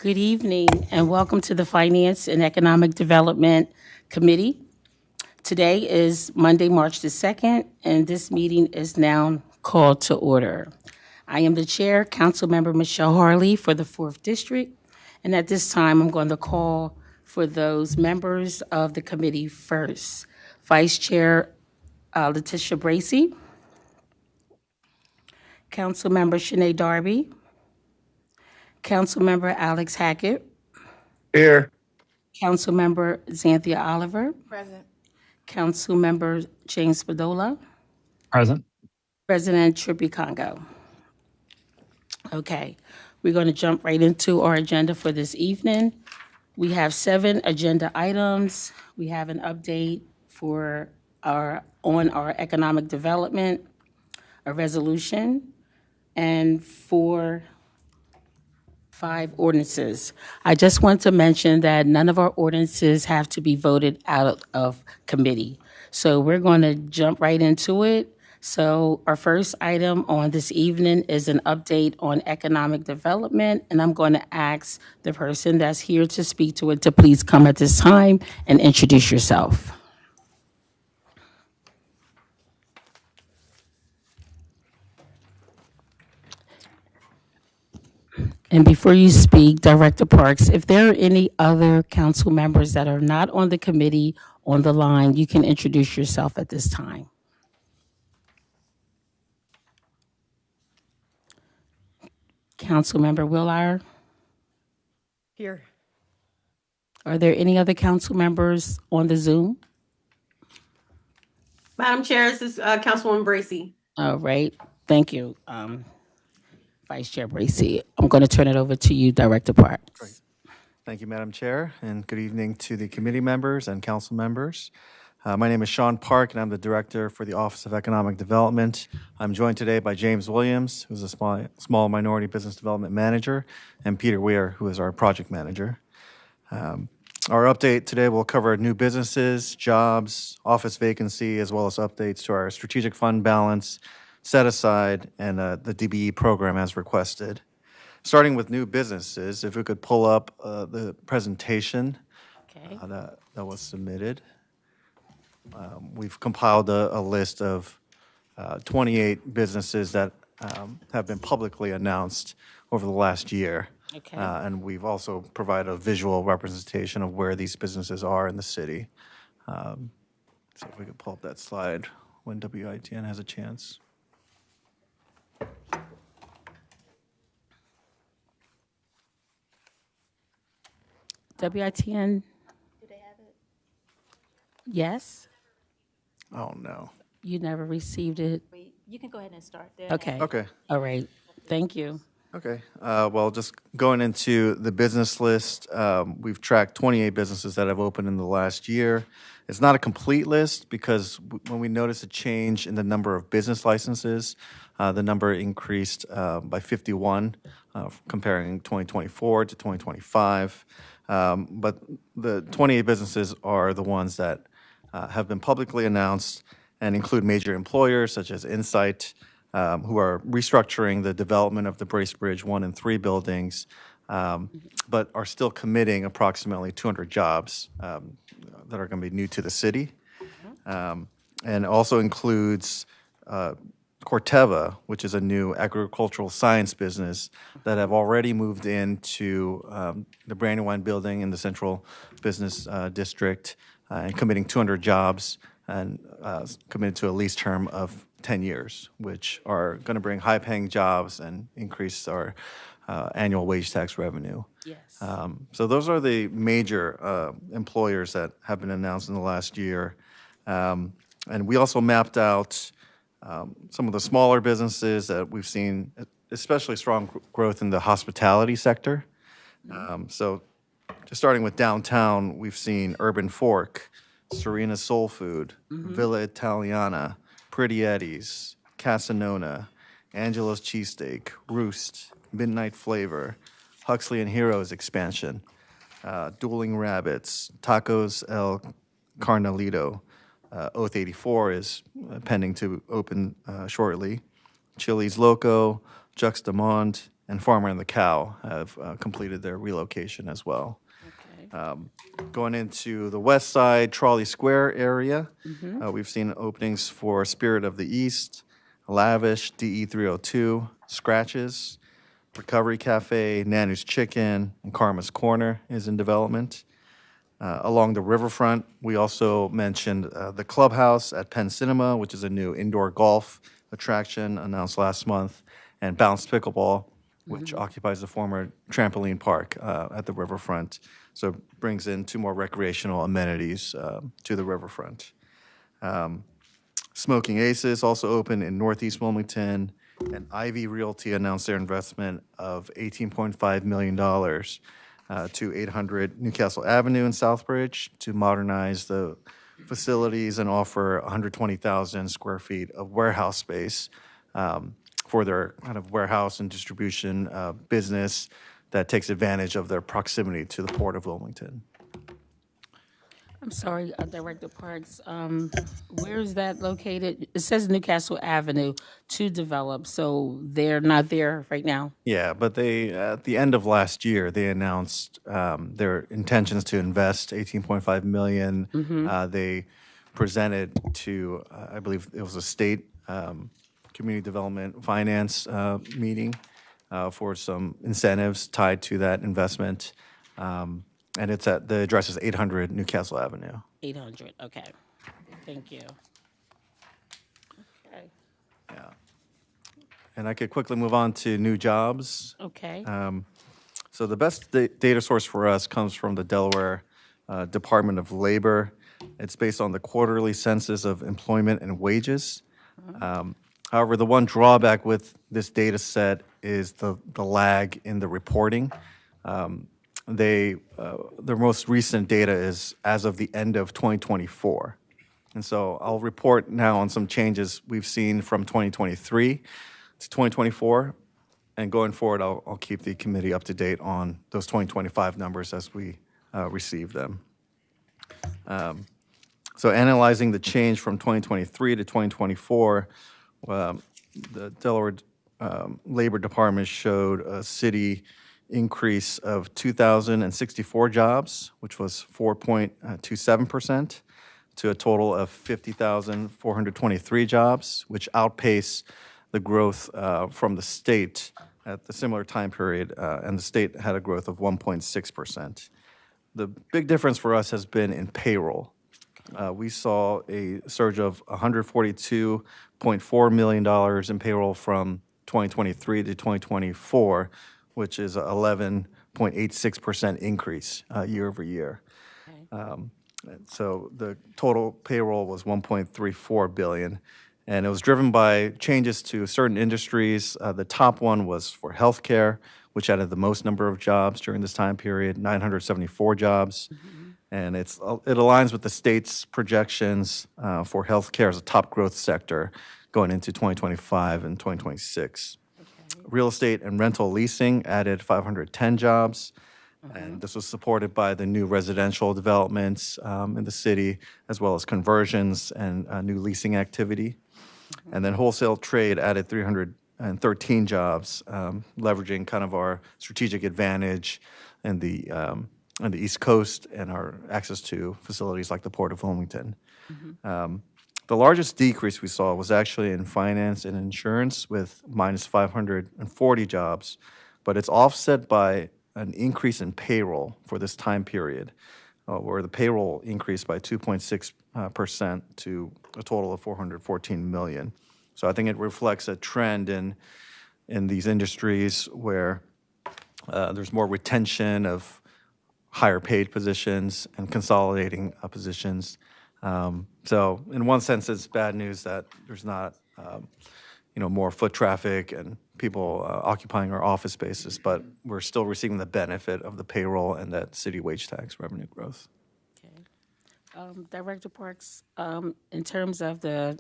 Good evening and welcome to the Finance and Economic Development Committee. Today is Monday, March the 2nd, and this meeting is now called to order. I am the chair, Councilmember Michelle Harley for the 4th District, and at this time I'm going to call for those members of the committee first. Vice Chair Letitia Bracy, Councilmember Shanae Darby, Councilmember Alex Hackett, Here. Councilmember Xanthia Oliver, Present. Councilmember James Spadola, Present. President Trippy Congo. Okay, we're going to jump right into our agenda for this evening. We have 7 agenda items. We have an update for on our economic development, a resolution, and 5 ordinances. I just want to mention that none of our ordinances have to be voted out of committee. So we're going to jump right into it. So our first item on this evening is an update on economic development, and I'm going to ask the person that's here to speak to it to please come at this time and introduce yourself. And before you speak, Director Parks, if there are any other council members that are not on the committee on the line, you can introduce yourself at this time. Councilmember Willard, Here. are there any other council members on the Zoom? Madam Chair, this is Councilwoman Bracy. All right, thank you, Vice Chair Bracy. I'm going to turn it over to you, Director Parks. Great. Thank you, Madam Chair, and good evening to the committee members and council members. My name is Sean Park, and I'm the Director for the Office of Economic Development. I'm joined today by James Williams, who's a small minority business development manager, and Peter Weir, who is our project manager. Our update today will cover new businesses, jobs, office vacancy, as well as updates to our strategic fund balance, set aside, and the DBE program as requested. Starting with new businesses, if we could pull up the presentation Okay. that was submitted. We've compiled a list of 28 businesses that have been publicly announced over the last year. Okay. And we've also provided a visual representation of where these businesses are in the city. So if we could pull up that slide when WITN has a chance. WITN? Do they have it? Yes? Oh, no. You never received it? You can go ahead and start there. Okay. Okay. All right, thank you. Okay. Well, just going into the business list, we've tracked 28 businesses that have opened in the last year. It's not a complete list because when we notice a change in the number of business licenses, the number increased by 51, comparing 2024 to 2025. But the 28 businesses are the ones that have been publicly announced and include major employers such as Insight, who are restructuring the development of the Bracebridge 1 and 3 buildings, but are still committing approximately 200 jobs that are going to be new to the city. And also includes Corteva, which is a new agricultural science business that have already moved into the Brandywine building in the Central Business District and committing 200 jobs and committed to a lease term of 10 years, which are going to bring high-paying jobs and increase our annual wage tax revenue. Yes. So those are the major employers that have been announced in the last year. And we also mapped out some of the smaller businesses that we've seen, especially strong growth in the hospitality sector. So just starting with downtown, we've seen Urban Fork, Serena's Soul Food, Villa Italiana, Pretty Eddie's, Casanona, Angelo's Cheesesteak, Roost, Midnight Flavor, Huxley and Heroes expansion, Dueling Rabbits, Tacos El Carnalito, Oath 84 is pending to open shortly, Chili's Loco, Juxtamonde, and Farmer and the Cow have completed their relocation as well. Okay. Going into the west side, Trolley Square area, we've seen openings for Spirit of the East, Lavish, DE 302, Scratches, Recovery Cafe, Nanu's Chicken, and Karma's Corner is in development. Along the riverfront, we also mentioned the Clubhouse at Penn Cinema, which is a new indoor golf attraction announced last month, and Bounce Pickleball, which occupies the former trampoline park at the riverfront. So it brings in 2 more recreational amenities to the riverfront. Smoking Aces also opened in Northeast Wilmington, and Ivy Realty announced their investment of $18.5 million to 800 Newcastle Avenue in Southbridge to modernize the facilities and offer 120,000 square feet of warehouse space for their kind of warehouse and distribution business that takes advantage of their proximity to the Port of Wilmington. I'm sorry, Director Parks, where is that located? It says Newcastle Avenue to develop, so they're not there right now? Yeah, but they, at the end of last year, they announced their intentions to invest $18.5 million. They presented to, I believe it was a state community development finance meeting for some incentives tied to that investment. And it's at, the address is 800 Newcastle Avenue. 800, okay. Thank you. Okay. Yeah. And I could quickly move on to new jobs. Okay. So the best data source for us comes from the Delaware Department of Labor. It's based on the quarterly census of employment and wages. However, the one drawback with this data set is the lag in the reporting. Their most recent data is as of the end of 2024. And so I'll report now on some changes we've seen from 2023 to 2024. And going forward, I'll keep the committee up to date on those 2025 numbers as we receive them. So analyzing the change from 2023 to 2024, the Delaware Labor Department showed a city increase of 2,064 jobs, which was 4.27%, to a total of 50,423 jobs, which outpaced the growth from the state at the similar time period, and the state had a growth of 1.6%. The big difference for us has been in payroll. We saw a surge of $142.4 million in payroll from 2023 to 2024, which is an 11.86% increase year over year. Okay. So the total payroll was $1.34 billion, and it was driven by changes to certain industries. The top one was for healthcare, which added the most number of jobs during this time period, 974 jobs. And it aligns with the state's projections for healthcare as a top growth sector going into 2025 and 2026. Real estate and rental leasing added 510 jobs, and this was supported by the new residential developments in the city, as well as conversions and new leasing activity. And then wholesale trade added 313 jobs, leveraging kind of our strategic advantage in the East Coast and our access to facilities like the Port of Wilmington. The largest decrease we saw was actually in finance and insurance with minus 540 jobs, but it's offset by an increase in payroll for this time period, where the payroll increased by 2.6% to a total of 414 million. So I think it reflects a trend in these industries where there's more retention of higher paid positions and consolidating positions. So in one sense, it's bad news that there's not, more foot traffic and people occupying our office spaces, but we're still receiving the benefit of the payroll and that city wage tax revenue growth. Okay. Director Parks, in terms of the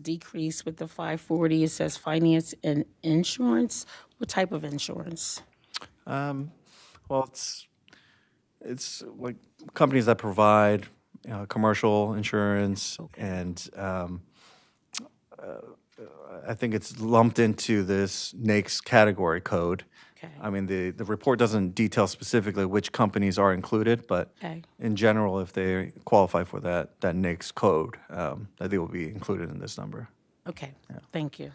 decrease with the 540, it says finance and insurance. What type of insurance? Well, it's like companies that provide commercial insurance and I think it's lumped into this NAICS category code. Okay. I mean, the report doesn't detail specifically which companies are included, but Okay. in general, if they qualify for that NAICS code, I think will be included in this number. Okay, thank you.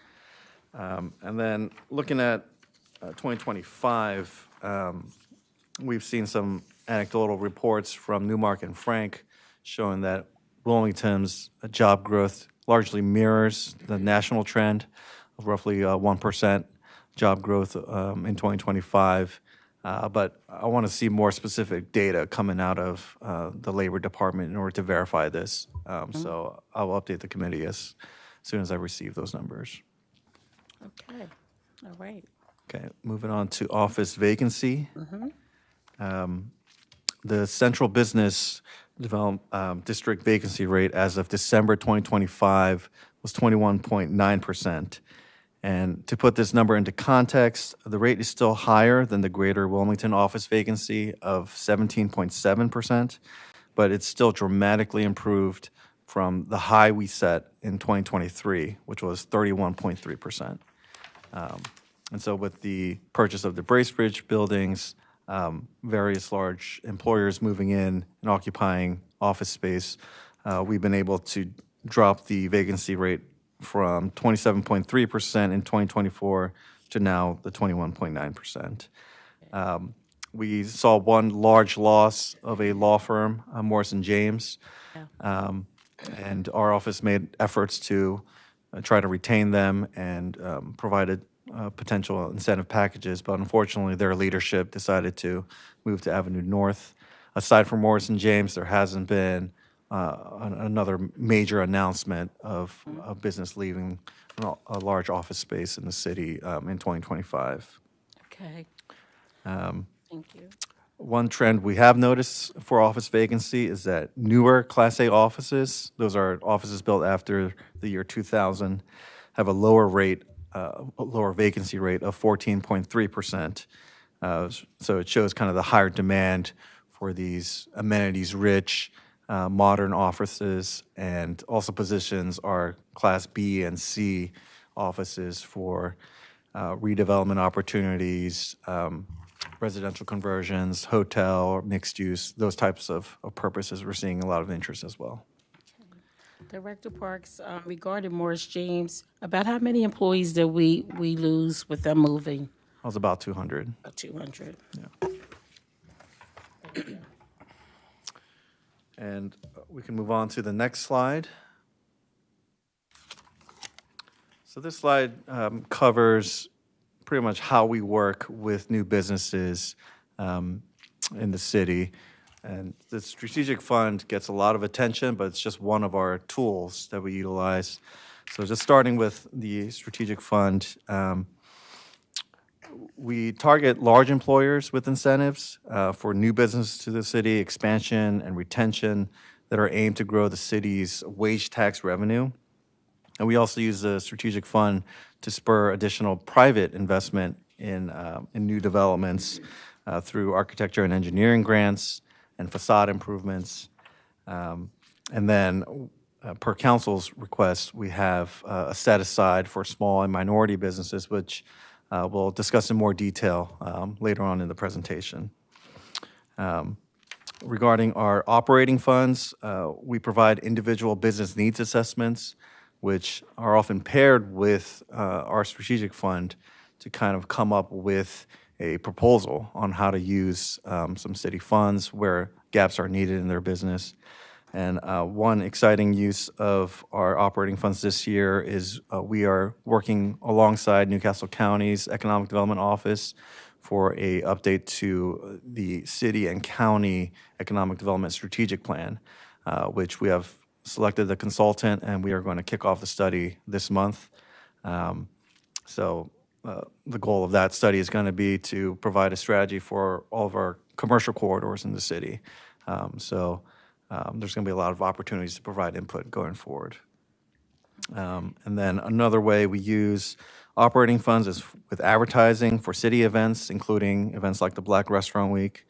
And then looking at 2025, we've seen some anecdotal reports from Newmark and Frank showing that Wilmington's job growth largely mirrors the national trend of roughly 1% job growth in 2025. But I want to see more specific data coming out of the Labor Department in order to verify this. So I'll update the committee as soon as I receive those numbers. Okay, all right. Okay, moving on to office vacancy. The central business district vacancy rate as of December 2025 was 21.9%. And to put this number into context, the rate is still higher than the greater Wilmington office vacancy of 17.7%, but it's still dramatically improved from the high we set in 2023, which was 31.3%. And so with the purchase of the Bracebridge buildings, various large employers moving in and occupying office space, we've been able to drop the vacancy rate from 27.3% in 2024 to now the 21.9%. We saw one large loss of a law firm, Morrison James, and our office made efforts to try to retain them and provided potential incentive packages, but unfortunately their leadership decided to move to Avenue North. Aside from Morrison James, there hasn't been another major announcement of a business leaving a large office space in the city in 2025. Okay. Thank you. One trend we have noticed for office vacancy is that newer Class A offices, those are offices built after the year 2000, have a lower vacancy rate of 14.3%. So it shows kind of the higher demand for these amenities-rich, modern offices, and also positions our Class B and C offices for redevelopment opportunities, residential conversions, hotel, or mixed use, those types of purposes. We're seeing a lot of interest as well. Director Parks, regarding Morris James, about how many employees did we lose with them moving? That was about 200. About 200. Yeah. And we can move on to the next slide. So this slide covers pretty much how we work with new businesses in the city. And the strategic fund gets a lot of attention, but it's just one of our tools that we utilize. So just starting with the strategic fund, we target large employers with incentives for new business to the city, expansion and retention that are aimed to grow the city's wage tax revenue. And we also use the strategic fund to spur additional private investment in new developments through architecture and engineering grants and facade improvements. And then per council's request, we have a set aside for small and minority businesses, which we'll discuss in more detail later on in the presentation. Regarding our operating funds, we provide individual business needs assessments, which are often paired with our strategic fund to kind of come up with a proposal on how to use some city funds where gaps are needed in their business. And one exciting use of our operating funds this year is we are working alongside Newcastle County's Economic Development Office for a update to the city and county economic development strategic plan, which we have selected the consultant and we are going to kick off the study this month. The goal of that study is going to be to provide a strategy for all of our commercial corridors in the city. There's going to be a lot of opportunities to provide input going forward. And then another way we use operating funds is with advertising for city events, including events like the Black Restaurant Week,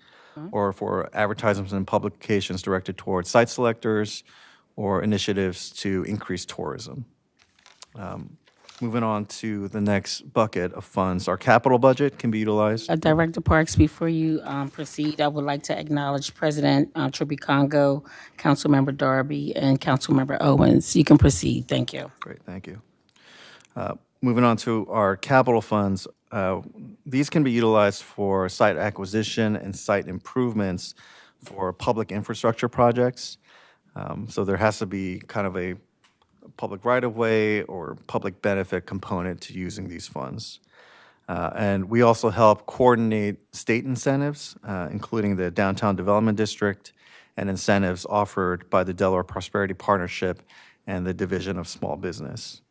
or for advertisements and publications directed towards site selectors or initiatives to increase tourism. Moving on to the next bucket of funds, our capital budget can be utilized. Director Parks, before you proceed, I would like to acknowledge President Tribicongo, Councilmember Darby, and Councilmember Owens. You can proceed. Thank you. Great, thank you. Moving on to our capital funds, these can be utilized for site acquisition and site improvements for public infrastructure projects. So there has to be kind of a public right-of-way or public benefit component to using these funds. And we also help coordinate state incentives, including the Downtown Development District and incentives offered by the Delaware Prosperity Partnership and the Division of Small Business.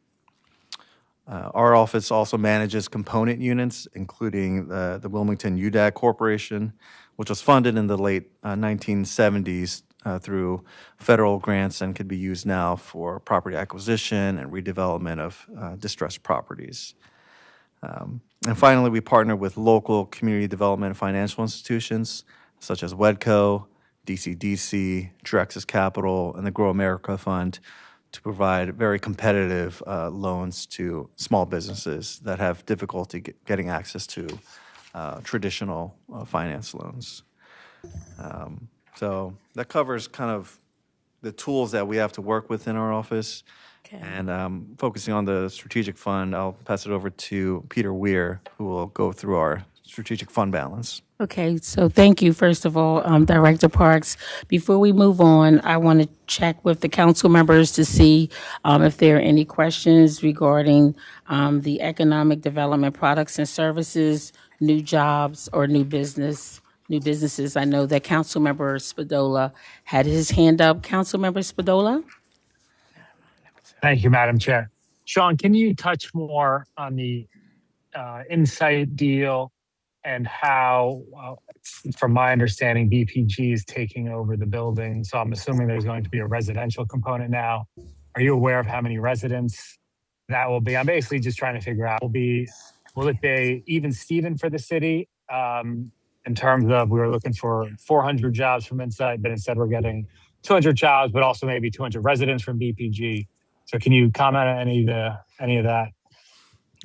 Our office also manages component units, including the Wilmington UDAG Corporation, which was funded in the late 1970s through federal grants and could be used now for property acquisition and redevelopment of distressed properties. And finally, we partner with local community development and financial institutions such as WEDCO, DCDC, Drexus Capital, and the Grow America Fund to provide very competitive loans to small businesses that have difficulty getting access to traditional finance loans. So that covers kind of the tools that we have to work with in our office. Okay. And focusing on the strategic fund, I'll pass it over to Peter Weir, who will go through our strategic fund balance. Okay, so thank you, first of all, Director Parks. Before we move on, I want to check with the council members to see if there are any questions regarding the economic development products and services, new jobs, or new businesses. I know that Councilmember Spadola had his hand up. Councilmember Spadola? Thank you, Madam Chair. Sean, can you touch more on the Insight deal and how, from my understanding, BPG is taking over the building? So I'm assuming there's going to be a residential component now. Are you aware of how many residents that will be? I'm basically just trying to figure out, will it be even Steven for the city? In terms of, we were looking for 400 jobs from Insight, but instead we're getting 200 jobs, but also maybe 200 residents from BPG. So can you comment on any of that?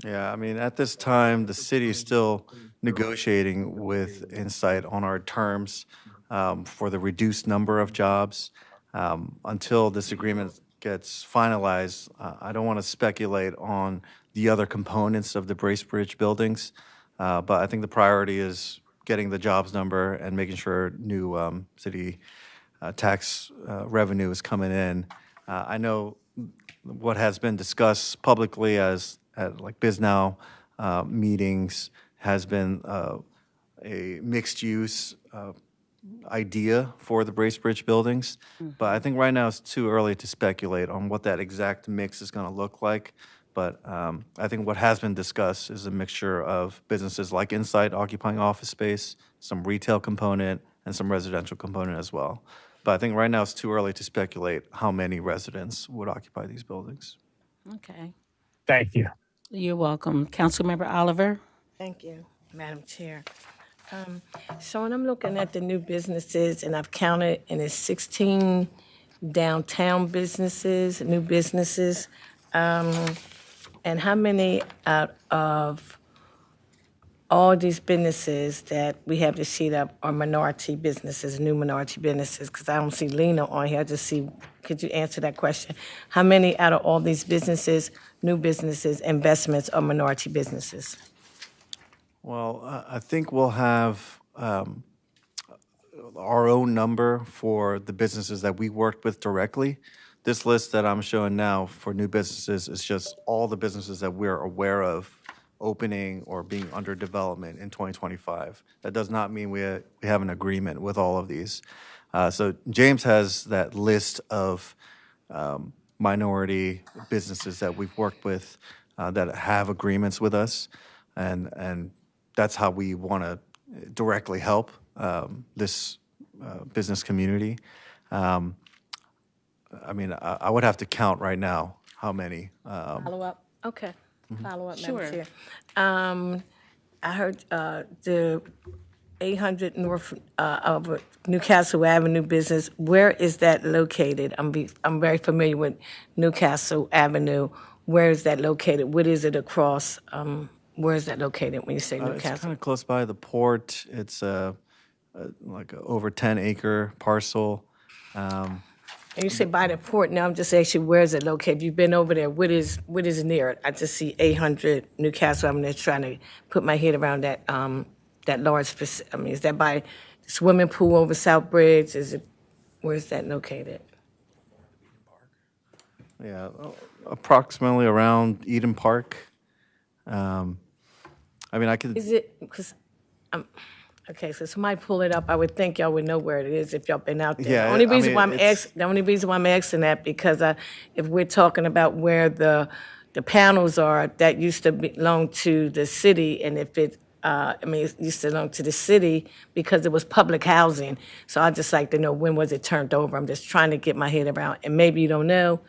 Yeah, I mean, at this time, the city is still negotiating with Insight on our terms for the reduced number of jobs. Until this agreement gets finalized, I don't want to speculate on the other components of the Bracebridge buildings, but I think the priority is getting the jobs number and making sure new city tax revenue is coming in. I know what has been discussed publicly at like BizNow meetings has been a mixed use idea for the Bracebridge buildings. But I think right now it's too early to speculate on what that exact mix is going to look like. But I think what has been discussed is a mixture of businesses like Insight occupying office space, some retail component, and some residential component as well. But I think right now it's too early to speculate how many residents would occupy these buildings. Okay. Thank you. You're welcome. Councilmember Oliver? Thank you, Madam Chair. So when I'm looking at the new businesses, and I've counted, and it's 16 downtown businesses, new businesses, and how many out of all these businesses that we have to sheet up are minority businesses, new minority businesses? Because I don't see Lena on here. I just see, could you answer that question? How many out of all these businesses, new businesses, investments are minority businesses? Well, I think we'll have our own number for the businesses that we worked with directly. This list that I'm showing now for new businesses is just all the businesses that we're aware of opening or being under development in 2025. That does not mean we have an agreement with all of these. So James has that list of minority businesses that we've worked with that have agreements with us, and that's how we want to directly help this business community. I mean, I would have to count right now how many. Follow up? Okay. Follow up, Sure. Madam Chair. I heard the 800 North of Newcastle Avenue business. Where is that located? I'm very familiar with Newcastle Avenue. where is that located? What is it across? Where is that located when you say It's Newcastle? kind of close by the port. It's like a over 10-acre parcel. And you say by the port. Now I'm just asking, where is it located? If you've been over there, what is near it? I just see 800 Newcastle. I'm just trying to put my head around that that large. I mean, is that by the swimming pool over South Bridge? Is it? Where is that located? Yeah, approximately around Eden Park. I mean, I could. Is it because okay? So somebody pull it up. I would think y'all would know where it is if y'all been out there. Yeah, The only I reason mean, why I'm it's- asking, the only reason why I'm asking that because if we're talking about where the panels are, that used to belong to the city, and if it, I mean, it used to belong to the city because it was public housing. So I just like to know when was it turned over. I'm just trying to get my head around, and maybe you don't know.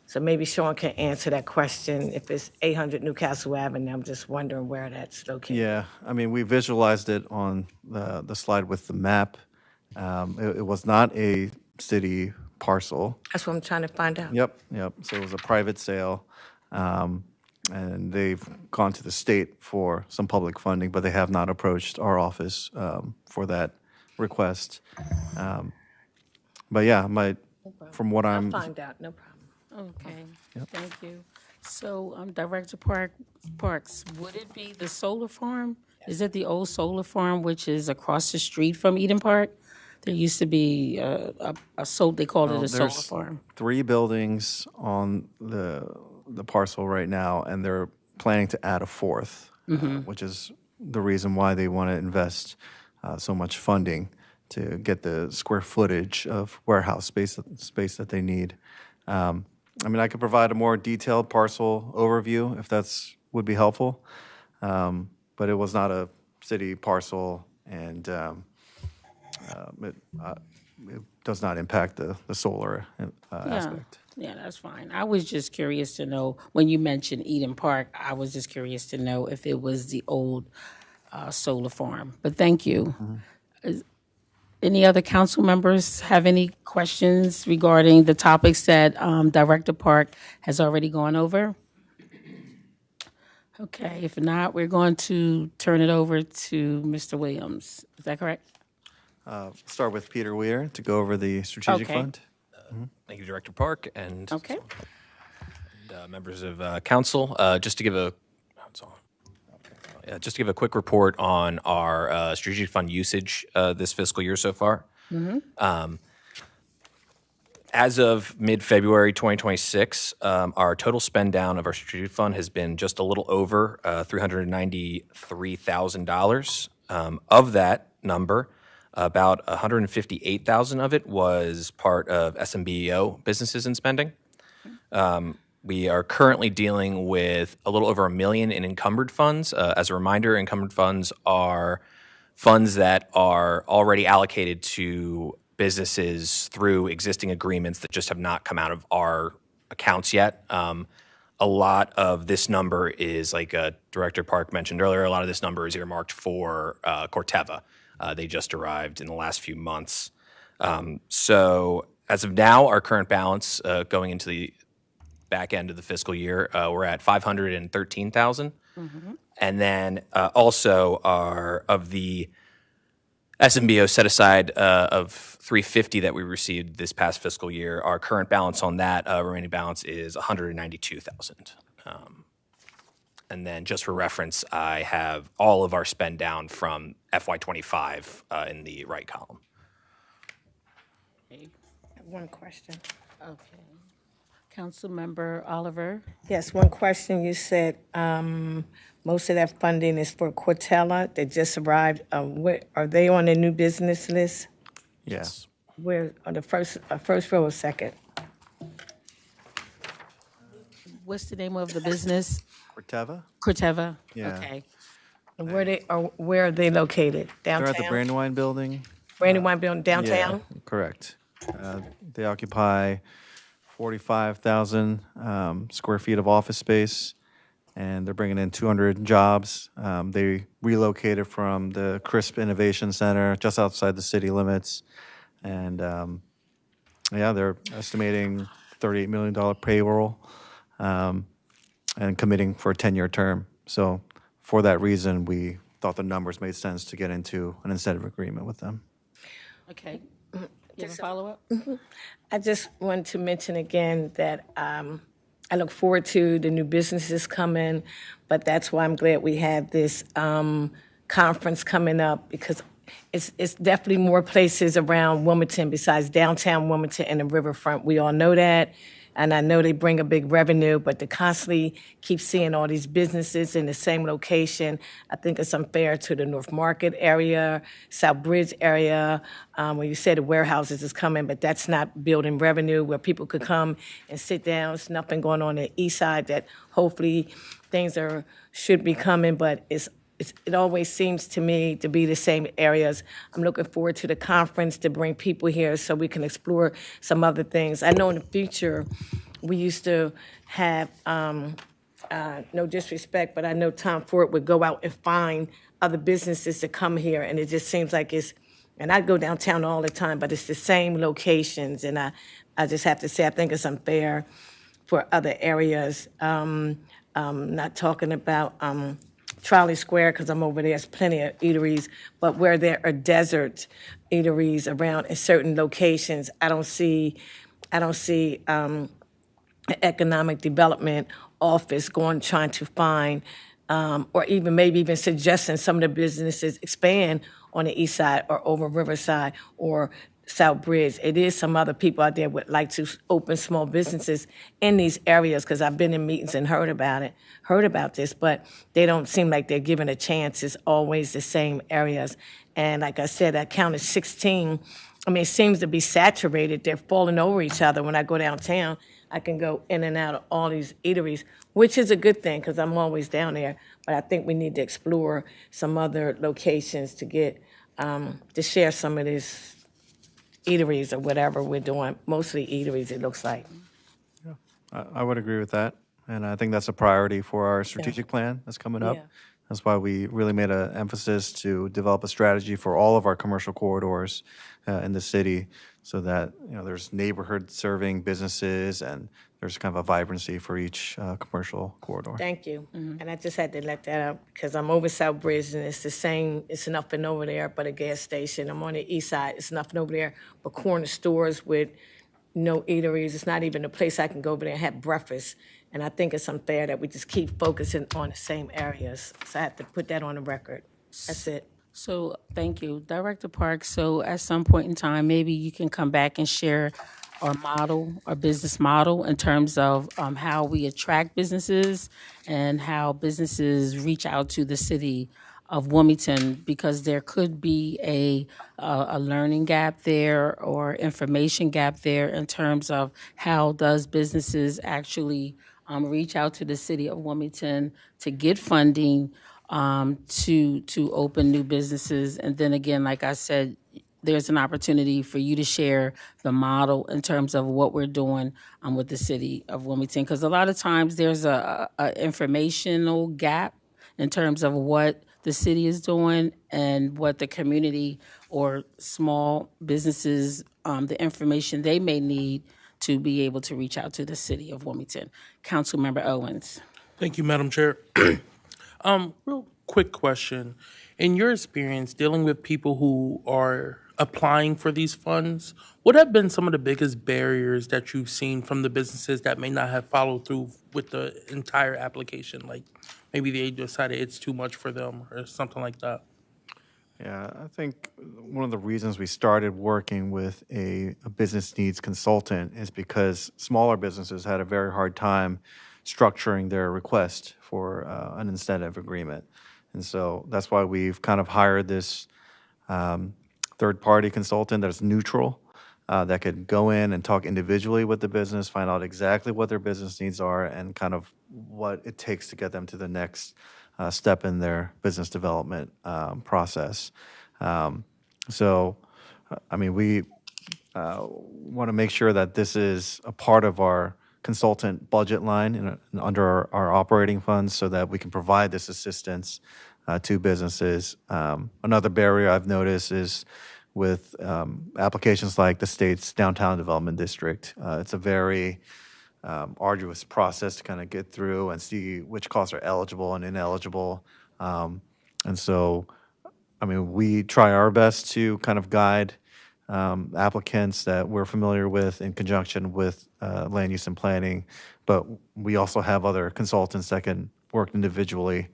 So maybe Sean can answer that question. If it's 800 Newcastle Avenue, I'm just wondering where that's located. Yeah, I mean, we visualized it on the slide with the map. It was not a city parcel. That's what I'm trying to find out. Yep. So it was a private sale, and they've gone to the state for some public funding, but they have not approached our office for that request. But yeah, from what I'll I'm, find out, no problem. Okay, thank you. So, Director Parks, would it be the solar farm? Is it the old solar farm, which is across the street from Eden Park? There used to be they called it a solar there's farm. 3 buildings on the parcel right now, and they're planning to add a 4th, which is the reason why they want to invest so much funding to get the square footage of warehouse space that they need. I mean, I could provide a more detailed parcel overview if would be helpful, but it was not a city parcel, and it does not impact the solar aspect. Yeah, that's fine. I was just curious to know, when you mentioned Eden Park, I was just curious to know if it was the old solar farm. But thank you. Any other council members have any questions regarding the topics that Director Park has already gone over? Okay, if not, we're going to turn it over to Mr. Williams. Is that correct? Start with Peter Weir to go over the strategic Okay. fund. Thank you, Director Park, and Okay. members of council. Just to give a quick report on our strategic fund usage this fiscal year so far. As of mid-February 2026, our total spend down of our strategic fund has been just a little over $393,000. Of that number, about $158,000 of it was part of SMBEO businesses and spending. We are currently dealing with a little over $1 million in encumbered funds. As a reminder, encumbered funds are funds that are already allocated to businesses through existing agreements that just have not come out of our accounts yet. A lot of this number is, like Director Park mentioned earlier, a lot of this number is earmarked for Corteva. They just arrived in the last few months. So as of now, our current balance going into the back end of the fiscal year, we're at $513,000. And then also of the SMBO set aside of $350 that we received this past fiscal year, our current balance on that remaining balance is $192,000. And then just for reference, I have all of our spend down from FY25 in the right column. One question. Okay. Councilmember Oliver? Yes, one question. You said most of that funding is for Cortella that just arrived. Where, are they on the new business list? Yes. Where, on the first row or second? What's the name of the business? Corteva? Corteva? Yeah. Okay. And where are they located? They're Downtown? at the Brandywine Building. Brandywine Building, downtown? Yeah, correct. They occupy 45,000 square feet of office space, and they're bringing in 200 jobs. They relocated from the CRISP Innovation Center just outside the city limits, and yeah, they're estimating $38 million payroll. and committing for a 10-year term. So for that reason, we thought the numbers made sense to get into an incentive agreement with them. Okay. You have a follow-up? I just wanted to mention again that I look forward to the new businesses coming, but that's why I'm glad we have this conference coming up, because it's definitely more places around Wilmington besides downtown Wilmington and the riverfront. We all know that. And I know they bring a big revenue, but to constantly keep seeing all these businesses in the same location, I think it's unfair to the North Market area, South Bridge area, where you said the warehouses is coming, but that's not building revenue where people could come and sit down. There's nothing going on the east side that hopefully things should be coming, but it always seems to me to be the same areas. I'm looking forward to the conference to bring people here so we can explore some other things. I know in the future, we used to have, no disrespect, but I know Tom Ford would go out and find other businesses to come here, and it just seems like and I go downtown all the time, but it's the same locations, and I just have to say, I think it's unfair for other areas. Not talking about Trolley Square, because I'm over there, there's plenty of eateries, but where there are desert eateries around in certain locations, I don't see an economic development office trying to find, or maybe even suggesting some of the businesses expand on the east side or over Riverside or South Bridge. It is some other people out there would like to open small businesses in these areas, because I've been in meetings and heard about this, but they don't seem like they're given a chance. It's always the same areas. And like I said, I counted 16. I mean, it seems to be saturated. They're falling over each other. When I go downtown, I can go in and out of all these eateries, which is a good thing because I'm always down there. But I think we need to explore some other locations to get, to share some of these eateries or whatever we're doing, mostly eateries, it looks like. I would agree with that, and I think that's a priority for our strategic plan that's coming up. Yeah. That's why we really made an emphasis to develop a strategy for all of our commercial corridors in the city, so that there's neighborhood serving businesses and there's kind of a vibrancy for each commercial corridor. Thank you. And I just had to let that out because I'm over South Bridge and it's the same, it's nothing over there but a gas station. I'm on the east side, it's nothing over there but corner stores with no eateries. It's not even a place I can go over there and have breakfast. And I think it's unfair that we just keep focusing on the same areas. So I have to put that on the record. That's it. So, thank you, Director Parks. So at some point in time, maybe you can come back and share our business model in terms of how we attract businesses and how businesses reach out to the city of Wilmington, because there could be a learning gap there or information gap there in terms of how does businesses actually reach out to the city of Wilmington to get funding to open new businesses. And then again, like I said, there's an opportunity for you to share the model in terms of what we're doing with the city of Wilmington. Because a lot of times there's a informational gap in terms of what the city is doing and what the community or small businesses, the information they may need to be able to reach out to the city of Wilmington. Councilmember Owens. Thank you, Madam Chair. Real quick question. In your experience dealing with people who are applying for these funds, what have been some of the biggest barriers that you've seen from the businesses that may not have followed through with the entire application? Like maybe they decided it's too much for them or something like that. Yeah, I think one of the reasons we started working with a business needs consultant is because smaller businesses had a very hard time structuring their request for an incentive agreement. And so that's why we've kind of hired this third-party consultant that's neutral, that could go in and talk individually with the business, find out exactly what their business needs are and kind of what it takes to get them to the next step in their business development process. So, I mean, we want to make sure that this is a part of our consultant budget line under our operating funds so that we can provide this assistance to businesses. Another barrier I've noticed is with applications like the state's downtown development district. It's a very arduous process to kind of get through and see which costs are eligible and ineligible. And so, I mean, we try our best to kind of guide applicants that we're familiar with in conjunction with land use and planning, but we also have other consultants that can work individually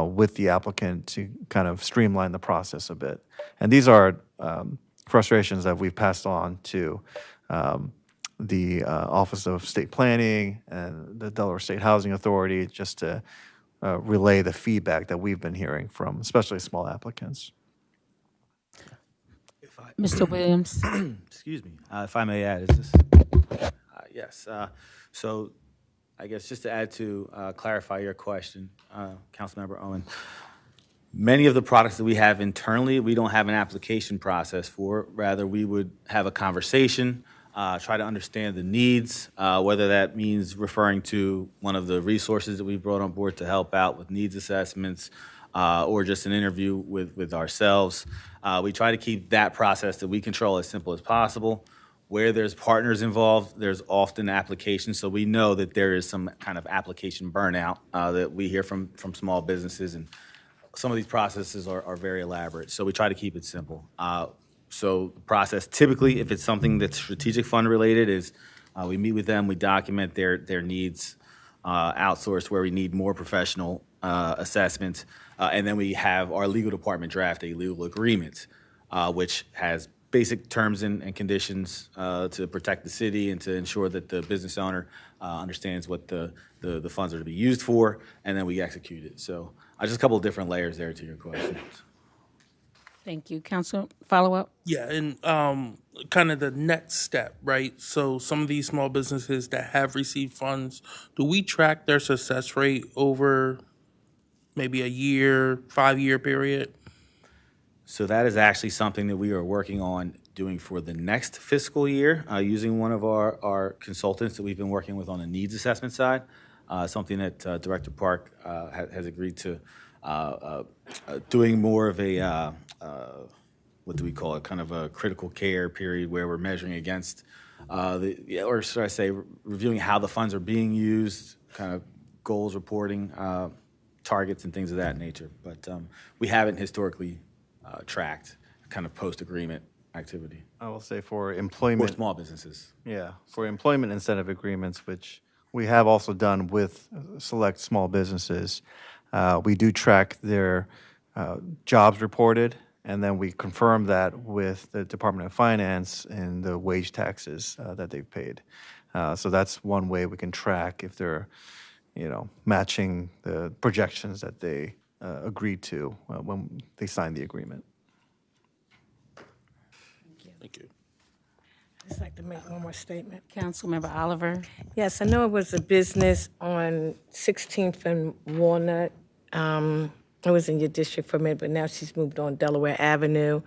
with the applicant to kind of streamline the process a bit. And these are frustrations that we've passed on to the Office of State Planning and the Delaware State Housing Authority, just to relay the feedback that we've been hearing from especially small applicants. Mr. Williams. Excuse me, if I may add, is this? Yes. So I guess just to add to clarify your question, Councilmember Owen, many of the products that we have internally, we don't have an application process for. Rather, we would have a conversation, try to understand the needs, whether that means referring to one of the resources that we've brought on board to help out with needs assessments, or just an interview with ourselves. We try to keep that process that we control as simple as possible. Where there's partners involved, there's often applications, so we know that there is some kind of application burnout that we hear from small businesses, and some of these processes are very elaborate, so we try to keep it simple. So the process, typically, if it's something that's strategic fund related, is we meet with them, we document their needs, outsource where we need more professional assessments, and then we have our legal department draft a legal agreement, which has basic terms and conditions to protect the city and to ensure that the business owner understands what the funds are to be used for, and then we execute it. So just a couple of different layers there to your question. Thank you. Council, follow-up? Yeah, and kind of the next step, right? So some of these small businesses that have received funds, do we track their success rate over maybe a year, 5-year period? So that is actually something that we are working on doing for the next fiscal year, using one of our consultants that we've been working with on the needs assessment side, something that Director Park has agreed to doing more of a, what do we call it, kind of a critical care period where we're measuring against, or should I say, reviewing how the funds are being used, kind of goals reporting, targets and things of that nature. But we haven't historically tracked kind of post-agreement activity. I will say for For employment, small businesses. yeah, for employment incentive agreements, which we have also done with select small businesses, we do track their jobs reported, and then we confirm that with the Department of Finance and the wage taxes that they've paid. So that's one way we can track if they're, matching the projections that they agreed to when they signed the agreement. Thank you. I'd just like to make one more statement. Councilmember Oliver? Yes, I know it was a business on 16th and Walnut. It was in your district for a minute, but now she's moved on Delaware Avenue.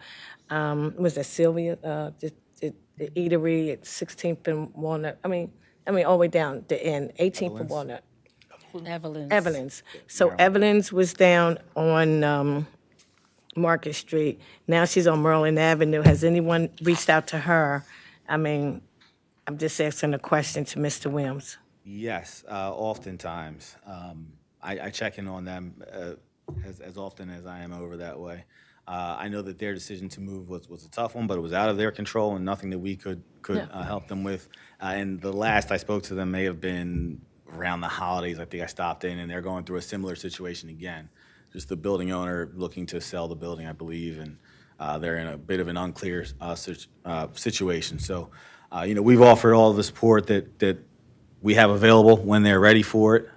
Was that Sylvia, the eatery at 16th and Walnut? I mean, all the way down the end, 18th and Walnut. Evelyn's. So Evelyn's was down on Market Street. Now she's on Merlin Avenue. Has anyone reached out to her? I mean, I'm just asking a question to Mr. Williams. Yes, oftentimes. I check in on them as often as I am over that way. I know that their decision to move was a tough one, but it was out of their control and nothing that we could help them with. And the last I spoke to them may have been around the holidays. I think I stopped in, and they're going through a similar situation again. Just the building owner looking to sell the building, I believe, and they're in a bit of an unclear situation. So, we've offered all the support that we have available when they're ready for it.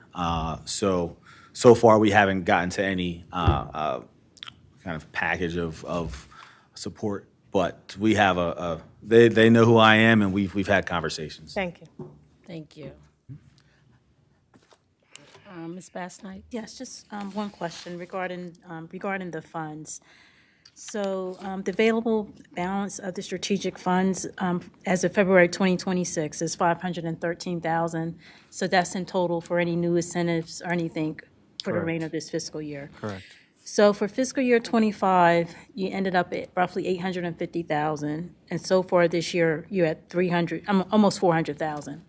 So far, we haven't gotten to any kind of package of support, but we have they know who I am, and we've had conversations. Thank you. Thank you. Ms. Bass Knight? Yes, just one question regarding the funds. So the available balance of the strategic funds as of February 2026 is $513,000. So that's in total for any new incentives or anything for the remainder of this fiscal year. Correct. So for fiscal year 25, you ended up at roughly $850,000, and so far this year you're at almost $400,000.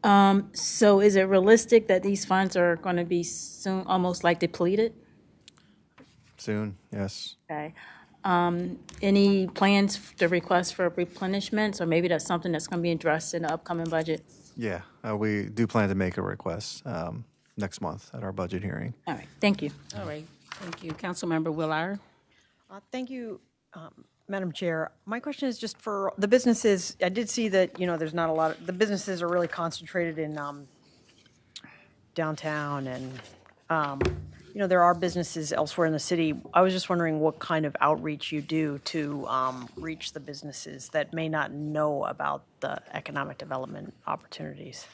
So is it realistic that these funds are going to be soon, almost like depleted? Soon, yes. Okay. Any plans to request for replenishments, or maybe that's something that's going to be addressed in the upcoming budget? Yeah, we do plan to make a request next month at our budget hearing. All right, thank you. All right, thank you. Councilmember Willard? Thank you, Madam Chair. My question is just for the businesses. I did see that, there's not a lot of, the businesses are really concentrated in downtown and, there are businesses elsewhere in the city. I was just wondering what kind of outreach you do to reach the businesses that may not know about the economic development opportunities.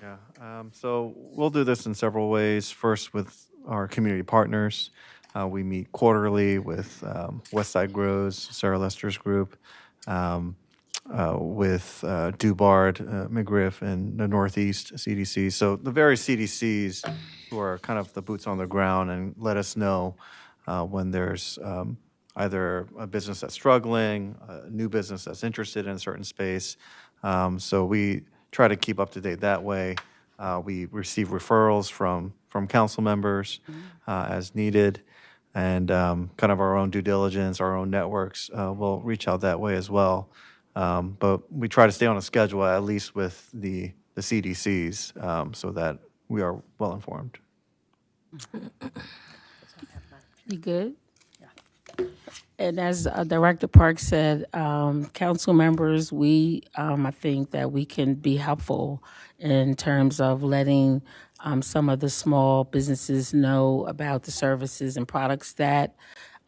Yeah, so we'll do this in several ways. First, with our community partners. We meet quarterly with Westside Grows, Sarah Lester's group, with Dubard, McGriff, and the Northeast CDC. So the various CDCs who are kind of the boots on the ground and let us know when there's either a business that's struggling, a new business that's interested in a certain space. So we try to keep up to date that way. We receive referrals from council members as needed. And kind of our own due diligence, our own networks will reach out that way as well. But we try to stay on a schedule, at least with the CDCs, so that we are well informed. You good? Yeah. And as Director Park said, council members, I think that we can be helpful in terms of letting some of the small businesses know about the services and products that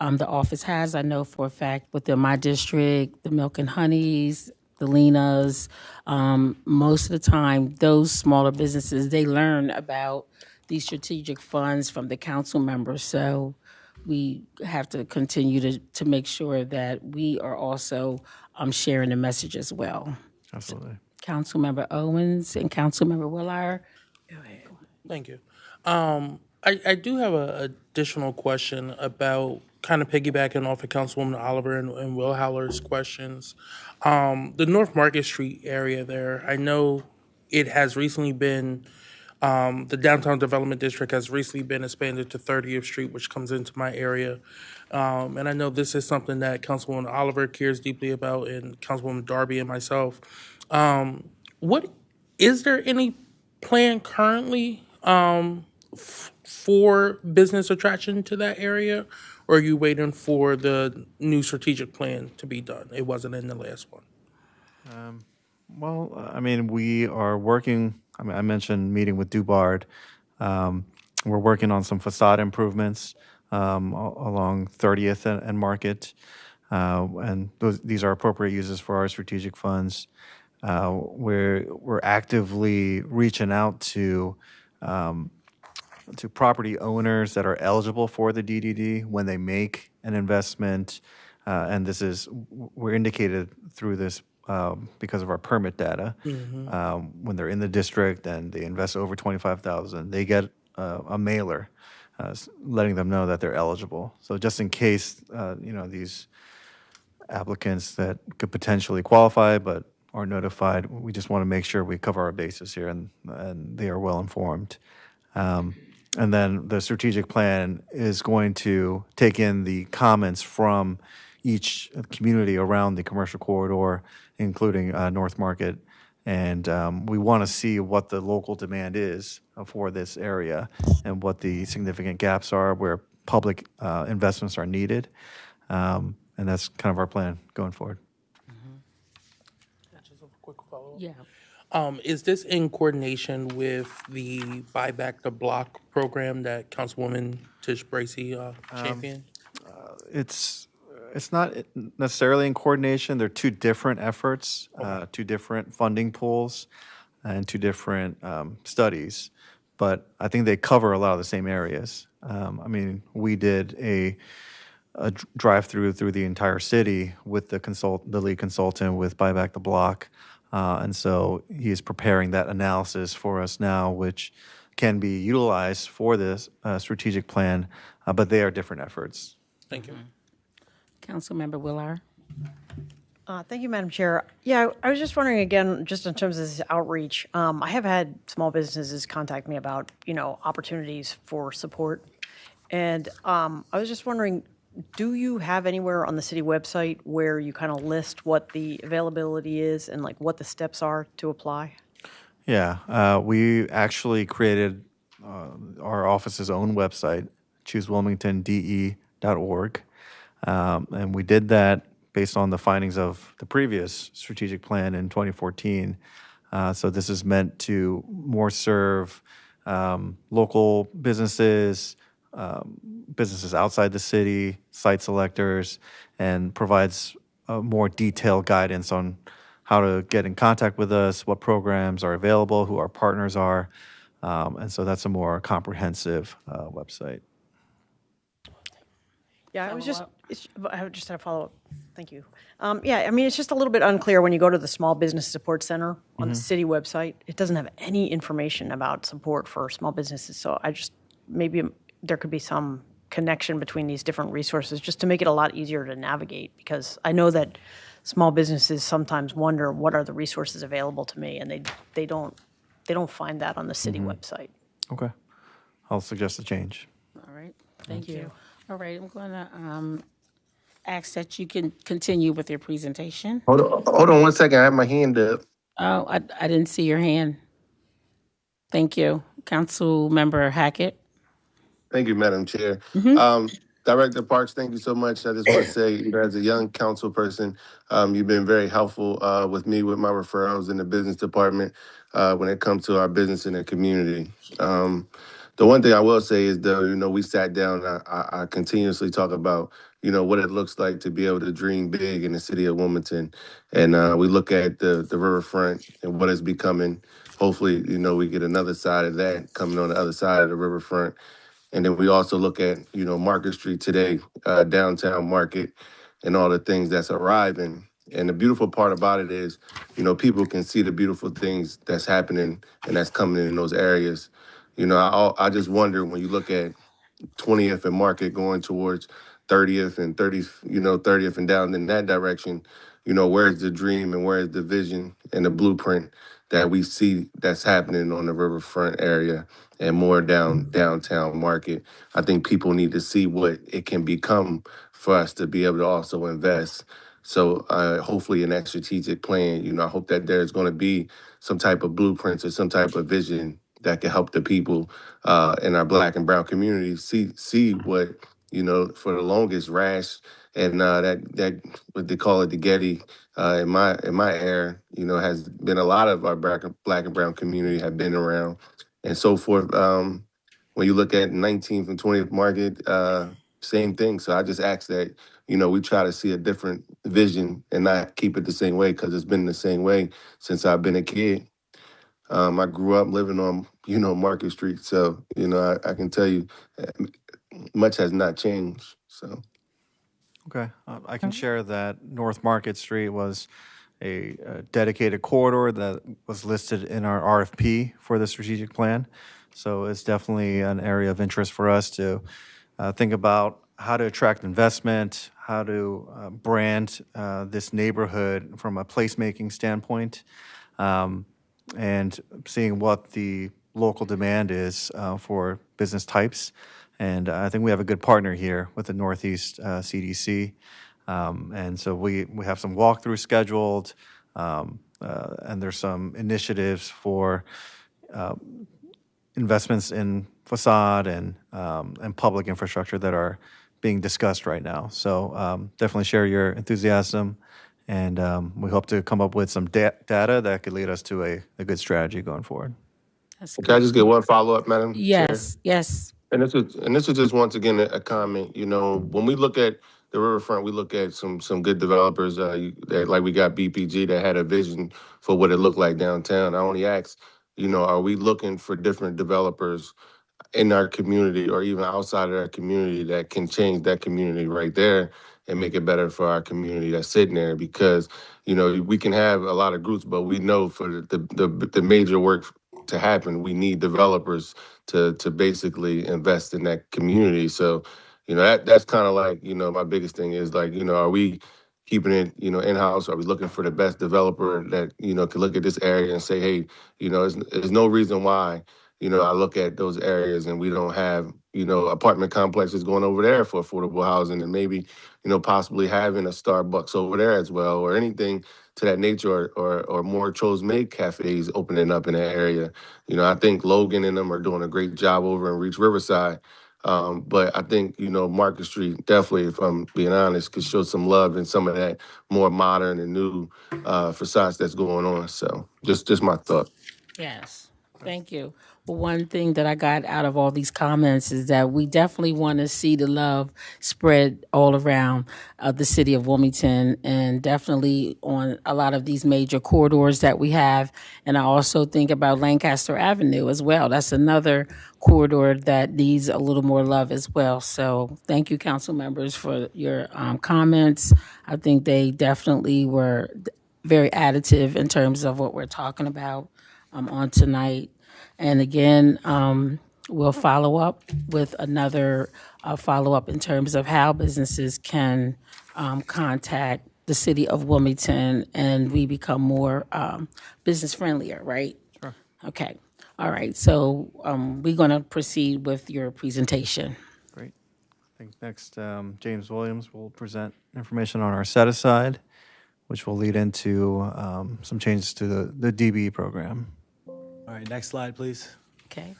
the office has. I know for a fact within my district, the Milk and Honeys, the Lena's, most of the time, those smaller businesses, they learn about these strategic funds from the council members. So we have to continue to make sure that we are also sharing the message as well. Absolutely. Councilmember Owens and Councilmember Willard. Thank you. I do have an additional question about kind of piggybacking off of Councilwoman Oliver and Will Howler's questions. The North Market Street area there, I know it has recently been, the Downtown Development District has recently been expanded to 30th Street, which comes into my area. And I know this is something that Councilwoman Oliver cares deeply about, and Councilwoman Darby and myself. Is there any plan currently for business attraction to that area, or are you waiting for the new strategic plan to be done? It wasn't in the last one. Well, I mean, we are working. I mean, I mentioned meeting with Dubard. We're working on some facade improvements along 30th and Market, and these are appropriate uses for our strategic funds. We're actively reaching out to property owners that are eligible for the DDD when they make an investment, and we're indicated through this because of our permit data. When they're in the district and they invest over $25,000, they get a mailer letting them know that they're eligible. So just in case these applicants that could potentially qualify but are notified, we just want to make sure we cover our bases here and they are well informed. And then the strategic plan is going to take in the comments from each community around the commercial corridor, including North Market. And we want to see what the local demand is for this area and what the significant gaps are where public investments are needed. And that's kind of our plan going forward. Just a quick follow-up. Yeah. Is this in coordination with the Buy Back the Block program that Councilwoman Tish Bracy championed? It's not necessarily in coordination. They're two different efforts, two different funding pools, and two different studies. But I think they cover a lot of the same areas. I mean, we did a drive-through through the entire city with the lead consultant with Buy Back the Block. And so he is preparing that analysis for us now, which can be utilized for this strategic plan, but they are different efforts. Thank you. Councilmember Willard. Thank you, Madam Chair. Yeah, I was just wondering again, just in terms of this outreach, I have had small businesses contact me about, opportunities for support. And I was just wondering, do you have anywhere on the city website where you kind of list what the availability is and like what the steps are to apply? Yeah, we actually created our office's own website, choosewilmingtonde.org. And we did that based on the findings of the previous strategic plan in 2014. So this is meant to more serve local businesses, businesses outside the city, site selectors, and provides more detailed guidance on how to get in contact with us, what programs are available, who our partners are. And so that's a more comprehensive website. Yeah, I Follow-up? I just had a follow-up. Thank you. Yeah, I mean, it's just a little bit unclear when you go to the Small Business Support Center on the city website. It doesn't have any information about support for small businesses. So maybe there could be some connection between these different resources just to make it a lot easier to navigate, because I know that small businesses sometimes wonder what are the resources available to me, and they don't find that on the city website. Okay. I'll suggest a change. All right, thank you. All right, I'm going to ask that you can continue with your presentation. Hold on 1 second. I have my hand up. Oh, I didn't see your hand. Thank you. Council Member Hackett. Thank you, Madam Chair. Director Parks, thank you so much. I just want to say, as a young council person, you've been very helpful with me with my referrals in the business department when it comes to our business in the community. The one thing I will say is, though, we sat down. I continuously talk about, what it looks like to be able to dream big in the city of Wilmington, and we look at the riverfront and what it's becoming. Hopefully, we get another side of that coming on the other side of the riverfront. And then we also look at, Market Street today, downtown market, and all the things that's arriving. And the beautiful part about it is, people can see the beautiful things that's happening and that's coming in those areas. I just wonder when you look at 20th and Market going towards 30th and 30th and down in that direction, where's the dream and where's the vision and the blueprint that we see that's happening on the riverfront area and more downtown Market. I think people need to see what it can become for us to be able to also invest. So hopefully in that strategic plan, I hope that there's going to be some type of blueprints or some type of vision that can help the people in our Black and brown communities see what, for the longest rash and that what they call it, the Getty, in my era, has been a lot of our Black and brown community have been around and so forth. When you look at 19th and 20th Market, same thing. So I just ask that, we try to see a different vision and not keep it the same way, because it's been the same way since I've been a kid. I grew up living on, Market Street. So, I can tell you much has not changed. So. Okay. I can share that North Market Street was a dedicated corridor that was listed in our RFP for the strategic plan. So it's definitely an area of interest for us to think about how to attract investment, how to brand this neighborhood from a placemaking standpoint, and seeing what the local demand is for business types. And I think we have a good partner here with the Northeast CDC. And so we have some walkthroughs scheduled, and there's some initiatives for investments in facade and public infrastructure that are being discussed right now. So definitely share your enthusiasm, and we hope to come up with some data that could lead us to a good strategy going forward. Can I just get one follow-up, Madam Chair? Yes. And this is just once again a comment. When we look at the riverfront, we look at some good developers. Like we got BPG that had a vision for what it looked like downtown. I only ask, are we looking for different developers in our community or even outside of our community that can change that community right there and make it better for our community that's sitting there? Because we can have a lot of groups, but we know for the major work to happen, we need developers to basically invest in that community. So that's kind of like, my biggest thing is like, are we keeping it, in-house? Are we looking for the best developer that, can look at this area and say, hey, there's no reason why, I look at those areas and we don't have, apartment complexes going over there for affordable housing, and maybe, possibly having a Starbucks over there as well, or anything to that nature, or more Chose Made cafes opening up in that area. I think Logan and them are doing a great job over in Reach Riverside. But I think, Market Street definitely, if I'm being honest, could show some love in some of that more modern and new facades that's going on. So just my thought. Yes, thank you. Well, one thing that I got out of all these comments is that we definitely want to see the love spread all around the city of Wilmington, and definitely on a lot of these major corridors that we have. And I also think about Lancaster Avenue as well. That's another corridor that needs a little more love as well. So thank you, council members, for your comments. I think they definitely were very additive in terms of what we're talking about on tonight. And again, we'll follow up with another follow-up in terms of how businesses can contact the city of Wilmington and we become more business friendlier, right? Sure. Okay. All right. So we're going to proceed with your presentation. Great. I think next, James Williams will present information on our set-aside, which will lead into some changes to the DBE program. All right, next slide, please. Okay.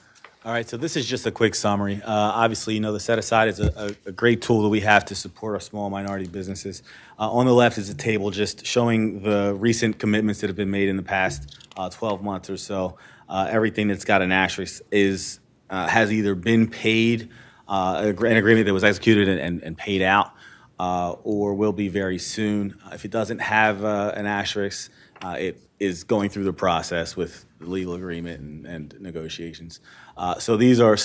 All right, so this is just a quick summary. Obviously, the set-aside is a great tool that we have to support our small minority businesses. On the left is a table just showing the recent commitments that have been made in the past 12 months or so. Everything that's got an asterisk has either been paid, an agreement that was executed and paid out, or will be very soon. If it doesn't have an asterisk, it is going through the process with the legal agreement and negotiations. So these are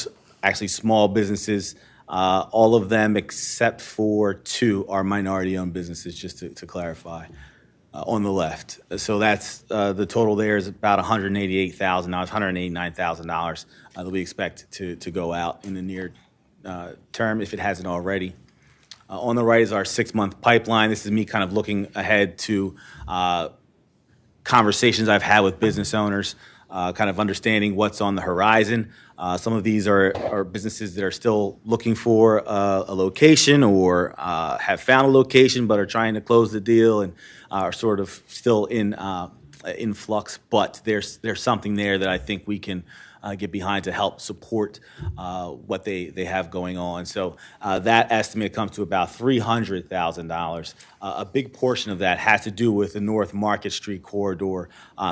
actually small businesses. All of them except for two are minority-owned businesses, just to clarify, on the left. So that's the total there is about $188,000, $189,000 that we expect to go out in the near term if it hasn't already. On the right is our 6-month pipeline. This is me kind of looking ahead to conversations I've had with business owners, kind of understanding what's on the horizon. Some of these are businesses that are still looking for a location or have found a location but are trying to close the deal and are sort of still in flux. But there's something there that I think we can get behind to help support what they have going on. So that estimate comes to about $300,000. A big portion of that has to do with the North Market Street corridor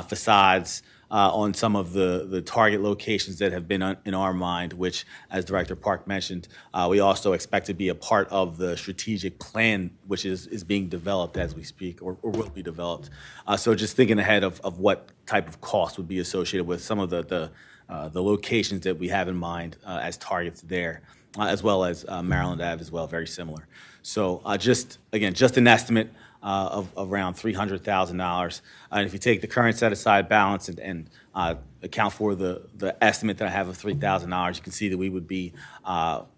facades on some of the target locations that have been in our mind, which, as Director Park mentioned, we also expect to be a part of the strategic plan, which is being developed as we speak, or will be developed. So just thinking ahead of what type of cost would be associated with some of the locations that we have in mind as targets there, as well as Maryland Ave as well, very similar. So just an estimate of around $300,000. And if you take the current set-aside balance and account for the estimate that I have of $3,000, you can see that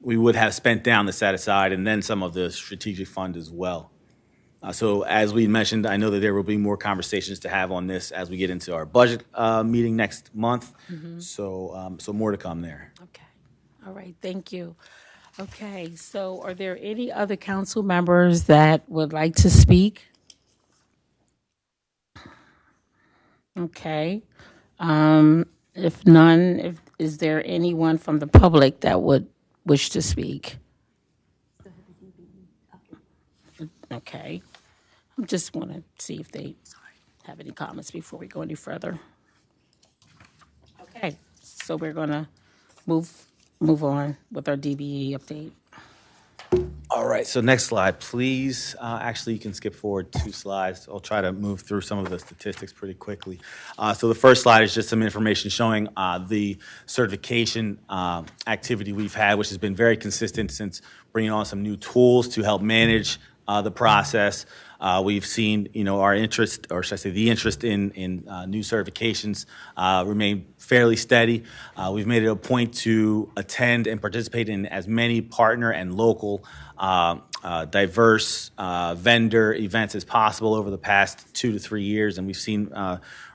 we would have spent down the set-aside and then some of the strategic fund as well. So as we mentioned, I know that there will be more conversations to have on this as we get into our budget meeting next month. Mm-hmm. So more to come there. Okay. All right. Thank you. Okay. So are there any other council members that would like to speak? Okay. If none, is there anyone from the public that would wish to speak? Okay. I just want to see if they have any comments before we go any further. Okay, so we're going to move on with our DBE update. All right, so next slide, please. Actually, you can skip forward 2 slides. I'll try to move through some of the statistics pretty quickly. So the first slide is just some information showing the certification activity we've had, which has been very consistent since bringing on some new tools to help manage the process. We've seen, our interest, or should I say the interest in new certifications remain fairly steady. We've made it a point to attend and participate in as many partner and local diverse vendor events as possible over the past 2 to 3 years, and we've seen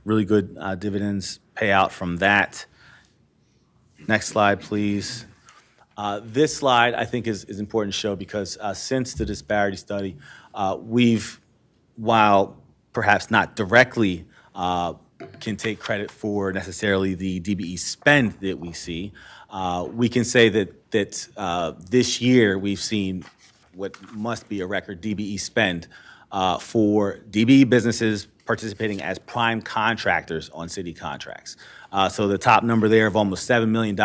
really good dividends pay out from that. Next slide, please. This slide, I think, is important to show because since the disparity study, we've, while perhaps not directly can take credit for necessarily the DBE spend that we see, we can say that this year we've seen what must be a record DBE spend for DBE businesses participating as prime contractors on city contracts. So the top number there of almost $7 million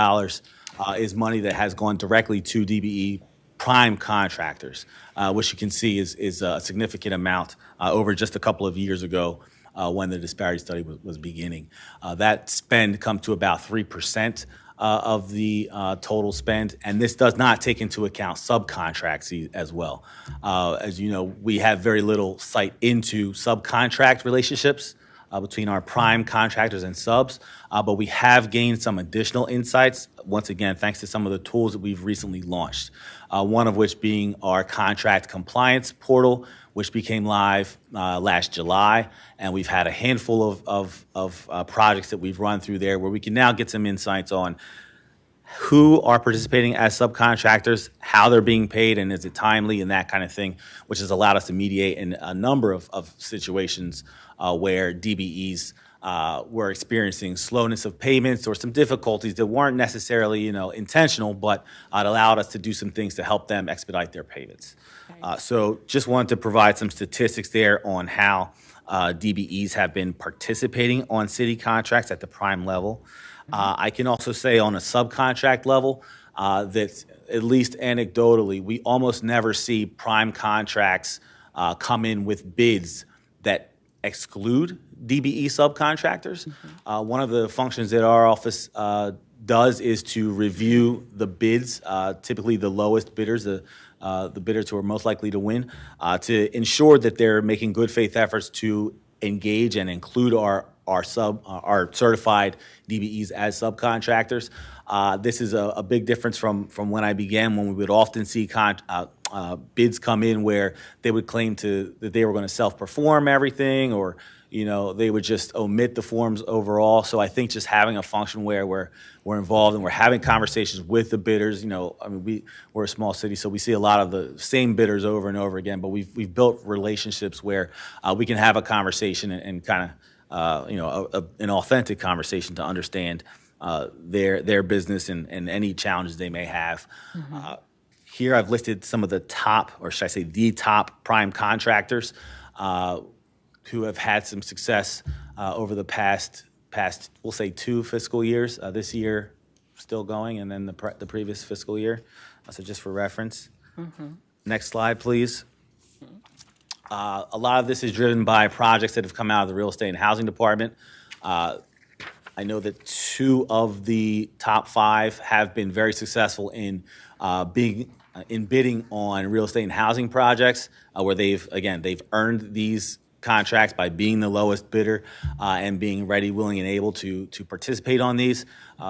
is money that has gone directly to DBE prime contractors, which you can see is a significant amount over just a couple of years ago when the disparity study was beginning. That spend come to about 3% of the total spend, and this does not take into account subcontracts as well. As you know, we have very little sight into subcontract relationships between our prime contractors and subs, but we have gained some additional insights, once again, thanks to some of the tools that we've recently launched, one of which being our contract compliance portal, which became live last July, and we've had a handful of projects that we've run through there where we can now get some insights on who are participating as subcontractors, how they're being paid, and is it timely, and that kind of thing, which has allowed us to mediate in a number of situations where DBEs were experiencing slowness of payments or some difficulties that weren't necessarily, intentional, but it allowed us to do some things to help them expedite their payments. So just wanted to provide some statistics there on how DBEs have been participating on city contracts at the prime level. I can also say on a subcontract level that, at least anecdotally, we almost never see prime contracts come in with bids that exclude DBE subcontractors. One of the functions that our office does is to review the bids, typically the lowest bidders, the bidders who are most likely to win, to ensure that they're making good faith efforts to engage and include our certified DBEs as subcontractors. This is a big difference from when I began, when we would often see bids come in where they would claim that they were going to self-perform everything, or they would just omit the forms overall. So I think just having a function where we're involved and we're having conversations with the bidders. We're a small city, so we see a lot of the same bidders over and over again. But we've built relationships where we can have a conversation and kind of an authentic conversation to understand their business and any challenges they may have. Here I've listed some of the top, or should I say the top prime contractors who have had some success over the past, we'll say 2 fiscal years. This year still going, and then the previous fiscal year. So just for reference. Next slide, please. A lot of this is driven by projects that have come out of the Real Estate and Housing Department. I know that 2 of the top 5 have been very successful in bidding on real estate and housing projects, where they've earned these contracts by being the lowest bidder and being ready, willing, and able to participate on these.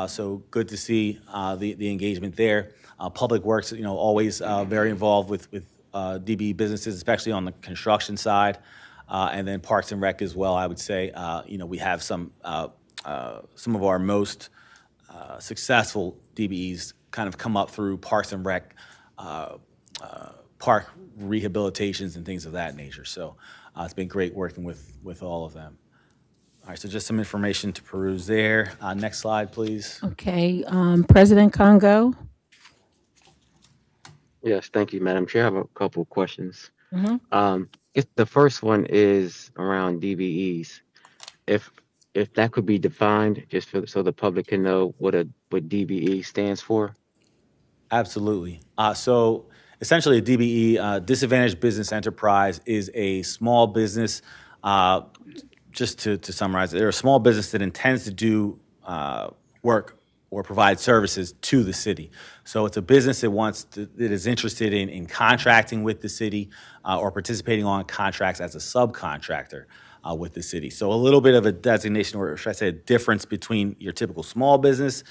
So good to see the engagement there. Public Works, always very involved with DBE businesses, especially on the construction side, and then Parks and Rec as well. I would say, we have some of our most successful DBEs kind of come up through Parks and Rec, park rehabilitations and things of that nature. So it's been great working with all of them. All right, so just some information to peruse there. Next slide, please. Okay, President Congo. Yes, thank you, Madam Chair. I have a couple of questions. Guess the first one is around DBEs. If that could be defined, just so the public can know what DBE stands for. Absolutely. So essentially, a DBE, disadvantaged business enterprise, is a small business. Just to summarize, they're a small business that intends to do work or provide services to the city. So it's a business that is interested in contracting with the city or participating on contracts as a subcontractor with the city. So a little bit of a designation, or should I say a difference between your typical small business.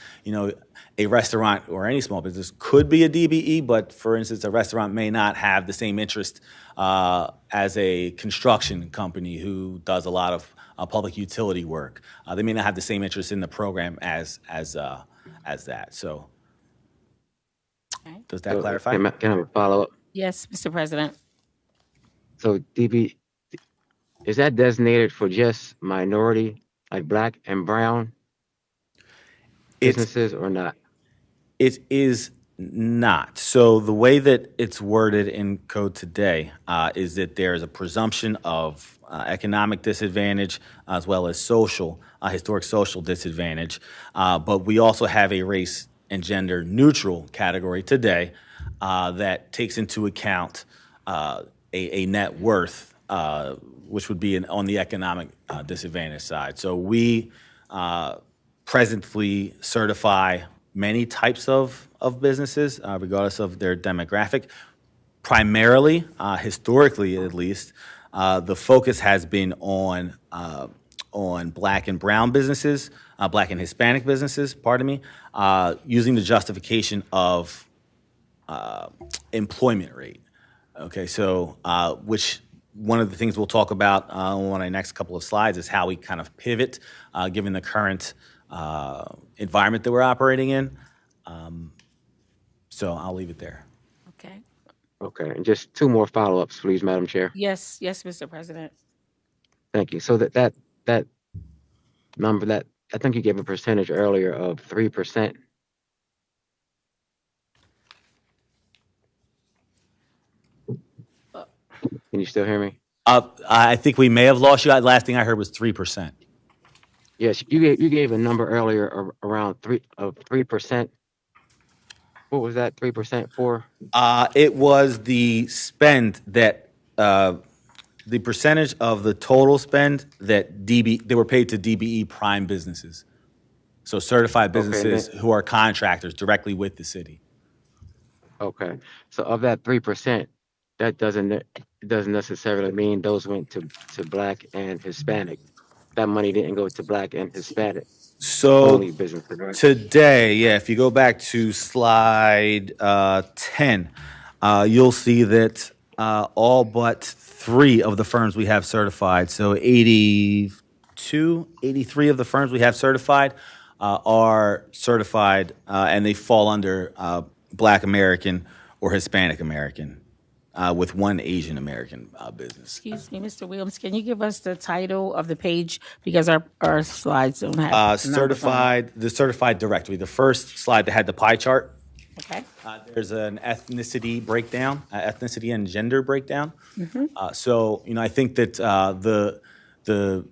A restaurant or any small business could be a DBE, but for instance, a restaurant may not have the same interest as a construction company who does a lot of public utility work. They may not have the same interest in the program as that. So, does that clarify? Can I have a follow-up? Yes, Mr. President. So DB, is that designated for just minority, like black and brown businesses, or not? It is not. So the way that it's worded in code today is that there is a presumption of economic disadvantage as well as historic social disadvantage. But we also have a race and gender neutral category today that takes into account a net worth, which would be on the economic disadvantage side. So we presently certify many types of businesses, regardless of their demographic. Primarily, historically at least, the focus has been on black and brown businesses, black and Hispanic businesses, using the justification of employment rate. Okay, so which one of the things we'll talk about on our next couple of slides is how we kind of pivot given the current environment that we're operating in. So I'll leave it there. Okay. Okay, and just two more follow-ups, please, Madam Chair. Yes, Mr. President. Thank you. So that number, that I think you gave a percentage earlier of 3%. Can you still hear me? I think we may have lost you. Last thing I heard was 3%. Yes, you gave a number earlier around 3%. What was that 3% for? It was the spend that the percentage of the total spend that they were paid to DBE prime businesses. So certified businesses who are contractors directly with the city. Okay, so of that 3%, that doesn't necessarily mean those went to black and Hispanic. That money didn't go to black and Hispanic. So only businesses, right? Today, if you go back to slide 10, you'll see that all but 3 of the firms we have certified, so 83 of the firms we have certified are certified and they fall under Black American or Hispanic American. With one Asian American business. Excuse me, Mr. Williams, can you give us the title of the page because our slides don't have the certified directory. The first slide that had the pie chart. Okay. There's an ethnicity breakdown, ethnicity and gender breakdown. Mm-hmm. So I think that the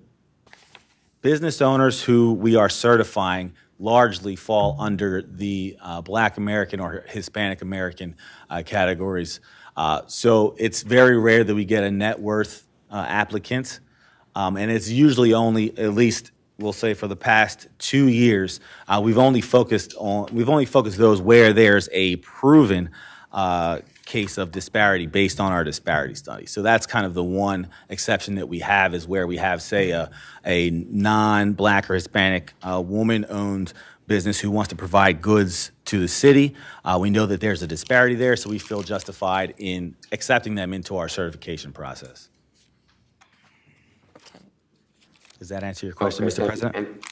business owners who we are certifying largely fall under the Black American or Hispanic American categories. So it's very rare that we get a net worth applicant, and it's usually only, at least we'll say for the past 2 years, we've only focused those where there's a proven case of disparity based on our disparity study. So that's kind of the one exception that we have, is where we have, say, a non-Black or Hispanic woman-owned business who wants to provide goods to the city. We know that there's a disparity there, so we feel justified in accepting them into our certification process. Okay. Does that answer your question, Mr. President?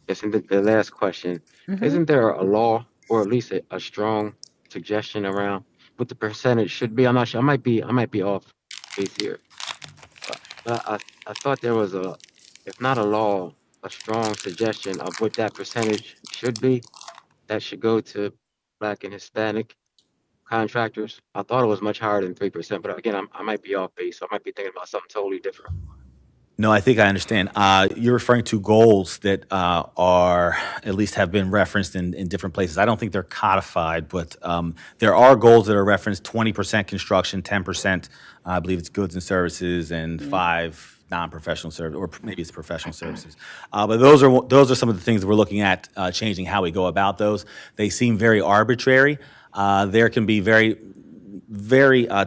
And the last question, isn't there a law, or at least a strong suggestion around what the percentage should be? I'm not sure. I might be off base here. But I thought there was if not a law, a strong suggestion of what that percentage should be that should go to Black and Hispanic contractors. I thought it was much higher than 3%, but again, I might be off base, so I might be thinking about something totally different. No, I think I understand. You're referring to goals that are, at least have been referenced in different places. I don't think they're codified, but there are goals that are referenced: 20% construction, 10%, I believe it's goods and services, and 5 non-professional service, or maybe it's professional services. But those are some of the things that we're looking at changing how we go about those. They seem very arbitrary. There can be very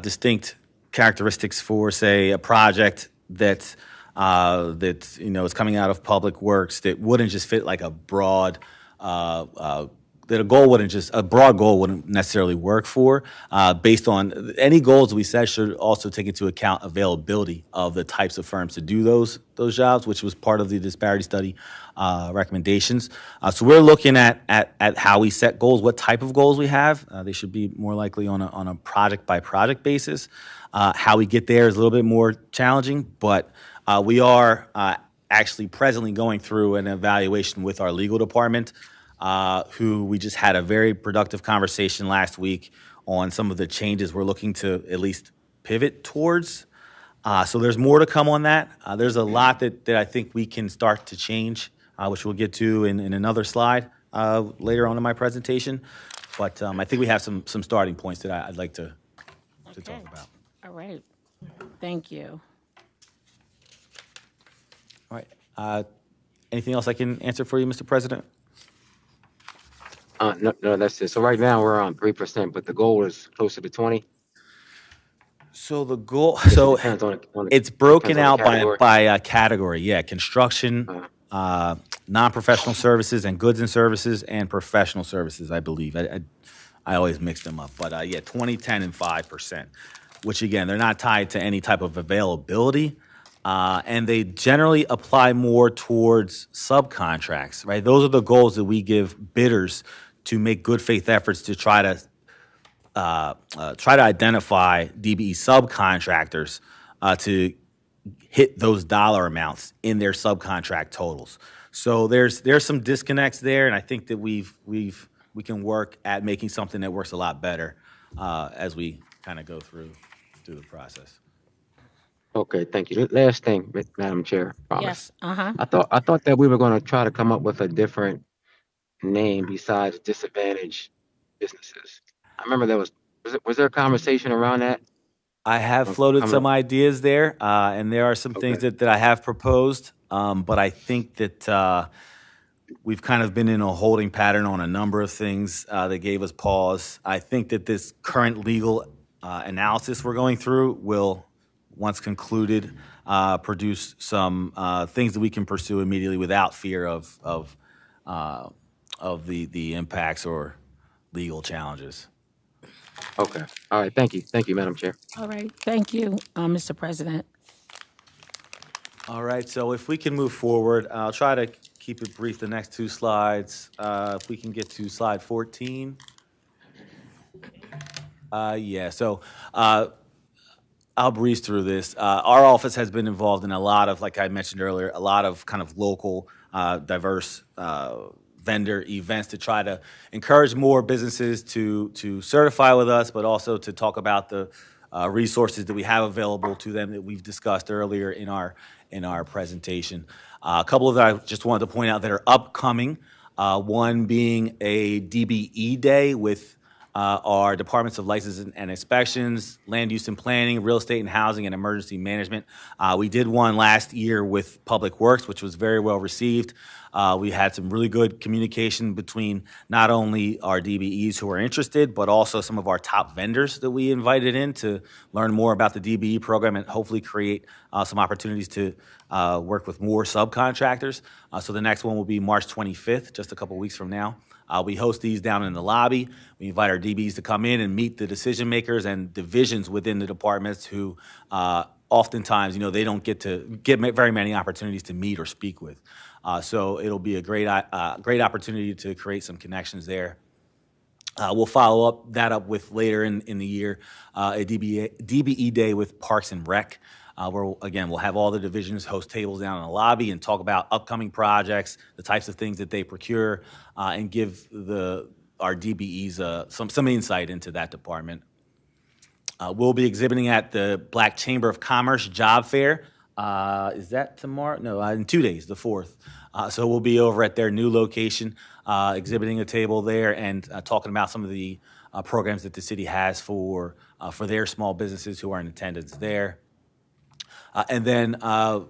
distinct characteristics for, say, a project that is coming out of Public Works that wouldn't just fit like a broad that a broad goal wouldn't necessarily work for. Based on any goals we set should also take into account availability of the types of firms to do those jobs, which was part of the disparity study recommendations. So we're looking at how we set goals, what type of goals we have. They should be more likely on a project by project basis. How we get there is a little bit more challenging, but we are actually presently going through an evaluation with our legal department, who we just had a very productive conversation last week on some of the changes we're looking to at least pivot towards. So there's more to come on that. There's a lot that I think we can start to change, which we'll get to in another slide later on in my presentation. But I think we have some starting points that I'd like to talk about. All right. Thank you. All right. Anything else I can answer for you, Mr. President? No, that's it. So right now we're on 3%, but the goal is closer to 20. So the goal, It it's broken depends on out the category. by category. Yeah, construction, non-professional services, and goods and services, and professional services. I believe I always mix them up, but 20, 10, and 5%. Which again, they're not tied to any type of availability, and they generally apply more towards subcontracts. Right, those are the goals that we give bidders to make good faith efforts to try to identify DBE subcontractors to hit those dollar amounts in their subcontract totals. So there's some disconnects there, and I think that we can work at making something that works a lot better as we kind of go through the process. Okay, thank you. Last thing, Madam Chair. Promise. Yes. I thought that we were going to try to come up with a different name besides disadvantaged businesses. I remember was there a conversation around that? I have floated some ideas there, and there are some things that I have proposed, but I think that we've kind of been in a holding pattern on a number of things that gave us pause. I think that this current legal analysis we're going through will, once concluded, produce some things that we can pursue immediately without fear of the impacts or legal challenges. Okay. All right. Thank you. Thank you, Madam Chair. All right. Thank you, Mr. President. All right. So if we can move forward, I'll try to keep it brief. The next two slides, if we can get to slide 14. So I'll breeze through this. Our office has been involved in a lot of, like I mentioned earlier, a lot of kind of local, diverse vendor events to try to encourage more businesses to certify with us, but also to talk about the resources that we have available to them that we've discussed earlier in our presentation. A couple of that I just wanted to point out that are upcoming. One being a DBE day with our departments of license and inspections, land use and planning, real estate and housing, and emergency management. We did one last year with Public Works, which was very well received. We had some really good communication between not only our DBEs who are interested, but also some of our top vendors that we invited in to learn more about the DBE program and hopefully create some opportunities to work with more subcontractors. So the next one will be March 25th, just a couple weeks from now. We host these down in the lobby. We invite our DBs to come in and meet the decision makers and divisions within the departments who oftentimes, they don't get very many opportunities to meet or speak with. So it'll be a great opportunity to create some connections there. We'll follow that up with later in the year, a DBE day with Parks and Rec. Where, again, we'll have all the divisions host tables down in the lobby and talk about upcoming projects, the types of things that they procure, and give our DBEs some insight into that department. We'll be exhibiting at the Black Chamber of Commerce Job Fair. Is that tomorrow? No, in 2 days, the 4th. So we'll be over at their new location, exhibiting a table there and talking about some of the programs that the city has for their small businesses who are in attendance there. And then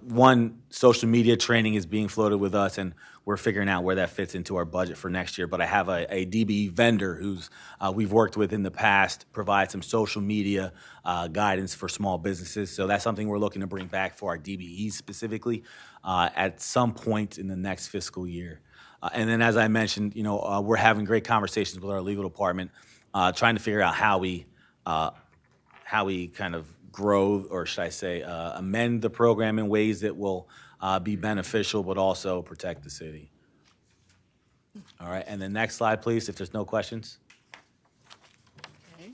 one social media training is being floated with us, and we're figuring out where that fits into our budget for next year. But I have a DBE vendor who's we've worked with in the past, provide some social media guidance for small businesses. So that's something we're looking to bring back for our DBEs specifically at some point in the next fiscal year. And then, as I mentioned, we're having great conversations with our legal department, trying to figure out how we kind of grow, or should I say, amend the program in ways that will be beneficial, but also protect the city. All right, and the next slide, please, if there's no questions. Okay.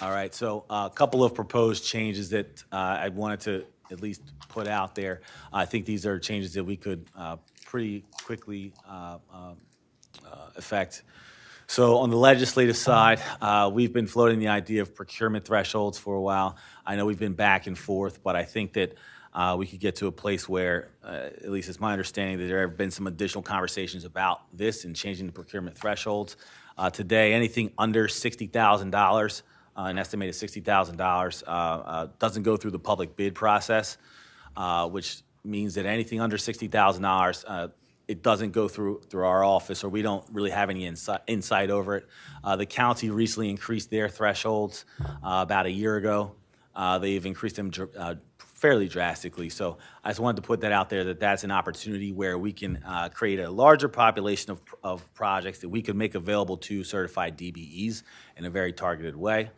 All right, so a couple of proposed changes that I wanted to at least put out there. I think these are changes that we could pretty quickly effect. So on the legislative side, we've been floating the idea of procurement thresholds for a while. I know we've been back and forth, but I think that we could get to a place where, at least it's my understanding, that there have been some additional conversations about this and changing the procurement thresholds. Today, anything under $60,000, an estimated $60,000, doesn't go through the public bid process, which means that anything under $60,000, it doesn't go through our office, or we don't really have any insight over it. The county recently increased their thresholds about a year ago. They've increased them fairly drastically. So I just wanted to put that out there, that that's an opportunity where we can create a larger population of projects that we could make available to certified DBEs in a very targeted way.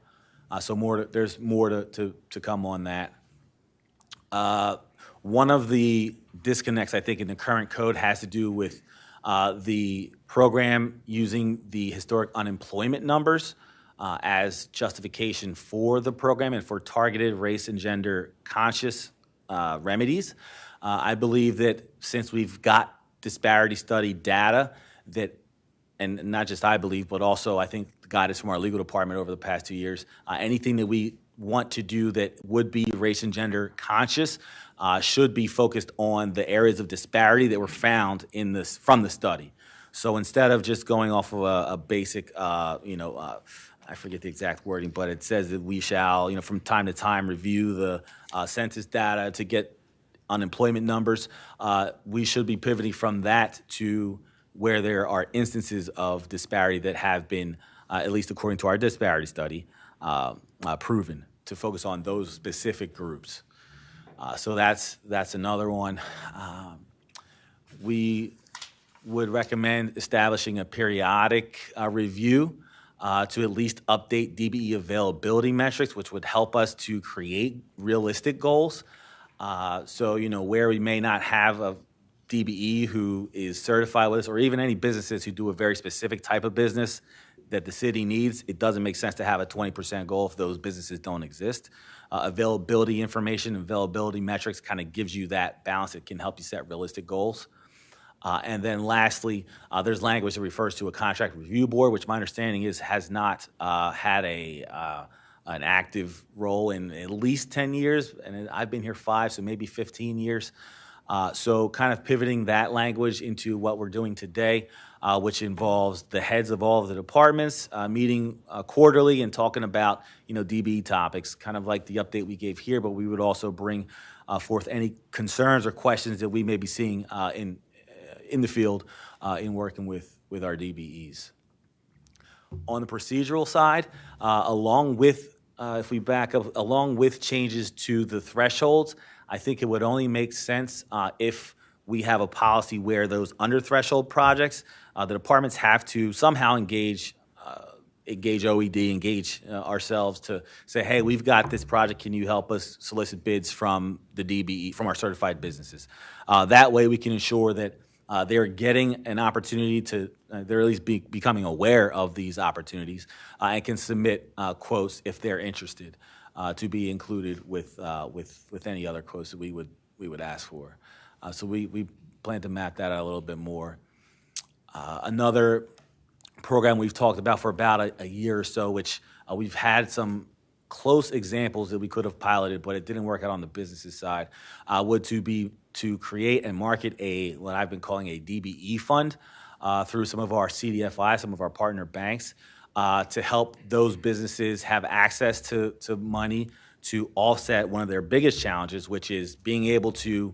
So there's more to come on that. One of the disconnects, I think, in the current code has to do with the program using the historic unemployment numbers as justification for the program and for targeted race and gender conscious remedies. I believe that since we've got disparity study data that, and not just I believe, but also I think the guidance from our legal department over the past 2 years, anything that we want to do that would be race and gender conscious should be focused on the areas of disparity that were found from the study. So instead of just going off of a basic, I forget the exact wording, but it says that we shall, from time to time review the census data to get unemployment numbers. We should be pivoting from that to where there are instances of disparity that have been, at least according to our disparity study, proven to focus on those specific groups. So that's another one. We would recommend establishing a periodic review to at least update DBE availability metrics, which would help us to create realistic goals. So, where we may not have a DBE who is certified with us, or even any businesses who do a very specific type of business that the city needs, it doesn't make sense to have a 20% goal if those businesses don't exist. Availability information, availability metrics kind of gives you that balance. It can help you set realistic goals. And then lastly, there's language that refers to a contract review board, which my understanding is has not had an active role in at least 10 years, and I've been here 5, so maybe 15 years. So kind of pivoting that language into what we're doing today, which involves the heads of all of the departments meeting quarterly and talking about, DBE topics, kind of like the update we gave here, but we would also bring forth any concerns or questions that we may be seeing in the field in working with our DBEs. On the procedural side, along with, if we back up, along with changes to the thresholds, I think it would only make sense if we have a policy where those under threshold projects, the departments have to somehow engage OED, engage ourselves to say, hey, we've got this project. Can you help us solicit bids from the DBE, from our certified businesses? That way we can ensure that they're getting an opportunity to, they're at least becoming aware of these opportunities and can submit quotes if they're interested to be included with any other quotes that we would ask for. So we plan to map that out a little bit more. Another program we've talked about for about a year or so, which we've had some close examples that we could have piloted, but it didn't work out on the businesses side, would be to create and market what I've been calling a DBE fund through some of our CDFI, some of our partner banks, to help those businesses have access to money to offset one of their biggest challenges, which is being able to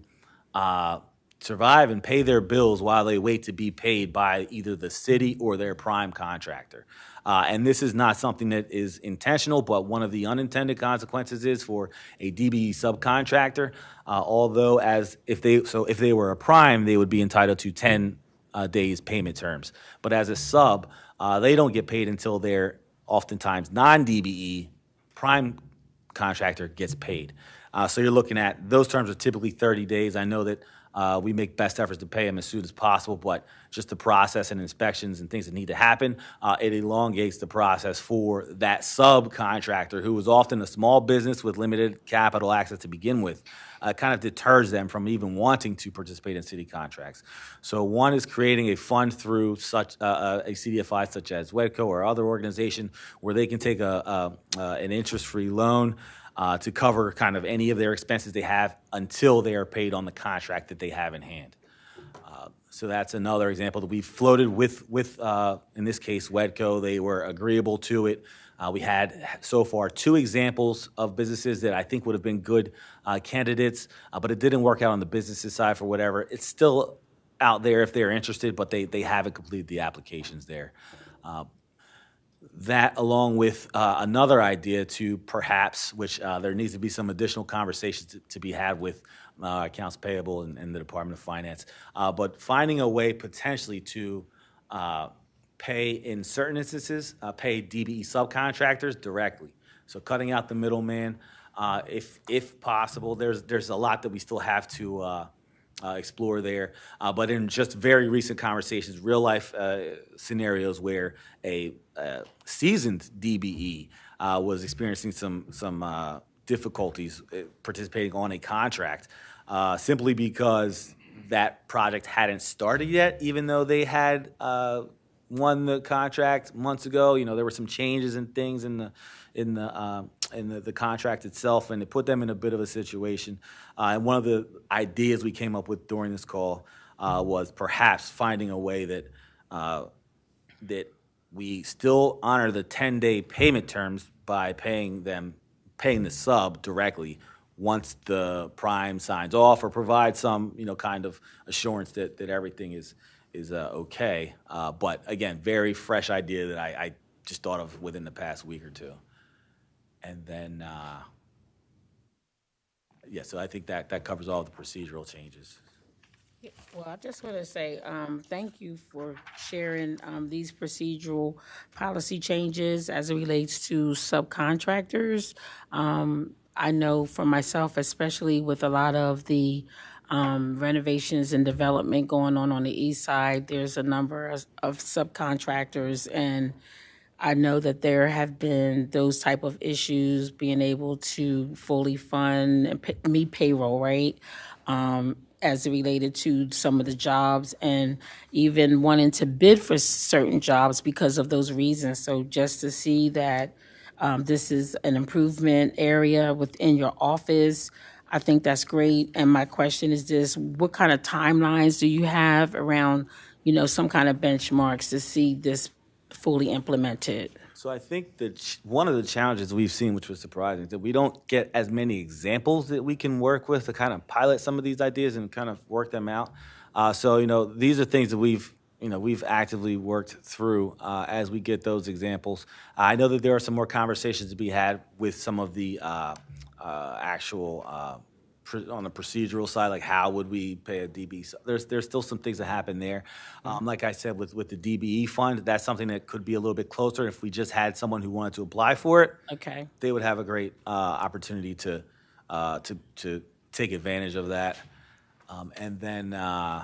survive and pay their bills while they wait to be paid by either the city or their prime contractor. And this is not something that is intentional, but one of the unintended consequences is for a DBE subcontractor, although if they were a prime, they would be entitled to 10 days payment terms. But as a sub, they don't get paid until their oftentimes non-DBE prime contractor gets paid. So you're looking at those terms are typically 30 days. I know that we make best efforts to pay them as soon as possible, but just the process and inspections and things that need to happen, it elongates the process for that subcontractor who is often a small business with limited capital access to begin with. Kind of deters them from even wanting to participate in city contracts. So one is creating a fund through such a CDFI such as WEDCO or other organization where they can take an interest-free loan to cover kind of any of their expenses they have until they are paid on the contract that they have in hand. So that's another example that we floated with in this case, WEDCO. They were agreeable to it. We had so far 2 examples of businesses that I think would have been good candidates, but it didn't work out on the businesses side for whatever. It's still out there if they're interested, but they haven't completed the applications there. That, along with another idea to perhaps, which there needs to be some additional conversations to be had with accounts payable and the Department of Finance, but finding a way potentially to pay, in certain instances, pay DBE subcontractors directly. So cutting out the middleman, if possible. There's a lot that we still have to explore there. But in just very recent conversations, real life scenarios where a seasoned DBE was experiencing some difficulties participating on a contract simply because that project hadn't started yet, even though they had won the contract months ago. You know, there were some changes and things in the contract itself, and it put them in a bit of a situation. And one of the ideas we came up with during this call was perhaps finding a way that that we still honor the 10-day payment terms by paying the sub directly once the prime signs off or provides some kind of assurance that everything is okay. But again, very fresh idea that I just thought of within the past week or two. And then, so I think that covers all the procedural changes. Well, I just want to say thank you for sharing these procedural policy changes as it relates to subcontractors. I know for myself, especially with a lot of the renovations and development going on the east side, there's a number of subcontractors, and I know that there have been those type of issues being able to fully fund and meet payroll, right? As it related to some of the jobs and even wanting to bid for certain jobs because of those reasons. So just to see that this is an improvement area within your office, I think that's great. And my question is this: what kind of timelines do you have around, some kind of benchmarks to see this fully implemented? So I think that one of the challenges we've seen, which was surprising, is that we don't get as many examples that we can work with to kind of pilot some of these ideas and kind of work them out. So these are things that we've actively worked through as we get those examples. I know that there are some more conversations to be had with some of the actual on the procedural side, like how would we pay a DB? So there's still some things that happen there. Like I said, with the DBE fund, that's something that could be a little bit closer. If we just had someone who wanted to apply for it, Okay. they would have a great opportunity to take advantage of that. And then I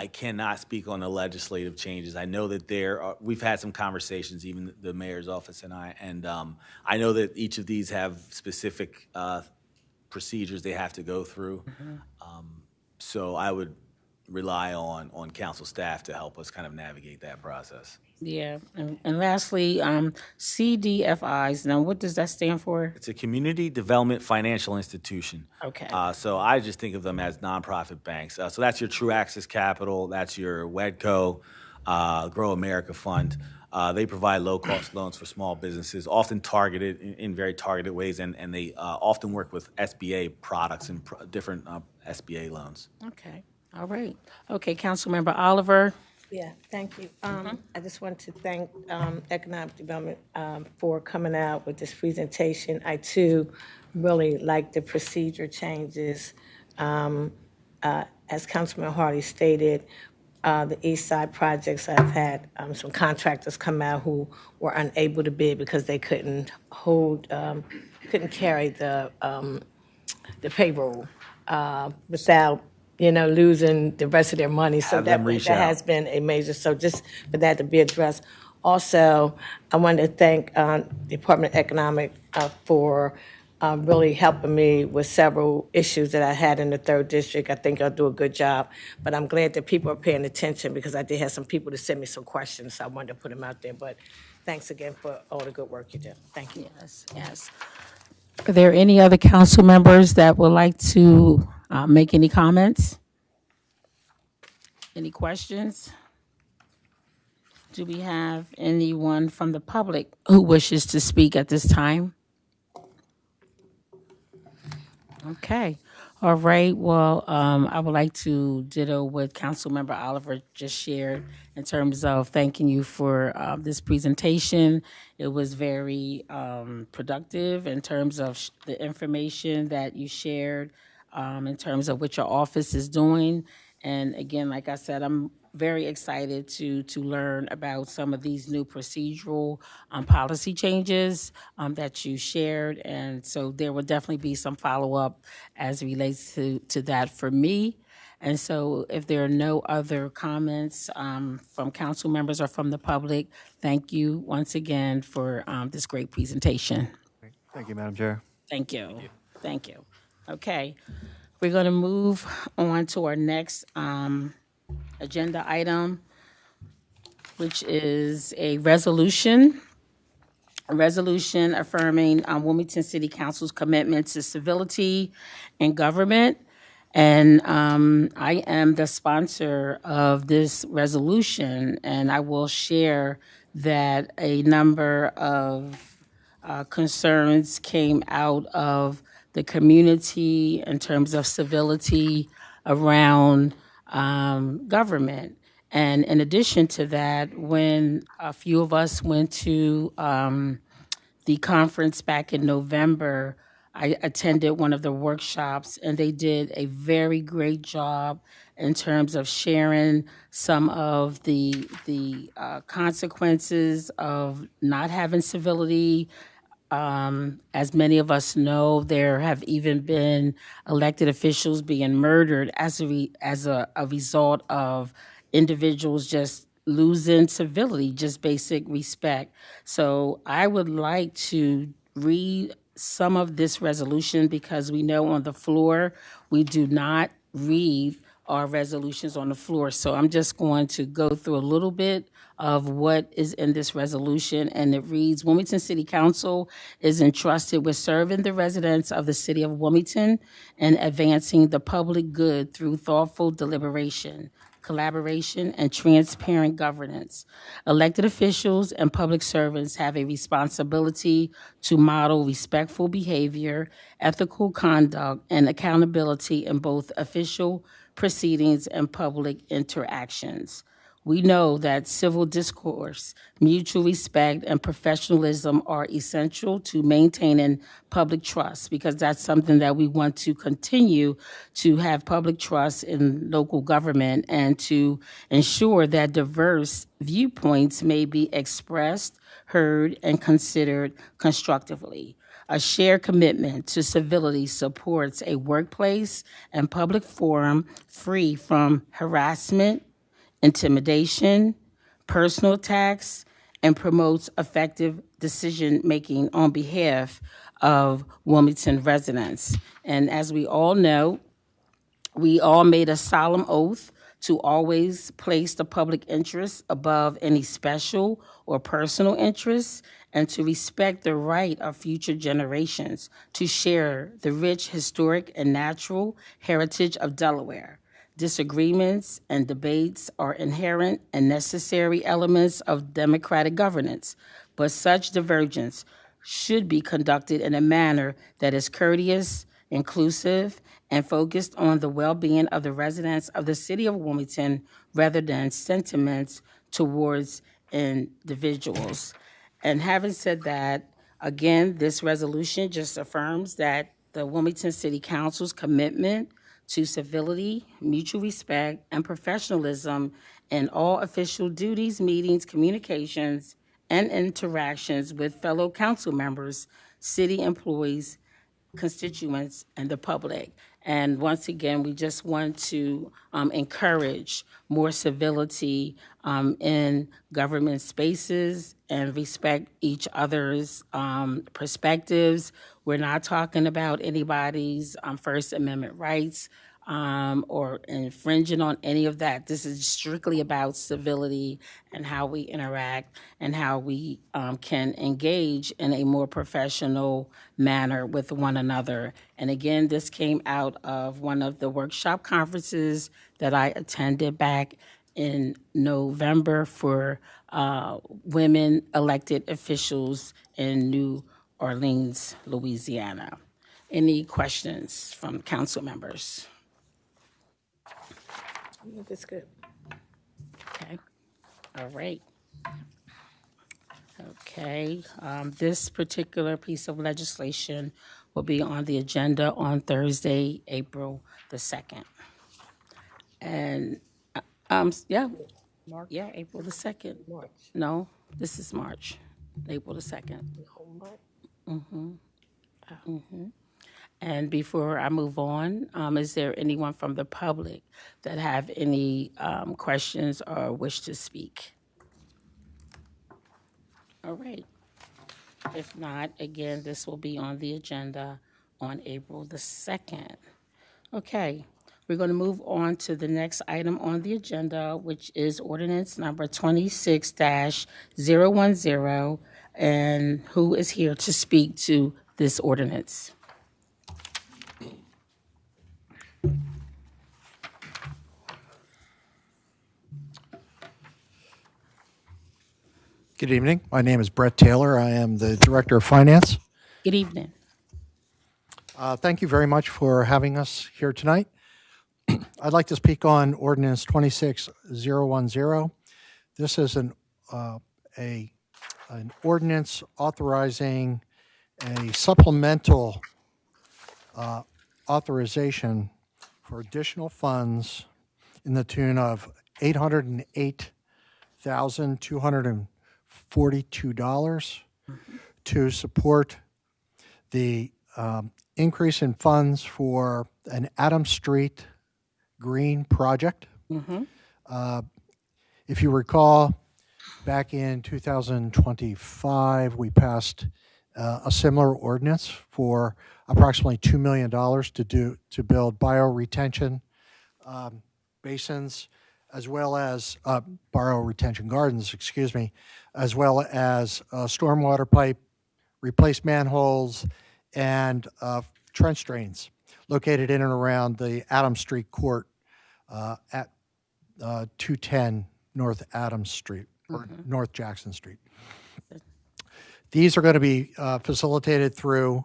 cannot speak on the legislative changes. I know that we've had some conversations, even the mayor's office and I, and I know that each of these have specific procedures they have to go through. So I would rely on council staff to help us kind of navigate that process. Yeah. And lastly, CDFIs. Now, what does that stand for? It's a community development financial institution. Okay. So I just think of them as nonprofit banks. So that's your True Access Capital, that's your WEDCO, Grow America Fund. They provide low-cost loans for small businesses, often targeted in very targeted ways, and they often work with SBA products and different SBA loans. Okay, all right. Okay, Councilmember Oliver. Yeah, thank you. I just want to thank Economic Development for coming out with this presentation. I too really like the procedure changes. As Councilman Hardy stated, the East Side projects, I've had some contractors come out who were unable to bid because they couldn't carry the payroll without losing the rest of their money. So Have them reach out. has been a major, so just for that to be addressed. Also, I want to thank Department of Economic for really helping me with several issues that I had in the 3rd District. I think I'll do a good job, but I'm glad that people are paying attention because I did have some people to send me some questions, so I wanted to put them out there. But thanks again for all the good work you do. Thank you. Yes, yes. Are there any other council members that would like to make any comments? Any questions? Do we have anyone from the public who wishes to speak at this time? Okay. All right. Well, I would like to ditto what Councilmember Oliver just shared in terms of thanking you for this presentation. It was very productive in terms of the information that you shared in terms of what your office is doing. And again, like I said, I'm very excited to learn about some of these new procedural policy changes that you shared. And so there will definitely be some follow-up as it relates to that for me. And so if there are no other comments from council members or from the public, thank you once again for this great presentation. Thank you, Madam Chair. Thank you. Thank you. Okay. We're going to move on to our next agenda item, which is a resolution affirming Wilmington City Council's commitment to civility in government. And I am the sponsor of this resolution, and I will share that a number of concerns came out of the community in terms of civility around government. And in addition to that, when a few of us went to the conference back in November, I attended one of the workshops, and they did a very great job in terms of sharing some of the consequences of not having civility. As many of us know, there have even been elected officials being murdered as a result of individuals just losing civility, just basic respect. So I would like to read some of this resolution because we know on the floor we do not read our resolutions on the floor. So I'm just going to go through a little bit of what is in this resolution, and it reads, Wilmington City Council is entrusted with serving the residents of the city of Wilmington and advancing the public good through thoughtful deliberation, collaboration, and transparent governance. Elected officials and public servants have a responsibility to model respectful behavior, ethical conduct, and accountability in both official proceedings and public interactions. We know that civil discourse, mutual respect, and professionalism are essential to maintaining public trust, because that's something that we want to continue to have public trust in local government and to ensure that diverse viewpoints may be expressed, heard, and considered constructively. A shared commitment to civility supports a workplace and public forum free from harassment, intimidation, personal attacks, and promotes effective decision-making on behalf of Wilmington residents. And as we all know, we all made a solemn oath to always place the public interest above any special or personal interests, and to respect the right of future generations to share the rich historic and natural heritage of Delaware. Disagreements and debates are inherent and necessary elements of democratic governance, but such divergence should be conducted in a manner that is courteous, inclusive, and focused on the well-being of the residents of the city of Wilmington rather than sentiments towards individuals. And having said that, again, this resolution just affirms that the Wilmington City Council's commitment to civility, mutual respect, and professionalism in all official duties, meetings, communications, and interactions with fellow council members, city employees, constituents, and the public. And once again, we just want to encourage more civility in government spaces and respect each other's perspectives. We're not talking about anybody's First Amendment rights or infringing on any of that. This is strictly about civility and how we interact and how we can engage in a more professional manner with one another. And again, this came out of one of the workshop conferences that I attended back in November for women elected officials in New Orleans, Louisiana. Any questions from council members? That's good. Okay, all right. Okay, this particular piece of legislation will be on the agenda on Thursday, April the 2nd. And, yeah, yeah, April the 2nd. March. No, this is March, April the 2nd. And before I move on, is there anyone from the public that have any questions or wish to speak? All right. If not, again, this will be on the agenda on April the 2nd. Okay, we're going to move on to the next item on the agenda, which is ordinance number 26-010. And who is here to speak to this ordinance? Good evening. My name is Brett Taylor. I am the Director of Finance. Good evening. Thank you very much for having us here tonight. I'd like to speak on Ordinance 26-010. This is an ordinance authorizing a supplemental authorization for additional funds in the tune of $808,242 to support the increase in funds for an Adams Street Green project. If you recall, back in 2025, we passed a similar ordinance for approximately $2 million to build bioretention basins, as well as bioretention gardens, excuse me, as well as stormwater pipe, replace manholes, and trench drains located in and around the Adams Street Court at 210 North Adams Street, or North Jackson Street. These are going to be facilitated through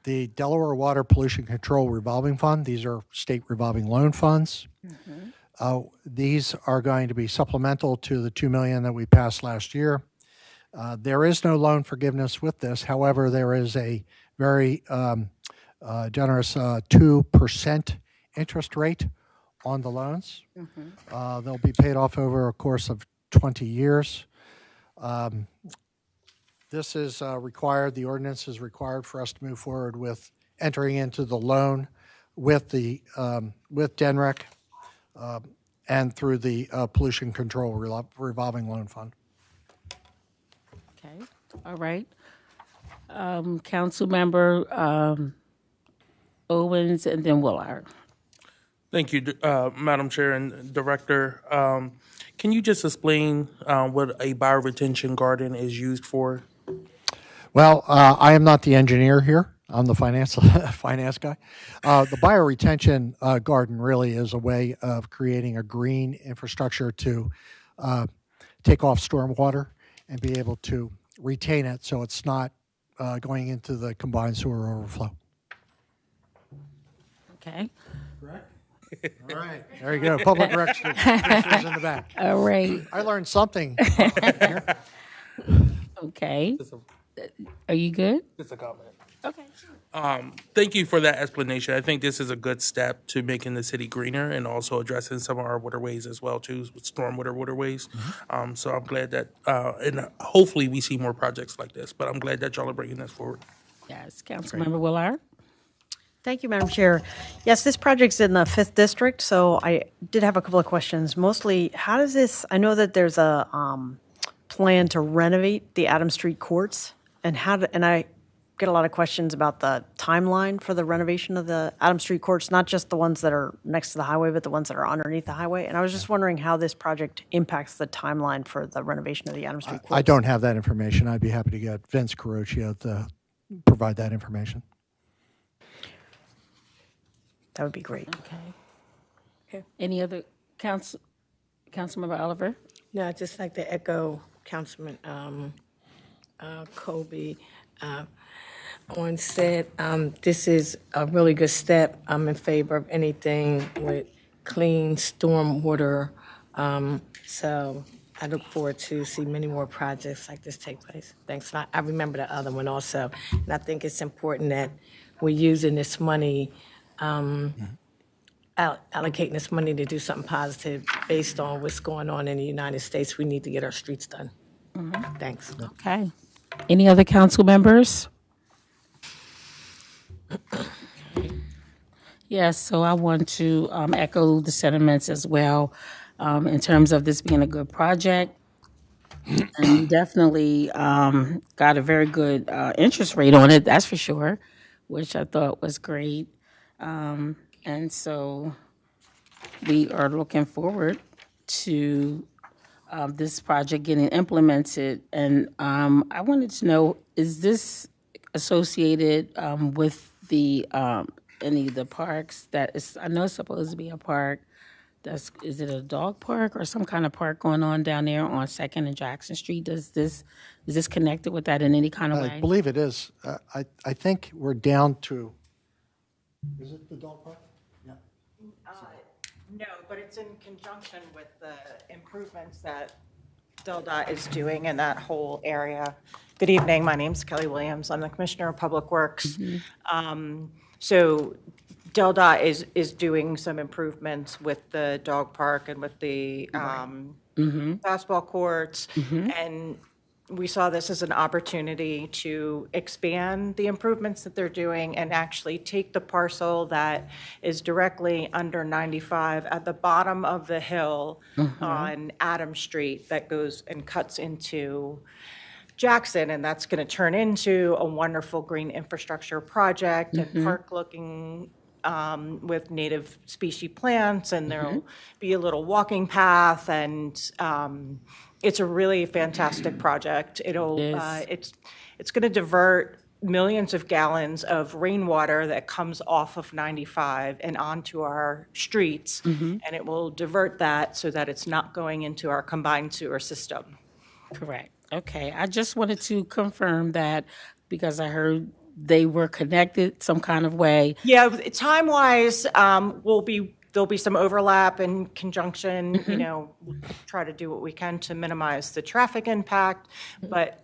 the Delaware Water Pollution Control Revolving Fund. These are state revolving loan funds. These are going to be supplemental to the $2 million that we passed last year. There is no loan forgiveness with this. However, there is a very generous 2% interest rate on the loans. They'll be paid off over a course of 20 years. This is required, the ordinance is required for us to move forward with entering into the loan with the with DENREC and through the Pollution Control Revolving Loan Fund. Okay, all right. Councilmember Owens and then Willard. Thank you, Madam Chair and Director. Can you just explain what a bioretention garden is used for? Well, I am not the engineer here. I'm the finance finance guy. The bioretention garden really is a way of creating a green infrastructure to take off stormwater and be able to retain it so it's not going into the combined sewer overflow. Okay. All right, there you go. Public Records is in the back. All right. I learned something here. Okay. Are you good? Just a comment. Okay. Thank you for that explanation. I think this is a good step to making the city greener and also addressing some of our waterways as well too, with stormwater waterways. So I'm glad that, and hopefully we see more projects like this. But I'm glad that y'all are bringing this forward. Yes, Councilmember Willard. Thank you, Madam Chair. Yes, this project's in the 5th District, so I did have a couple of questions. Mostly, how does this, I know that there's a plan to renovate the Adams Street courts, and I get a lot of questions about the timeline for the renovation of the Adams Street courts, not just the ones that are next to the highway, but the ones that are underneath the highway. And I was just wondering how this project impacts the timeline for the renovation of the Adams Street courts. I don't have that information. I'd be happy to get Vince Carocchio to provide that information. That would be great. Okay. Any other Councilmember Oliver? No, I'd just like to echo Councilman Kobe on said. This is a really good step. I'm in favor of anything with clean stormwater. So I look forward to see many more projects like this take place. Thanks. I remember the other one also. And I think it's important that we're using this money, allocating this money to do something positive based on what's going on in the United States. We need to get our streets done. Thanks. Okay. Any other council members? Yes, so I want to echo the sentiments as well in terms of this being a good project. And you definitely got a very good interest rate on it, that's for sure, which I thought was great. And so we are looking forward to this project getting implemented. And I wanted to know, is this associated with the any of the parks that is, I know it's supposed to be a park. Is it a dog park or some kind of park going on down there on 2nd and Jackson Street? Is this connected with that in any kind of way? I believe it is. I think we're down to, is it the dog park? Yeah. No, but it's in conjunction with the improvements that DelDOT is doing in that whole area. Good evening, my name's Kelly Williams. I'm the Commissioner of Public Works. So DelDOT is doing some improvements with the dog park and with the basketball courts. And we saw this as an opportunity to expand the improvements that they're doing and actually take the parcel that is directly under 95 at the bottom of the hill on Adams Street that goes and cuts into Jackson, and that's going to turn into a wonderful green infrastructure project and park looking with native species plants, and there'll be a little walking path, and it's a really fantastic project. It's going to divert millions of gallons of rainwater that comes off of 95 and onto our streets, and it will divert that so that it's not going into our combined sewer system. Correct. Okay. I just wanted to confirm that because I heard they were connected some kind of way. Yeah, time-wise, there'll be some overlap in conjunction, you know, we'll try to do what we can to minimize the traffic impact, but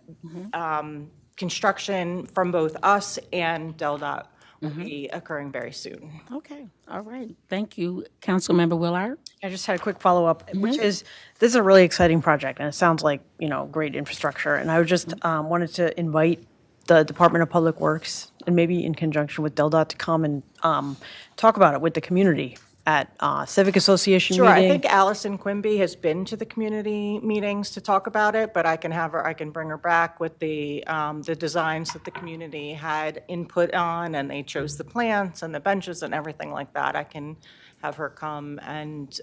construction from both us and DelDOT will be occurring very soon. Okay. All right. Thank you, Councilmember Willard. I just had a quick follow-up, which is, this is a really exciting project, and it sounds like, you know, great infrastructure. And I just wanted to invite the Department of Public Works, and maybe in conjunction with DelDOT, to come and talk about it with the community at Civic Association Sure, meeting. I think Allison Quimby has been to the community meetings to talk about it, but I can bring her back with the designs that the community had input on, and they chose the plants and the benches and everything like that. I can have her come and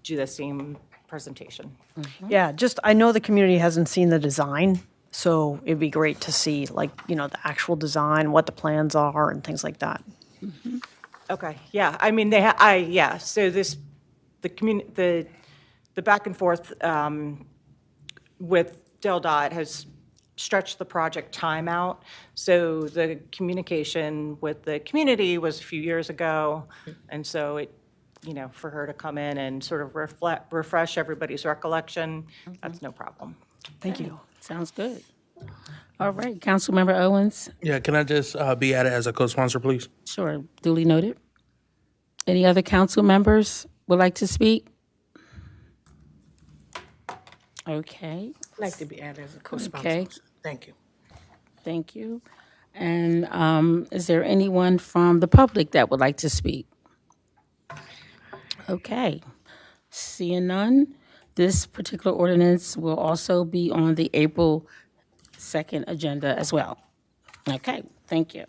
do the same presentation. Yeah, just, I know the community hasn't seen the design, So it'd be great to see, like, the actual design, what the plans are, and things like that. Okay, yeah, I mean, so the back and forth with DelDOT has stretched the project time out. So the communication with the community was a few years ago, and so for her to come in and sort of refresh everybody's recollection, that's no problem. Thank you. Sounds good. All right, Councilmember Owens. Yeah, can I just be added as a co-sponsor, please? Sure, duly noted. Any other council members would like to speak? Okay, I'd like to be added as a co-sponsor. Okay. Thank you. thank you. And is there anyone from the public that would like to speak? Okay, seeing none, this particular ordinance will also be on the April 2nd agenda as well. Okay, thank you.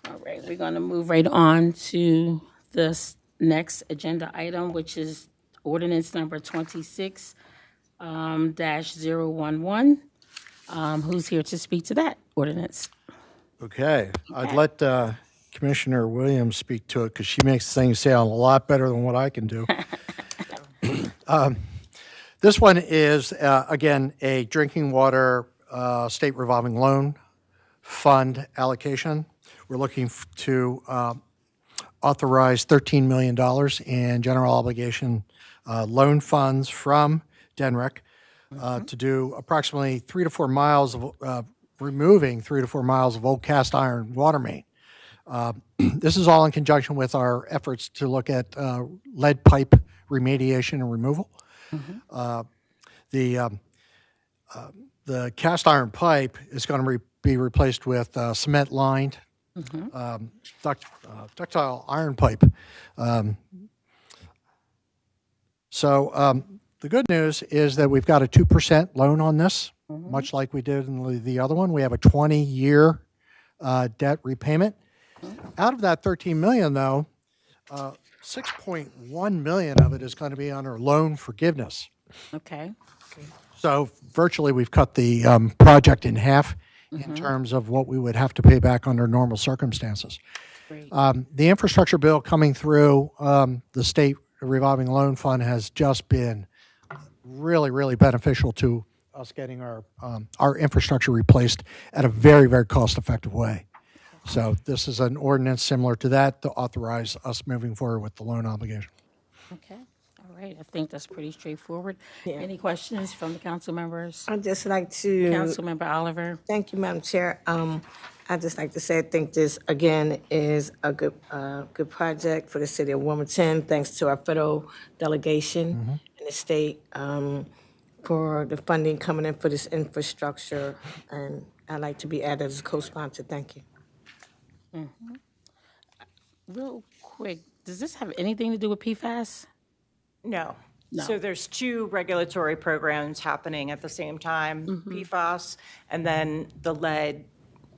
All right, we're going to move right on to this next agenda item, which is ordinance number 26-011. Who's here to speak to that ordinance? Okay, I'd let Commissioner Williams speak to it because she makes things sound a lot better than what I can do. This one is, again, a drinking water state revolving loan fund allocation. We're looking to authorize $13 million in general obligation loan funds from DENREC to do approximately 3 to 4 miles of removing 3 to 4 miles of old cast iron water main. This is all in conjunction with our efforts to look at lead pipe remediation and removal. The cast iron pipe is going to be replaced with cement-lined ductile iron pipe. The good news is that we've got a 2% loan on this, much like we did in the other one. We have a 20-year debt repayment. Out of that $13 million, though, $6.1 million of it is going to be under loan forgiveness. Okay. So virtually, we've cut the project in half in terms of what we would have to pay back under normal circumstances. Great. The infrastructure bill coming through the state revolving loan fund has just been really, really beneficial to us getting our infrastructure replaced at a very, very cost-effective way. So this is an ordinance similar to that to authorize us moving forward with the loan obligation. Okay. All right. I think that's pretty straightforward. Any questions from the council members? I'd just like to. Councilmember Oliver. Thank you, Madam Chair. I'd just like to say I think this, again, is a good project for the city of Wilmington, thanks to our federal delegation in the state for the funding coming in for this infrastructure. And I'd like to be added as a co-sponsor. Thank you. Real quick, does this have anything to do with PFAS? No. So there's two regulatory programs happening at the same time, PFAS, and then the lead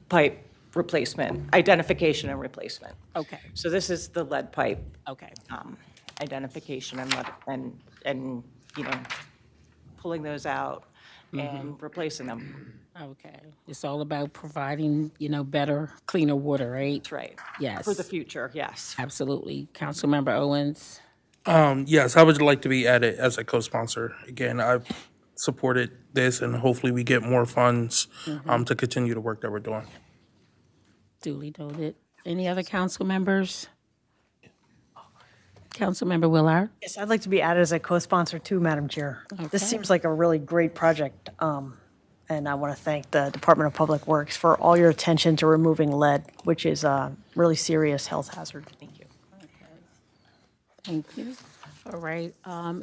pipe replacement, identification and replacement. Okay. So this is the lead pipe Okay. identification and pulling those out and replacing them. Okay. It's all about providing, better, cleaner water, right? That's right. Yes. For the future, yes. Absolutely. Councilmember Owens. Yes, I would like to be added as a co-sponsor. Again, I've supported this, and hopefully we get more funds to continue the work that we're doing. Duly noted. Any other council members? Councilmember Willard. Yes, I'd like to be added as a co-sponsor too, Madam Chair. This seems like a really great project, and I want to thank the Department of Public Works for all your attention to removing lead, which is a really serious health hazard. Thank you. Thank you. All right.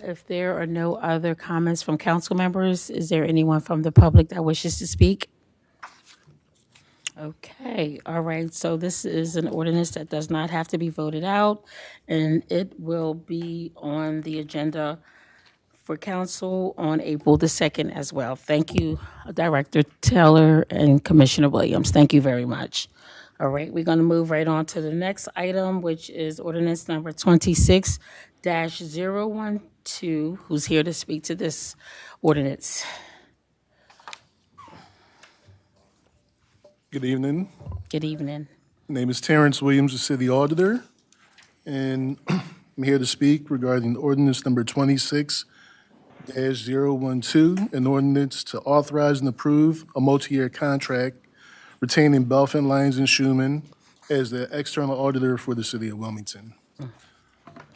If there are no other comments from council members, is there anyone from the public that wishes to speak? Okay. All right. So this is an ordinance that does not have to be voted out, and it will be on the agenda for council on April the 2nd as well. Thank you, Director Taylor and Commissioner Williams. Thank you very much. All right, we're going to move right on to the next item, which is ordinance number 26-012. Who's here to speak to this ordinance? Good evening. Good evening. My name is Terrence Williams, the City Auditor, and I'm here to speak regarding ordinance number 26-012, an ordinance to authorize and approve a multi-year contract retaining Belfin, Lyons, and Schuman as the external auditor for the City of Wilmington.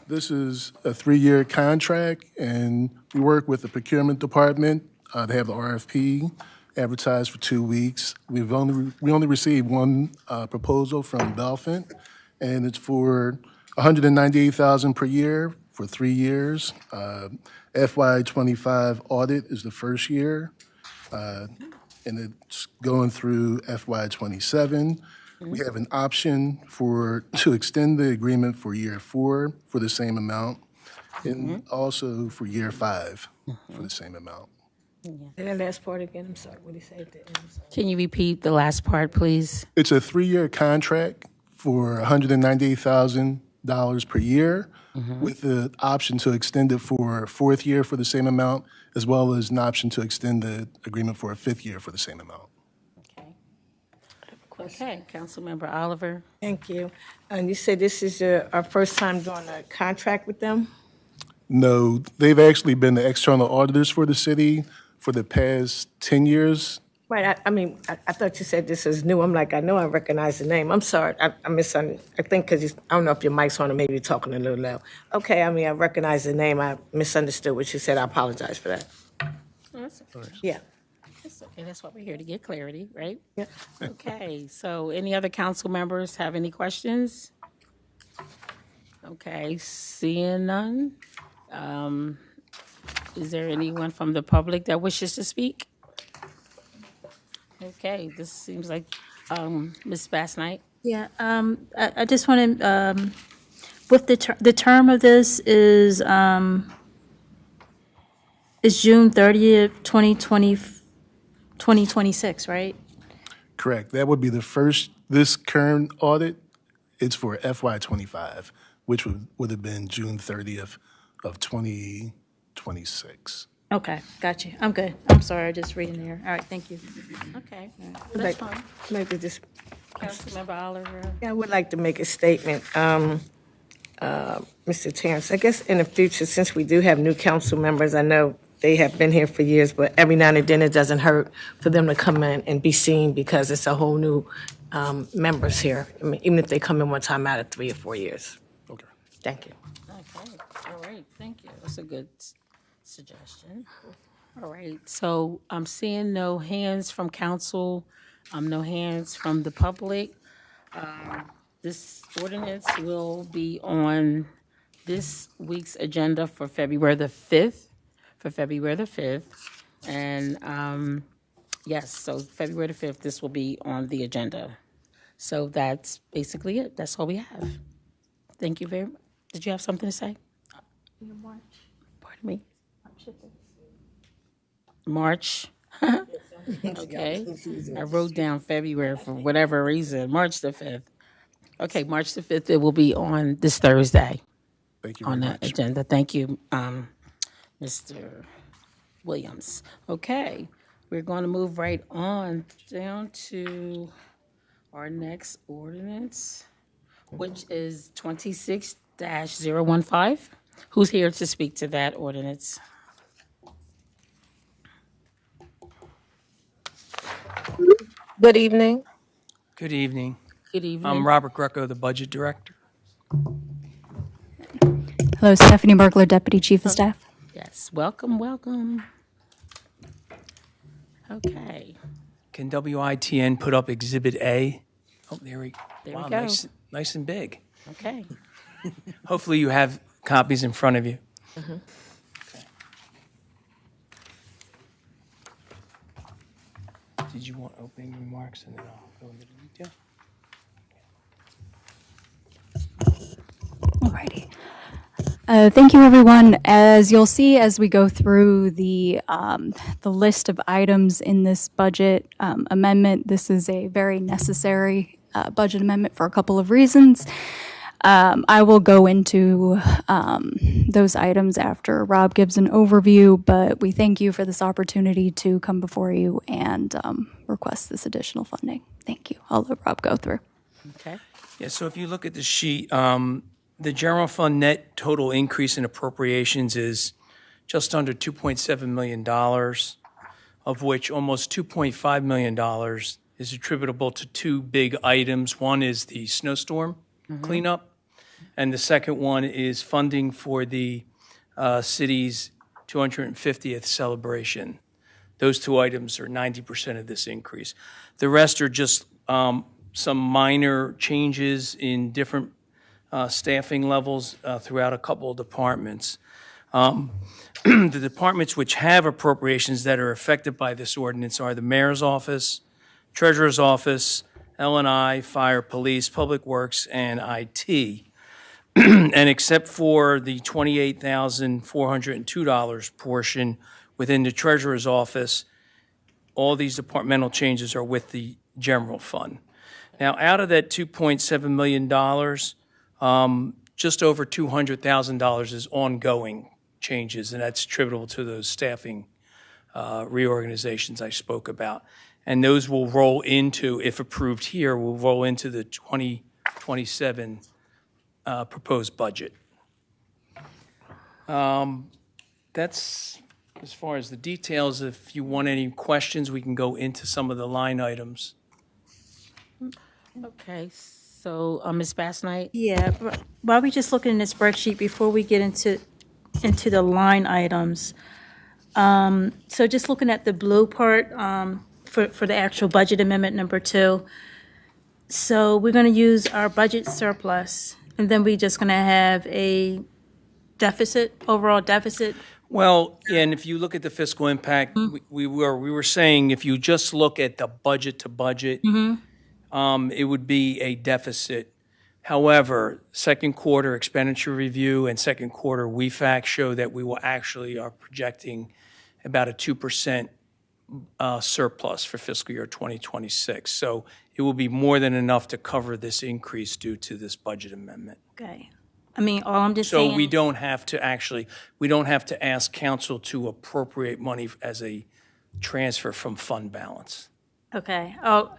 This is a 3-year contract, and we work with the procurement department. They have the RFP advertised for 2 weeks. We only received one proposal from Belfin, and it's for $198,000 per year for 3 years. FY25 audit is the first year, and it's going through FY27. We have an option to extend the agreement for year 4 for the same amount, and also for year 5 for the same amount. Say that last part again, I'm sorry, what did he say at the end? I'm sorry. Can you repeat the last part, please? It's a 3-year contract for $198,000 per year, with the option to extend it for a 4th year for the same amount, as well as an option to extend the agreement for a 5th year for the same amount. Okay, Councilmember Oliver. Thank you. And you said this is our first time doing a contract with them? No, they've actually been the external auditors for the city for the past 10 years. Right, I thought you said this is new. I'm like, I know I recognize the name. I'm sorry, I misunderstood. I think because I don't know if your mic's on or maybe you're talking a little loud. Okay, I recognize the name. I misunderstood what you said. I apologize for that. That's okay. Yeah. That's okay. That's why we're here, to get clarity, right? Yeah. Okay, so any other council members have any questions? Okay, seeing none. Is there anyone from the public that wishes to speak? Okay, this seems like Ms. Bass-Knight. Yeah, I just want to, with the term of this is June 30th, 2026, right? Correct. That would be this current audit, it's for FY25, which would have been June 30th of 2026. Okay, got you. I'm good. I'm sorry, just reading there. All right, thank you. Okay, Like, that's fine. maybe just, Councilmember Oliver. I would like to make a statement. Mr. Terrence, I guess in the future, since we do have new council members, I know they have been here for years, but every now and then it doesn't hurt for them to come in and be seen because it's a whole new members here. Even if they come in one time out of 3 or 4 years. Okay. Thank you. Okay, all right, thank you. That's a good suggestion. All right, so I'm seeing no hands from council, no hands from the public. This ordinance will be on this week's agenda for February the 5th, And yes, so February the 5th, this will be on the agenda. So that's basically it. That's all we have. Thank you very much. Did you have something to say? Pardon me? March. Okay. I wrote down February for whatever reason. March the 5th. Okay, March the 5th, it will be on this Thursday Thank you on very the much. agenda. Thank you, Mr. Williams. Okay, we're going to move right on down to our next ordinance, which is 26-015. Who's here to speak to that ordinance? Good evening. Good evening. Good evening. I'm Robert Greco, the Budget Director. Hello, Stephanie Burglar, Deputy Chief of Staff. Yes, welcome, welcome. Okay, Can WITN put up Exhibit A? Oh, there we There we wow, go. nice and big. okay. Hopefully you have copies in front of you. Okay. Did you want opening remarks and then I'll go into the detail? Alrighty. Thank you, everyone. As you'll see as we go through the list of items in this budget amendment, this is a very necessary budget amendment for a couple of reasons. I will go into those items after Rob gives an overview, but we thank you for this opportunity to come before you and request this additional funding. Thank you. I'll let Rob go through. Okay. Yeah, so if you look at the sheet, the general fund net total increase in appropriations is just under $2.7 million, of which almost $2.5 million is attributable to two big items. One is the snowstorm cleanup, and the second one is funding for the city's 250th celebration. Those two items are 90% of this increase. The rest are just some minor changes in different staffing levels throughout a couple of departments. The departments which have appropriations that are affected by this ordinance are the mayor's office, treasurer's office, L&I, fire, police, public works, and IT. And except for the $28,402 portion within the treasurer's office, all these departmental changes are with the general fund. Now, out of that $2.7 million, just over $200,000 is ongoing changes, and that's attributable to those staffing reorganizations I spoke about. And those will roll into, if approved here, will roll into the 2027 proposed budget. That's as far as the details. If you want any questions, we can go into some of the line items. Okay, so Ms. Bass Knight? Yeah, while we just looking in the spreadsheet before we get into the line items. So just looking at the blue part for the actual budget amendment number 2. So we're going to use our budget surplus, and then we're just going to have a deficit, overall deficit. Well, yeah, and if you look at the fiscal impact, we were saying if you just look at the budget to budget, it would be a deficit. However, second quarter expenditure review and second quarter WEFAC show that we will actually are projecting about a 2% surplus for fiscal year 2026. So it will be more than enough to cover this increase due to this budget amendment. Okay. I mean, all I'm just So saying. we don't have to ask council to appropriate money as a transfer from fund balance. Okay. Oh,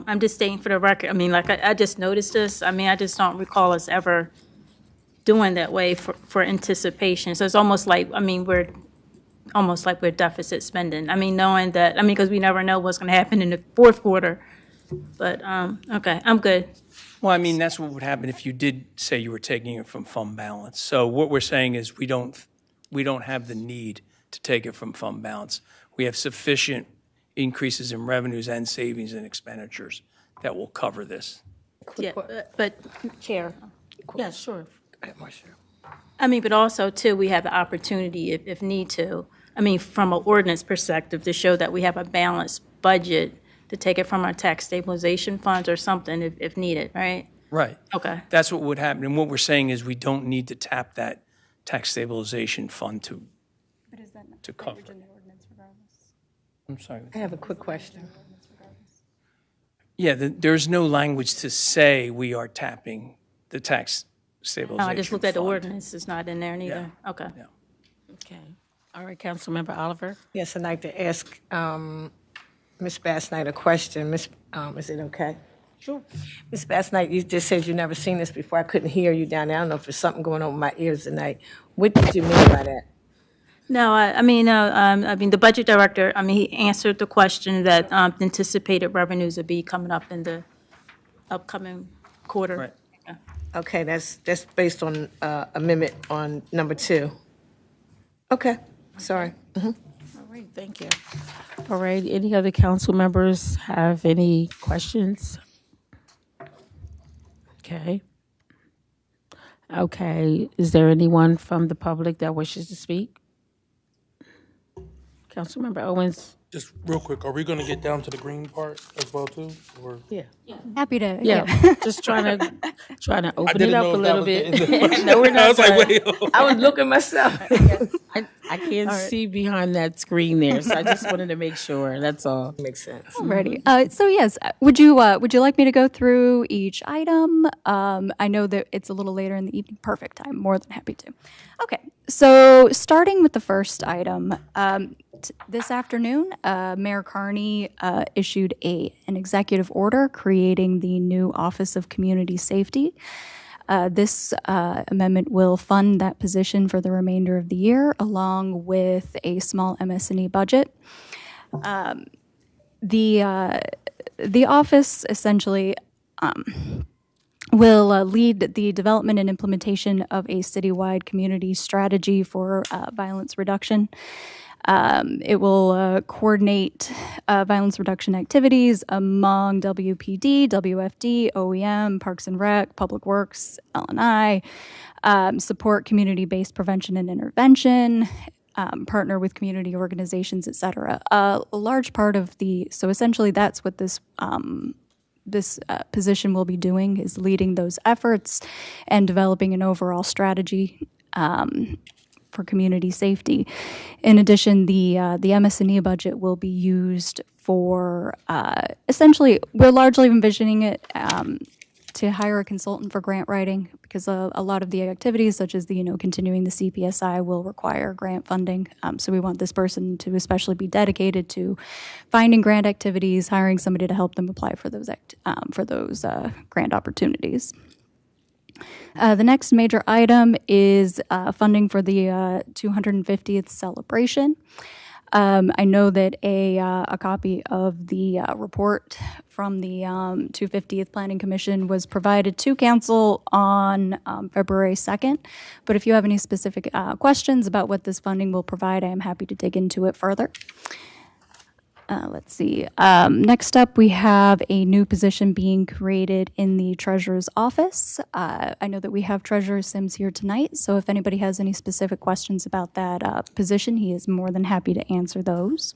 I'm just stating for the record. I mean, like, I just noticed this. I mean, I just don't recall us ever doing that way for anticipation. So it's almost like, I mean, we're deficit spending. I mean, knowing that, I mean, because we never know what's going to happen in the fourth quarter. But, okay, I'm good. Well, I mean, that's what would happen if you did say you were taking it from fund balance. So what we're saying is we don't have the need to take it from fund balance. We have sufficient increases in revenues and savings and expenditures that will cover this. Yeah, but Chair. Yeah, sure. I mean, but also, too, we have the opportunity, if need to, I mean, from an ordinance perspective, to show that we have a balanced budget to take it from our tax stabilization funds or something if needed, right? Right. Okay. That's what would happen. And what we're saying is we don't need to tap that tax stabilization fund to cover it. I'm sorry. I have a quick question. Yeah, there's no language to say we are tapping the tax stabilization No, I just looked at the fund. ordinance. It's not in there neither. Yeah. Okay. Yeah. Okay. All right, Councilmember Oliver? Yes, I'd like to ask Ms. Bass Knight a question. Is it okay? Sure. Ms. Bass Knight, you just said you've never seen this before. I couldn't hear you down there. I don't know if there's something going on with my ears tonight. What did you mean by that? No, I mean, the budget director, I mean, he answered the question that anticipated revenues would be coming up in the upcoming quarter. Right. Okay, that's based on amendment on number 2. Okay, sorry. All right, thank you. All right, any other council members have any questions? Okay. Okay, is there anyone from the public that wishes to speak? Councilmember Owens? Just real quick, are we going to get down to the green part as well too? Or Yeah. Happy to. Yeah, just trying to open it didn't up know a if that little was bit. the end of the No, we're not. I was like, done. wait. I was looking myself. I can't see behind that screen there, so I just wanted to make sure. That's all. Makes sense. Alrighty. So yes, would you like me to go through each item? I know that it's a little later in the evening. Perfect. I'm more than happy to. Okay. So starting with the first item, this afternoon, Mayor Carney issued an executive order creating the new Office of Community Safety. This amendment will fund that position for the remainder of the year, along with a small MS&E budget. The office essentially will lead the development and implementation of a citywide community strategy for violence reduction. It will coordinate violence reduction activities among WPD, WFD, OEM, Parks and Rec, Public Works, L&I, support community-based prevention and intervention, partner with community organizations, et cetera. A large part of so essentially that's what this position will be doing, is leading those efforts and developing an overall strategy for community safety. In addition, the MS&E budget will be used for, essentially, we're largely envisioning it to hire a consultant for grant writing, because a lot of the activities, such as continuing the CPSI, will require grant funding. So we want this person to especially be dedicated to finding grant activities, hiring somebody to help them apply for those grant opportunities. The next major item is funding for the 250th celebration. I know that a copy of the report from the 250th Planning Commission was provided to Council on February 2nd. But if you have any specific questions about what this funding will provide, I am happy to dig into it further. Let's see. Next up, we have a new position being created in the Treasurer's Office. I know that we have Treasurer Sims here tonight, so if anybody has any specific questions about that position, he is more than happy to answer those.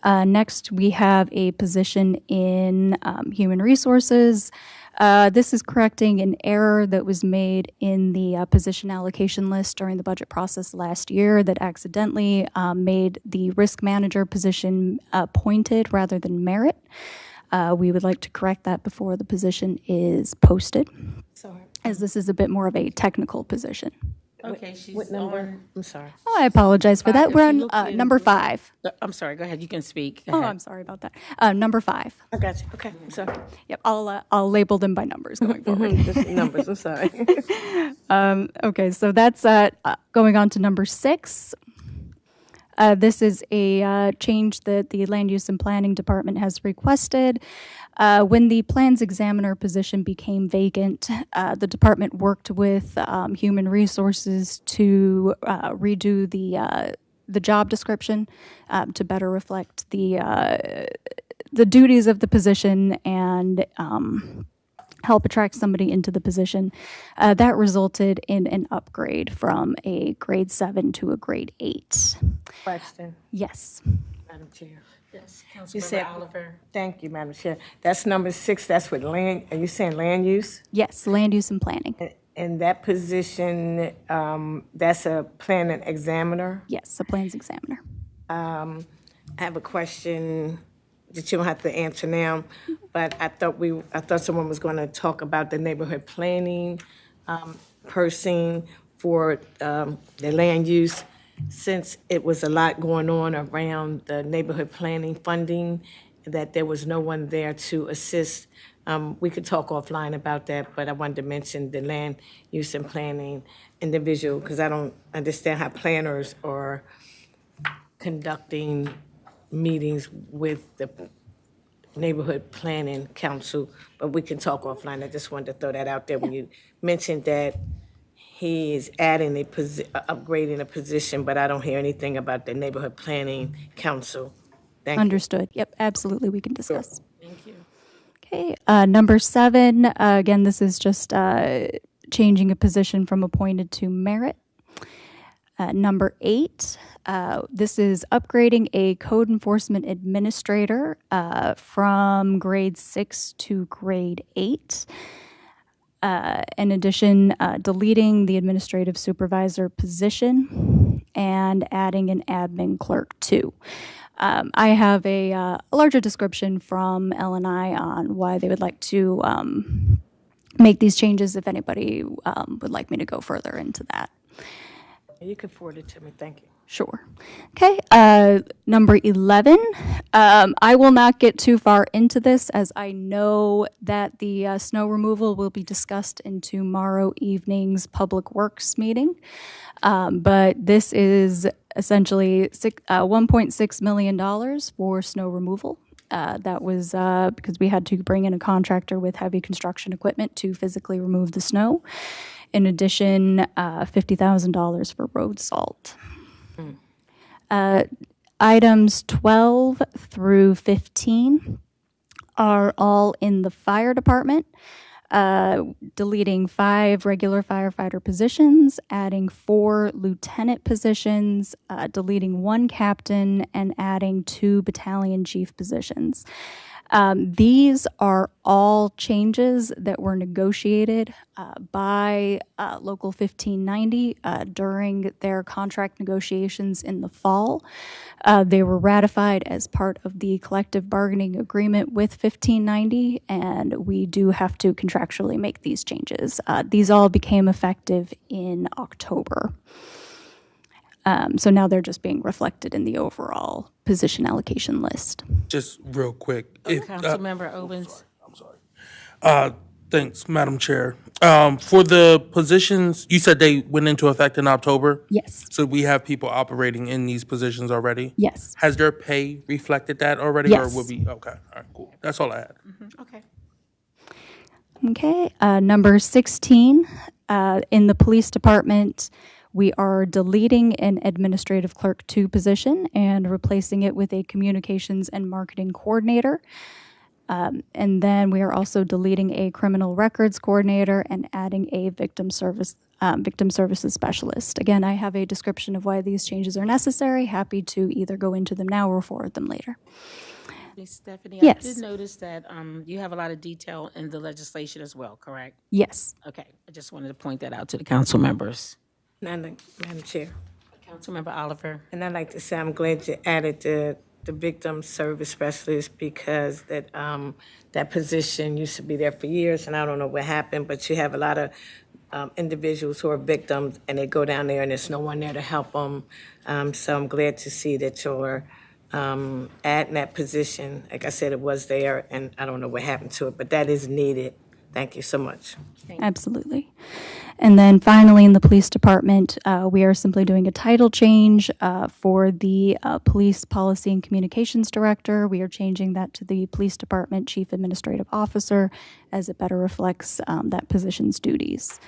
Next, we have a position in Human Resources. This is correcting an error that was made in the position allocation list during the budget process last year that accidentally made the risk manager position appointed rather than merit. We would like to correct that before the position is posted, as this is a bit more of a technical position. Okay, she's What number? on. I'm sorry. Oh, I apologize for that. If We're you look on in- number 5. I'm sorry, go ahead, you can speak. Go Oh, ahead. I'm sorry about that. Number 5. I got you. Okay, I'm sorry. Yep, I'll label them by numbers going forward. Just numbers, I'm sorry. Okay, so that's going on to number 6. This is a change that the Land Use and Planning Department has requested. When the plans examiner position became vacant, the department worked with Human Resources to redo the job description to better reflect the duties of the position and help attract somebody into the position. That resulted in an upgrade from a grade 7 to a grade 8. Question, Yes. Madam Chair. Yes, You Councilmember said- Oliver. Thank you, Madam Chair. That's number 6, that's with land, are you saying land use? Yes, land use and planning. And that position, that's a planning examiner? Yes, the plans examiner. I have a question that you don't have to answer now, but I thought someone was going to talk about the neighborhood planning person for the land use. Since it was a lot going on around the neighborhood planning funding, that there was no one there to assist. We could talk offline about that, but I wanted to mention the land use and planning individual, because I don't understand how planners are conducting meetings with the neighborhood planning council, but we can talk offline. I just wanted to throw that out there when you mentioned that he is adding upgrading a position, but I don't hear anything about the neighborhood planning council. Thank you. Understood. Yep, absolutely, we can discuss. Thank you. Okay, number 7, again, this is just changing a position from appointed to merit. Number 8, this is upgrading a code enforcement administrator from grade 6 to grade 8. In addition, deleting the administrative supervisor position and adding an admin clerk 2. I have a larger description from L&I on why they would like to make these changes if anybody would like me to go further into that. You can forward it to me, thank you. Sure. Okay, number 11. I will not get too far into this as I know that the snow removal will be discussed in tomorrow evening's Public Works meeting. But this is essentially $1.6 million for snow removal. That was because we had to bring in a contractor with heavy construction equipment to physically remove the snow. In addition, $50,000 for road salt. Items 12 through 15 are all in the fire department, deleting 5 regular firefighter positions, adding 4 lieutenant positions, deleting 1 captain, and adding 2 battalion chief positions. These are all changes that were negotiated by Local 1590 during their contract negotiations in the fall. They were ratified as part of the collective bargaining agreement with 1590, and we do have to contractually make these changes. These all became effective in October. So now they're just being reflected in the overall position allocation list. Just real quick. Councilmember Owens. Thanks, Madam Chair. For the positions, you said they went into effect in October? Yes. So we have people operating in these positions already? Yes. Has their pay reflected that already? Yes. Or will be, okay, all right, cool. That's all I had. Okay. Okay, number 16, in the police department, we are deleting an administrative clerk 2 position and replacing it with a communications and marketing coordinator. And then we are also deleting a criminal records coordinator and adding a victim services specialist. Again, I have a description of why these changes are necessary. Happy to either go into them now or forward them later. Stephanie, Yes. I did notice that you have a lot of detail in the legislation as well, correct? Yes. Okay, I just wanted to point that out to the council members. Madam Chair, Councilmember Oliver. and I'd like to say I'm glad you added the victim service specialist because that position used to be there for years, and I don't know what happened, but you have a lot of individuals who are victims, and they go down there, and there's no one there to help them. So I'm glad to see that you're adding that position. Like I said, it was there, and I don't know what happened to it, but that is needed. Thank you so much. Absolutely. And then finally, in the police department, we are simply doing a title change for the police policy and communications director. We are changing that to the police department chief administrative officer as it better reflects that position's duties.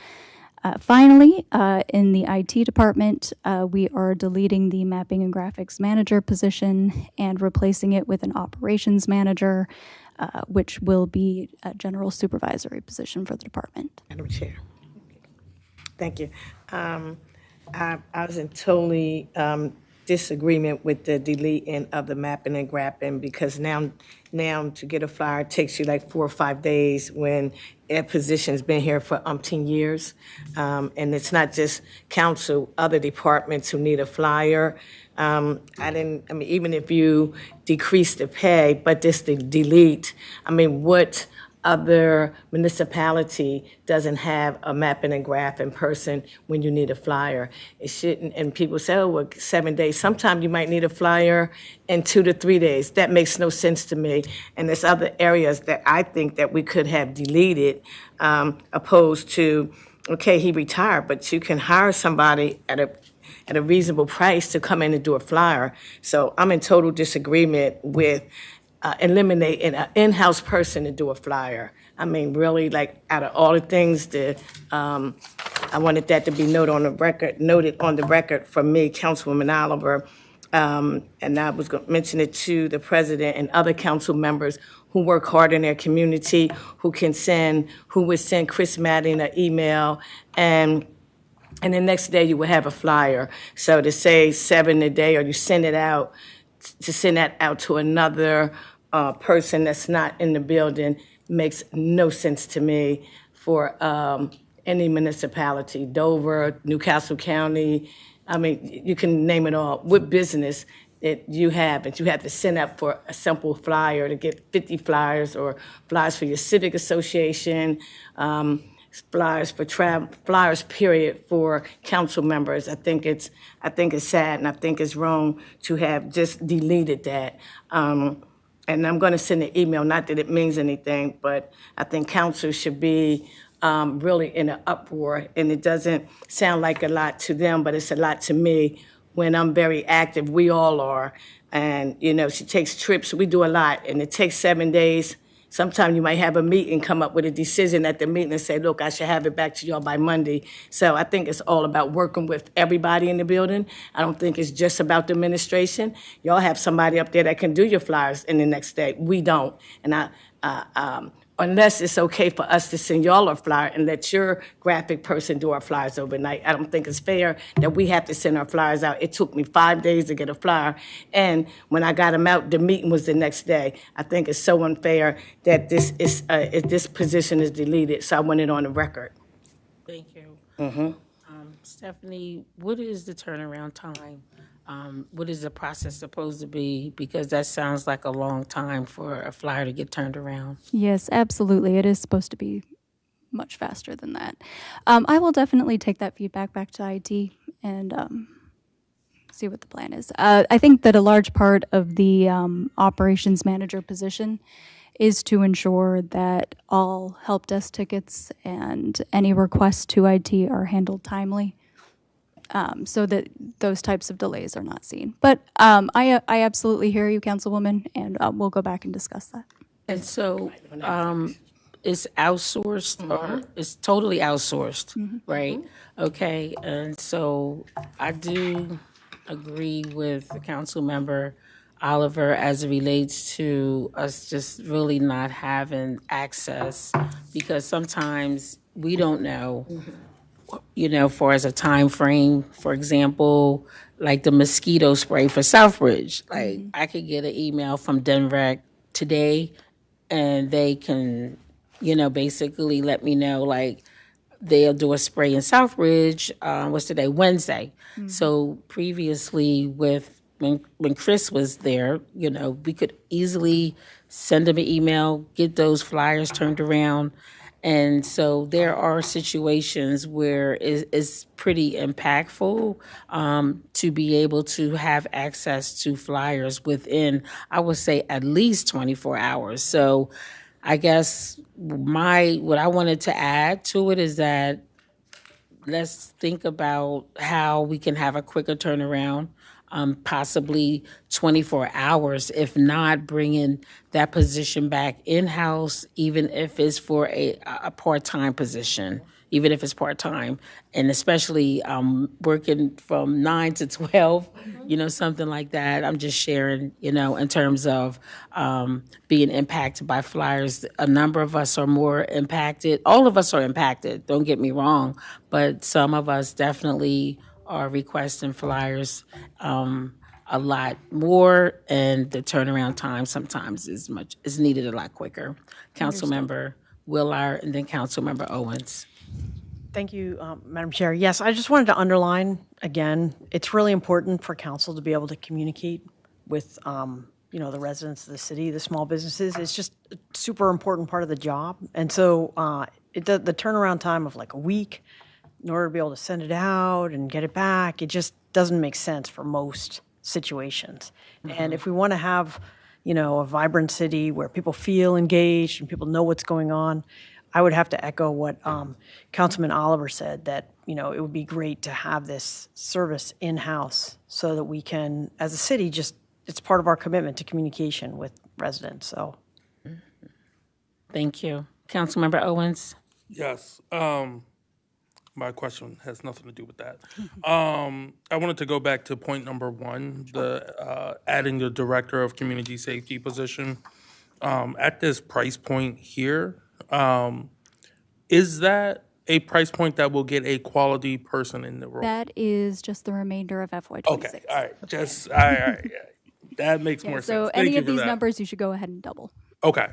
Finally, in the IT department, we are deleting the mapping and graphics manager position and replacing it with an operations manager, which will be a general supervisory position for the department. Madam Chair. Thank you. I was in totally disagreement with the deleting of the mapping and grapping because now to get a flyer it takes you like 4 or 5 days when that position's been here for umpteen years. And it's not just council, other departments who need a flyer. Even if you decrease the pay, but just the delete, what other municipality doesn't have a mapping and graphing person when you need a flyer? It shouldn't, and people say, oh, well, 7 days. Sometimes you might need a flyer in 2 to 3 days. That makes no sense to me. And there's other areas that I think that we could have deleted, opposed to, okay, he retired, but you can hire somebody at a reasonable price to come in and do a flyer. So I'm in total disagreement with eliminating an in-house person to do a flyer. Really, like, out of all the things that I wanted that to be noted on the record from me, Councilwoman Oliver, and I was going to mention it to the president and other council members who work hard in their community, who would send Chris Madden an email, and the next day you would have a flyer. So to say 7 a day, or you send it out, to send that out to another person that's not in the building makes no sense to me for any municipality. Dover, Newcastle County, I mean, you can name it all. What business that you have, that you have to send up for a simple flyer to get 50 flyers, or flyers for your civic association, flyers for flyers period for council members. I think it's sad, and I think it's wrong to have just deleted that. And I'm going to send an email, not that it means anything, but I think council should be really in an uproar, and it doesn't sound like a lot to them, but it's a lot to me when I'm very active. We all are. And, you know, she takes trips. We do a lot, and it takes 7 days. Sometimes you might have a meeting, come up with a decision at the meeting and say, look, I should have it back to y'all by Monday. So I think it's all about working with everybody in the building. I don't think it's just about the administration. Y'all have somebody up there that can do your flyers in the next day. We don't. And unless it's okay for us to send y'all a flyer and let your graphic person do our flyers overnight. I don't think it's fair that we have to send our flyers out. It took me 5 days to get a flyer, and when I got them out, the meeting was the next day. I think it's so unfair that this position is deleted, so I want it on the record. Thank you. Stephanie, what is the turnaround time? What is the process supposed to be? Because that sounds like a long time for a flyer to get turned around. Yes, absolutely. It is supposed to be much faster than that. I will definitely take that feedback back to IT and see what the plan is. I think that a large part of the operations manager position is to ensure that all help desk tickets and any requests to IT are handled timely. So that those types of delays are not seen. But I absolutely hear you, Councilwoman, and we'll go back and discuss that. And so it's outsourced or it's totally outsourced, right? Okay, and so I do agree with the council member Oliver as it relates to us just really not having access, because sometimes we don't know, you know, for as a time frame. For example, like the mosquito spray for Southbridge. Like I could get an email from Denver today, and they can, you know, basically let me know like they'll do a spray in Southbridge. What's today? Wednesday. So previously, when Chris was there, you know, we could easily send him an email, get those flyers turned around. And so there are situations where it's pretty impactful to be able to have access to flyers within, I would say, at least 24 hours. So I guess what I wanted to add to it is that let's think about how we can have a quicker turnaround. Possibly 24 hours, if not bringing that position back in-house, even if it's for a part-time position, even if it's part-time, and especially working from 9 to 12, you know, something like that. I'm just sharing, you know, in terms of being impacted by flyers. A number of us are more impacted. All of us are impacted, don't get me wrong, but some of us definitely are requesting flyers a lot more, and the turnaround time sometimes is needed a lot quicker. Councilmember Willard, and then Councilmember Owens. Thank you, Madam Chair. Yes, I just wanted to underline again, it's really important for council to be able to communicate with you know, the residents of the city, the small businesses. It's just a super important part of the job. And so the turnaround time of like a week in order to be able to send it out and get it back, it just doesn't make sense for most situations. And if we want to have, you know, a vibrant city where people feel engaged and people know what's going on, I would have to echo what Councilman Oliver said, that, you know, it would be great to have this service in-house so that we can, as a city, just, it's part of our commitment to communication with residents, so. Thank you. Councilmember Owens? Yes. My question has nothing to do with that. I wanted to go back to point number one, the adding the director of community safety position. At this price point here, is that a price point that will get a quality person in the role? That is just the remainder of FY26. Okay, all right, just all right, yeah. That makes more sense. So Thank any you of for these that. numbers, you should go ahead and double. Okay,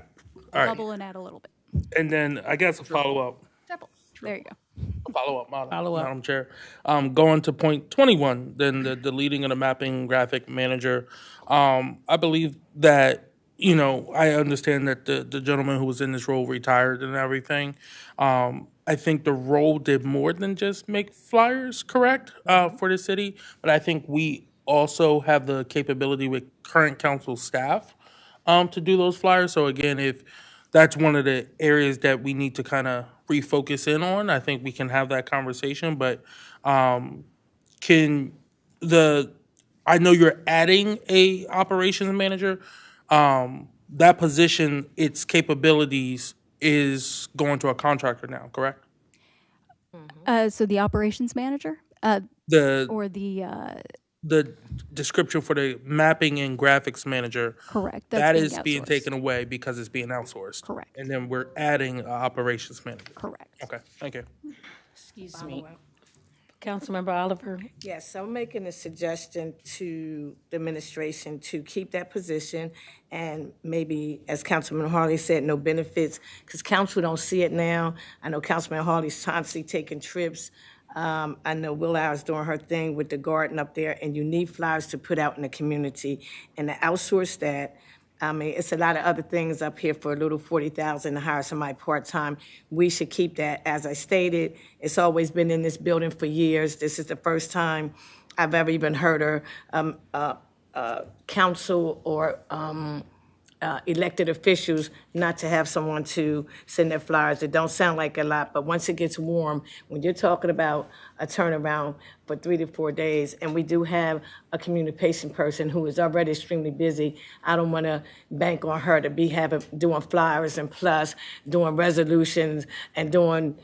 all right. Double and add a little bit. And then I guess a follow up. There you go. Follow up, Follow up. Madam Chair. Going to point 21, then the deleting of the mapping graphic manager. I believe that, I understand that the gentleman who was in this role retired and everything. I think the role did more than just make flyers, correct, for the city. But I think we also have the capability with current council staff to do those flyers. So again, if that's one of the areas that we need to kind of refocus in on, I think we can have that conversation. But can I know you're adding a operations manager. That position, its capabilities is going to a contractor now, correct? So the operations manager, The or the the description for the mapping and graphics manager, correct. that That's is being outsourced. taken away because it's being outsourced. Correct. And then we're adding an operations manager. Correct. Okay, thank you. Excuse me. Councilmember Oliver? Yes, I'm making a suggestion to the administration to keep that position and maybe, as Councilman Harley said, no benefits, because council don't see it now. I know Councilman Harley's constantly taking trips. I know Will Hour's doing her thing with the garden up there, and you need flyers to put out in the community. And to outsource that, I mean, it's a lot of other things up here for a little 40,000 to hire somebody part-time. We should keep that. As I stated, it's always been in this building for years. This is the first time I've ever even heard council or elected officials not to have someone to send their flyers. It don't sound like a lot, but once it gets warm, when you're talking about a turnaround for 3 to 4 days, and we do have a communication person who is already extremely busy, I don't want to bank on her to be doing flyers and plus doing resolutions and doing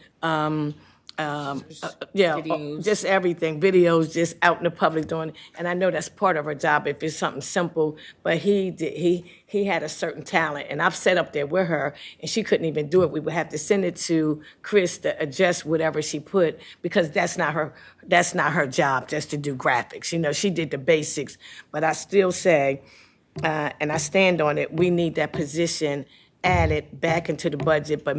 Videos. just everything, videos, just out in the public doing, and I know that's part of her job if it's something simple, but he had a certain talent, and I've sat up there with her, and she couldn't even do it. We would have to send it to Chris to adjust whatever she put, because that's not her job, just to do graphics. She did the basics, but I still say, and I stand on it, we need that position added back into the budget, but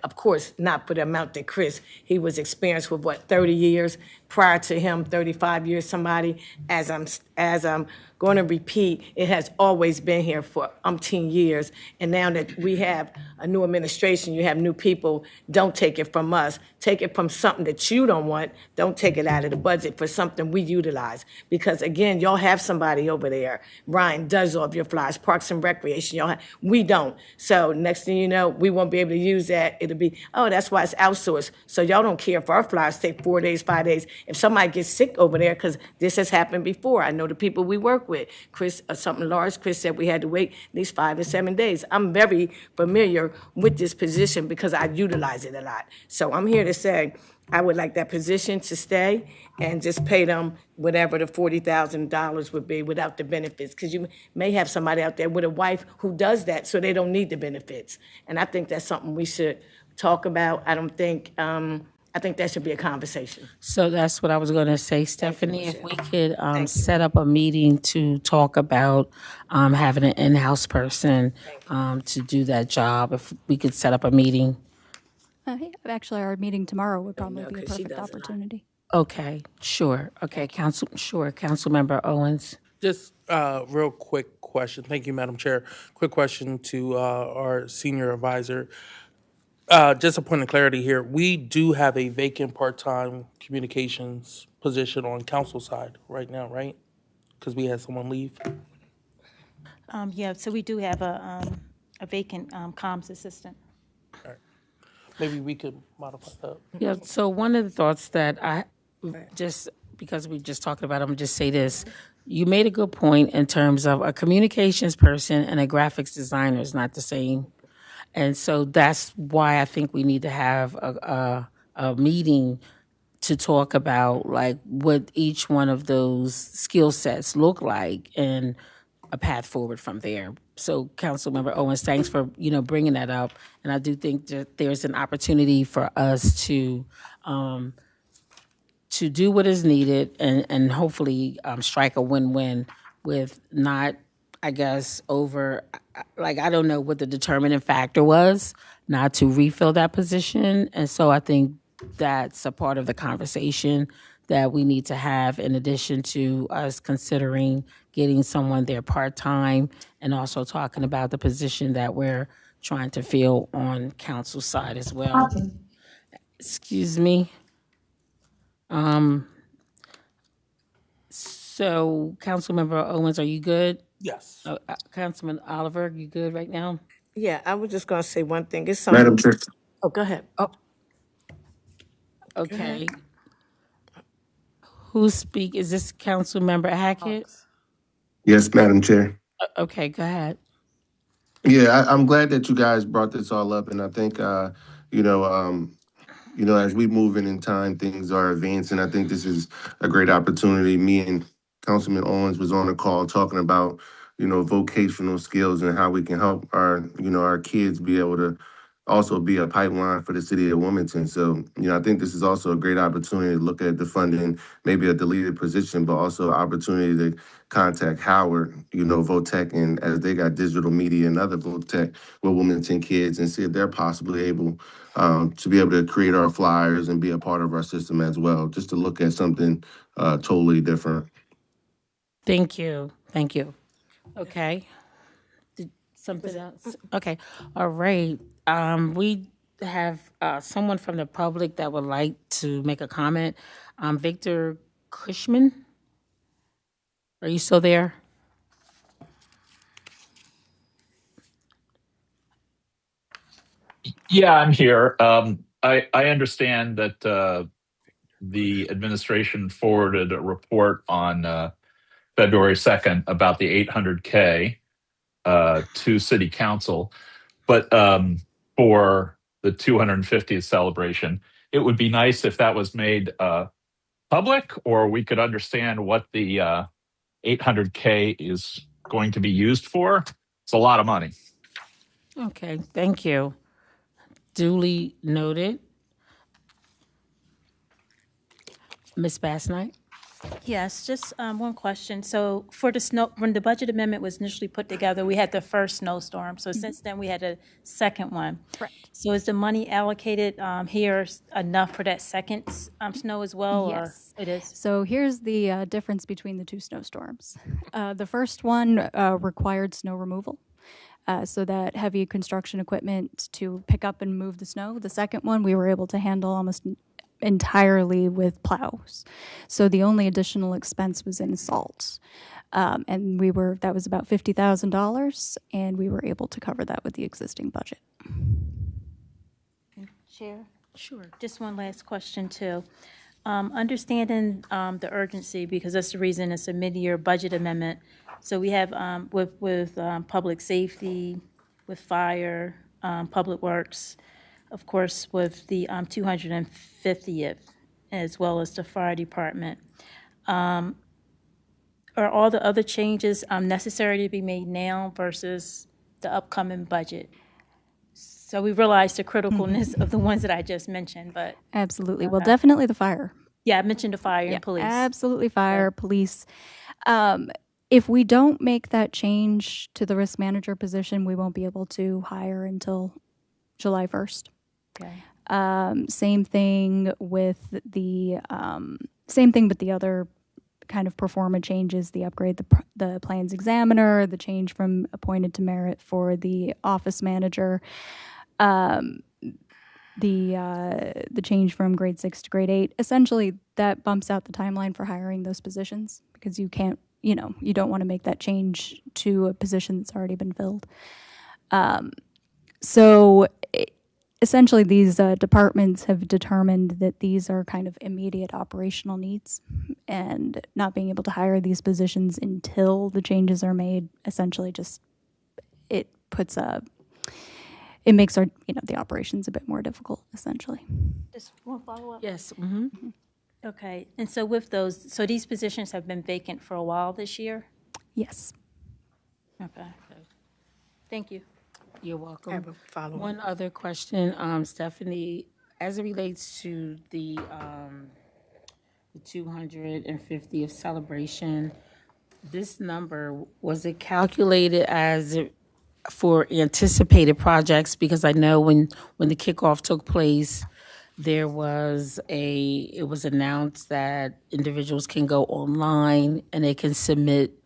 of course, not for the amount that Chris, he was experienced with 30 years, prior to him, 35 years, somebody, as I'm going to repeat, it has always been here for umpteen years, and now that we have a new administration, you have new people, don't take it from us, take it from something that you don't want, don't take it out of the budget for something we utilize, because again, y'all have somebody over there, Ryan does all of your flyers, Parks and Recreation, we don't, so next thing you know, we won't be able to use that, it'll be, oh, that's why it's outsourced, so y'all don't care if our flyers take 4 days, 5 days, if somebody gets sick over there, because this has happened before, I know the people we work with, Chris, something large, Chris said we had to wait at least 5 to 7 days. I'm very familiar with this position because I utilize it a lot. So I'm here to say I would like that position to stay and just pay them whatever the $40,000 would be without the benefits, because you may have somebody out there with a wife who does that, so they don't need the benefits. And I think that's something we should talk about. I think that should be a conversation. So that's what I was going to say, Stephanie. If we could set up a meeting to talk about having an in-house person to do that job, if we could set up a meeting. Actually, our meeting tomorrow would probably be a 'cause she perfect does a lot. opportunity. Okay, sure. Okay, Councilmember Owens. Just real quick question. Thank you, Madam Chair. Quick question to our senior advisor. Just a point of clarity here. We do have a vacant part-time communications position on council side right now, right? Because we had someone leave. Yeah, so we do have a vacant comms assistant. Maybe we could modify that. Yeah, so one of the thoughts that I, just because we just talked about, I'm going to just say this. You made a good point in terms of a communications person and a graphics designer is not the same. And so that's why I think we need to have a meeting to talk about like what each one of those skill sets look like and a path forward from there. So Councilmember Owens, thanks for bringing that up. And I do think that there's an opportunity for us to do what is needed and hopefully strike a win-win with not, I guess, I don't know what the determining factor was not to refill that position. And so I think that's a part of the conversation that we need to have, in addition to us considering getting someone there part-time and also talking about the position that we're trying to fill on council side as well. Excuse me. So Councilmember Owens, are you good? Yes. Councilman Oliver, you good right now? Yeah, I was just gonna say one thing. It's Madam something. Chair. Oh, go ahead. Oh, Okay. Who's speak? Is this Councilmember Hackett? Yes, Madam Chair. Okay, go ahead. Yeah, I'm glad that you guys brought this all up, and I think you know, as we move in time, things are advancing. I think this is a great opportunity. Me and Councilman Owens was on a call talking about, vocational skills and how we can help our kids be able to also be a pipeline for the city of Wilmington. So, I think this is also a great opportunity to look at the funding, maybe a deleted position, but also an opportunity to contact Howard, Votech, and as they got digital media and other Votech with Wilmington kids, and see if they're possibly able to be able to create our flyers and be a part of our system as well, just to look at something totally different. Thank you. Thank you. Okay. Something else? Okay. All right. We have someone from the public that would like to make a comment. Victor Cushman, are you still there? Yeah, I'm here. I understand that the administration forwarded a report on February 2nd about the 800K to City Council, but for the 250th celebration, it would be nice if that was made public, or we could understand what the 800K is going to be used for. It's a lot of money. Okay, thank you. Duly noted. Ms. Bassnight? Yes, just one question. So for the snow, when the budget amendment was initially put together, we had the first snowstorm. So since then, we had a second one. Correct. So is the money allocated here enough for that second snow as well? Yes. Or it is? So here's the difference between the two snowstorms. The first one required snow removal. So that heavy construction equipment to pick up and move the snow. The second one, we were able to handle almost entirely with plows. So the only additional expense was in salt. And that was about $50,000, and we were able to cover that with the existing budget. Chair? Sure. Just one last question, too. Understanding the urgency, because that's the reason it's a mid-year budget amendment. So we have with public safety, with fire, public works, of course, with the 250th, as well as the fire department. Are all the other changes necessary to be made now versus the upcoming budget? So we realize the criticalness of the ones that I just mentioned, but. Absolutely. Well, definitely the fire. Yeah, I mentioned the fire and police. Absolutely fire, police. If we don't make that change to the risk manager position, we won't be able to hire until July 1st. Okay. Same thing with the other kind of performa changes, the upgrade, the plans examiner, the change from appointed to merit for the office manager, the change from grade 6 to grade 8. Essentially, that bumps out the timeline for hiring those positions, because you can't, you don't want to make that change to a position that's already been filled. Essentially, these departments have determined that these are kind of immediate operational needs, and not being able to hire these positions until the changes are made, essentially it makes our, the operations a bit more difficult, essentially. Just one follow-up? Yes. Okay, and so with those, so these positions have been vacant for a while this year? Yes. Okay. Thank you. You're welcome. I have a follow-up. One other question, Stephanie, as it relates to the 250th celebration, this number, was it calculated for anticipated projects? Because I know when the kickoff took place, It was announced that individuals can go online and they can submit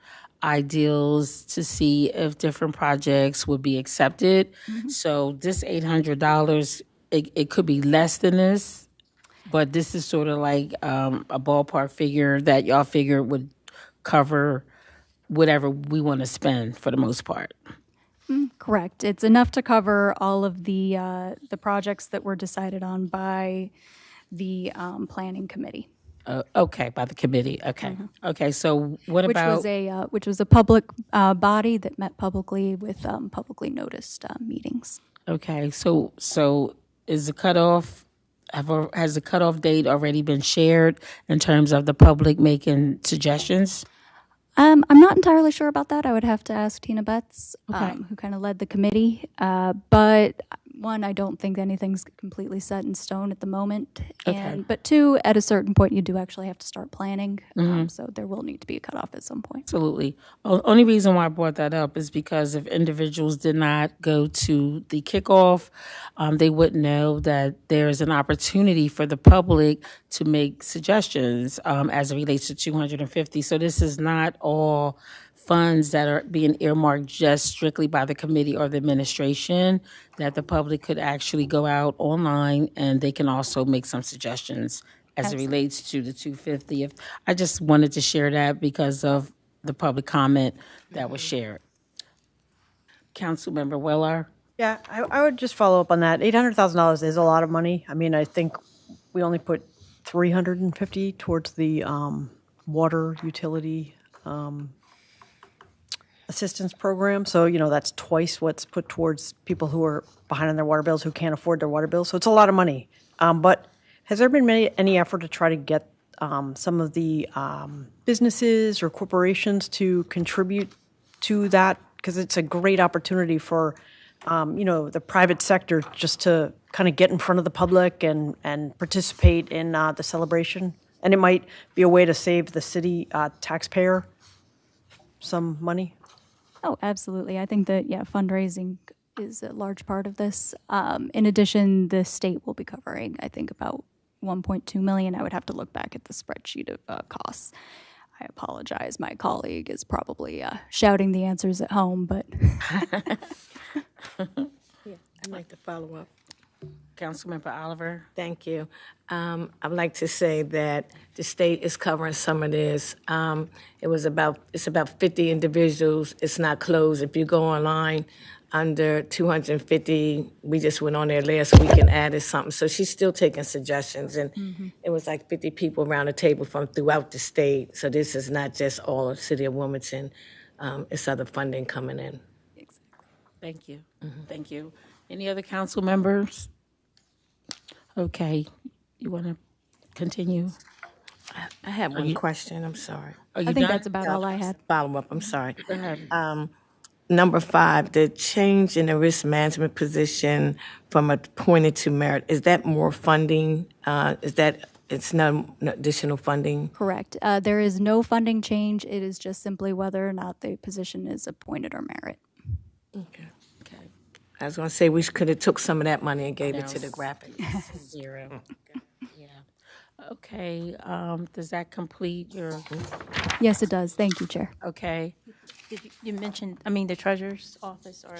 ideals to see if different projects would be accepted. So this $800, it could be less than this, but this is sort of like a ballpark figure that y'all figure would cover whatever we want to spend for the most part. Correct. It's enough to cover all of the projects that were decided on by the planning committee, Okay, by the committee. Okay. Okay, so what about? which was a public body that met publicly with publicly noticed meetings. Okay, so is the cutoff, has the cutoff date already been shared in terms of the public making suggestions? I'm not entirely sure about that. I would have to ask Tina Betts, who kind of led the committee. But one, I don't think anything's completely set in stone at the moment. But two, at a certain point, you do actually have to start planning. So there will need to be a cutoff at some point. Absolutely. Only reason why I brought that up is because if individuals did not go to the kickoff, they wouldn't know that there's an opportunity for the public to make suggestions as it relates to 250. So this is not all funds that are being earmarked just strictly by the committee or the administration, that the public could actually go out online and they can also make some suggestions as it relates to the 250. I just wanted to share that because of the public comment that was shared. Councilmember Weller? Yeah, I would just follow up on that. $800,000 is a lot of money. I mean, I think we only put 350 towards the water utility assistance program. So, that's twice what's put towards people who are behind on their water bills, who can't afford their water bills. So it's a lot of money. But has there been any effort to try to get some of the businesses or corporations to contribute to that? Because it's a great opportunity for, the private sector just to kind of get in front of the public and participate in the celebration. And it might be a way to save the city taxpayer some money. Oh, absolutely. I think that, fundraising is a large part of this. In addition, the state will be covering, I think, about $1.2 million. I would have to look back at the spreadsheet of costs. I apologize. My colleague is probably shouting the answers at home, but. I'd like to follow up. Councilmember Oliver? Thank you. I would like to say that the state is covering some of this. It's about 50 individuals. It's not closed. If you go online under 250, we just went on there last week and added something. So she's still taking suggestions, and it was like 50 people around the table from throughout the state. So this is not just all of the city of Wilmington. It's other funding coming in. Thank you. Thank you. Any other council members? Okay. You want to continue? I have one question. I'm sorry. Are you I think done? that's about all I had. Follow up. I'm sorry. Go ahead. Number 5, the change in the risk management position from appointed to merit, is that more funding? It's no additional funding? Correct. There is no funding change. It is just simply whether or not the position is appointed or merit. Okay. I was going to say we could have took some of that money and gave it to the graphic. Zero. Yeah. Okay. Does that complete your? Yes, it does. Thank you, Chair. Okay. Did you mention, the treasurer's office or?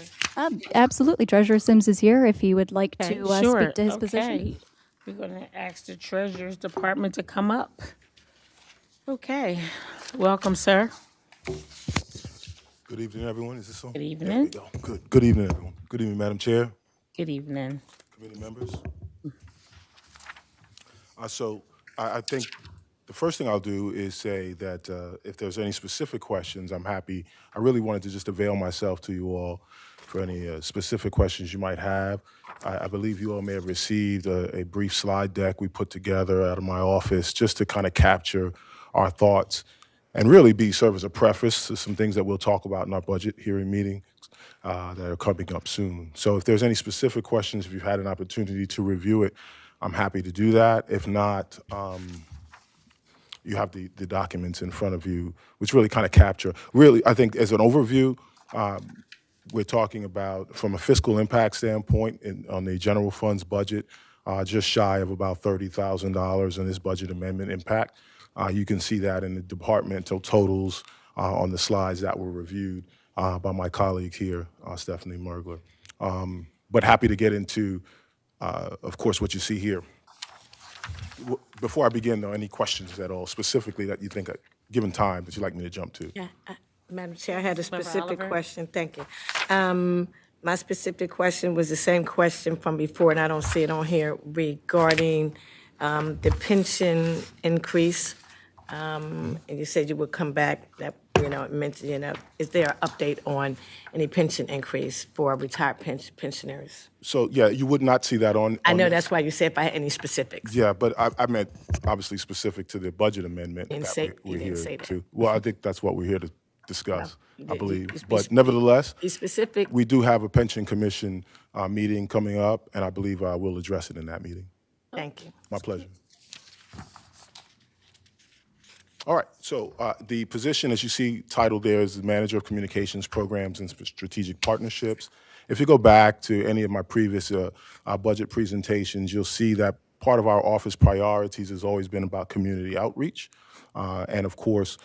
Absolutely. Treasurer Sims is here if he would like Okay, to sure. speak to his Okay. position. We're going to ask the Treasurer's Department to come up. Okay. Welcome, sir. Good evening, everyone. Is this on? Good evening. There we go. Good. Good evening, everyone. Good evening, Madam Chair, Good evening. committee members. I think the first thing I'll do is say that if there's any specific questions, I'm happy. I really wanted to just avail myself to you all for any specific questions you might have. I believe you all may have received a brief slide deck we put together out of my office just to kind of capture our thoughts and really serve as a preface to some things that we'll talk about in our budget hearing meeting that are coming up soon. So if there's any specific questions, if you've had an opportunity to review it, I'm happy to do that. If not, you have the documents in front of you, which really kind of capture, really, I think as an overview, we're talking about, from a fiscal impact standpoint on the general funds budget, just shy of about $30,000 in this budget amendment impact. You can see that in the departmental totals on the slides that were reviewed by my colleague here, Stephanie Mergler. But happy to get into, of course, what you see here. Before I begin, though, any questions at all specifically that you think, given time, that you'd like me to jump to? Yeah, Madam Chair, I had a specific Oliver? question. Thank you. My specific question was the same question from before, and I don't see it on here, regarding the pension increase. And you said you would come back, that, is there an update on any pension increase for retired pensioners? So, yeah, you would not see that on. I know that's why you said if I had any specifics. Yeah, but I meant obviously specific to the budget amendment You we're didn't here say that. to. Well, I think that's what we're here to discuss, No, I believe. you But nevertheless, Be specific. we do have a pension commission meeting coming up, and I believe we'll address it in that meeting. Thank you. My pleasure. All right, so the position, as you see titled there, is the Manager of Communications Programs and Strategic Partnerships. If you go back to any of my previous budget presentations, you'll see that part of our office priorities has always been about community outreach. And of course,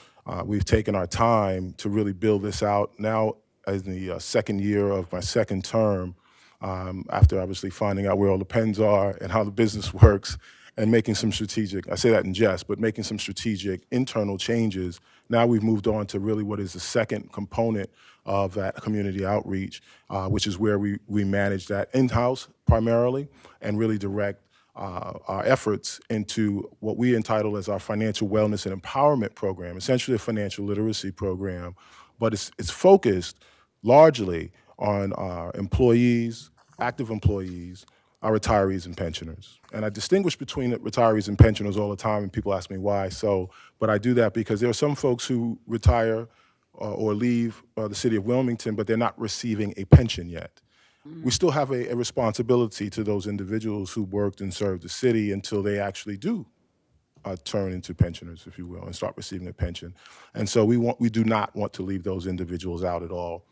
we've taken our time to really build this out now as the second year of my second term, after obviously finding out where all the pens are and how the business works, and making some strategic, I say that in jest, but making some strategic internal changes. Now we've moved on to really what is the second component of that community outreach, which is where we manage that in-house primarily and really direct our efforts into what we entitle as our financial wellness and empowerment program, essentially a financial literacy program, but it's focused largely on our employees, active employees, our retirees and pensioners. And I distinguish between retirees and pensioners all the time, and people ask me why. But I do that because there are some folks who retire or leave the city of Wilmington, but they're not receiving a pension yet. We still have a responsibility to those individuals who worked and served the city until they actually do turn into pensioners, if you will, and start receiving a pension. And so we do not want to leave those individuals out at all.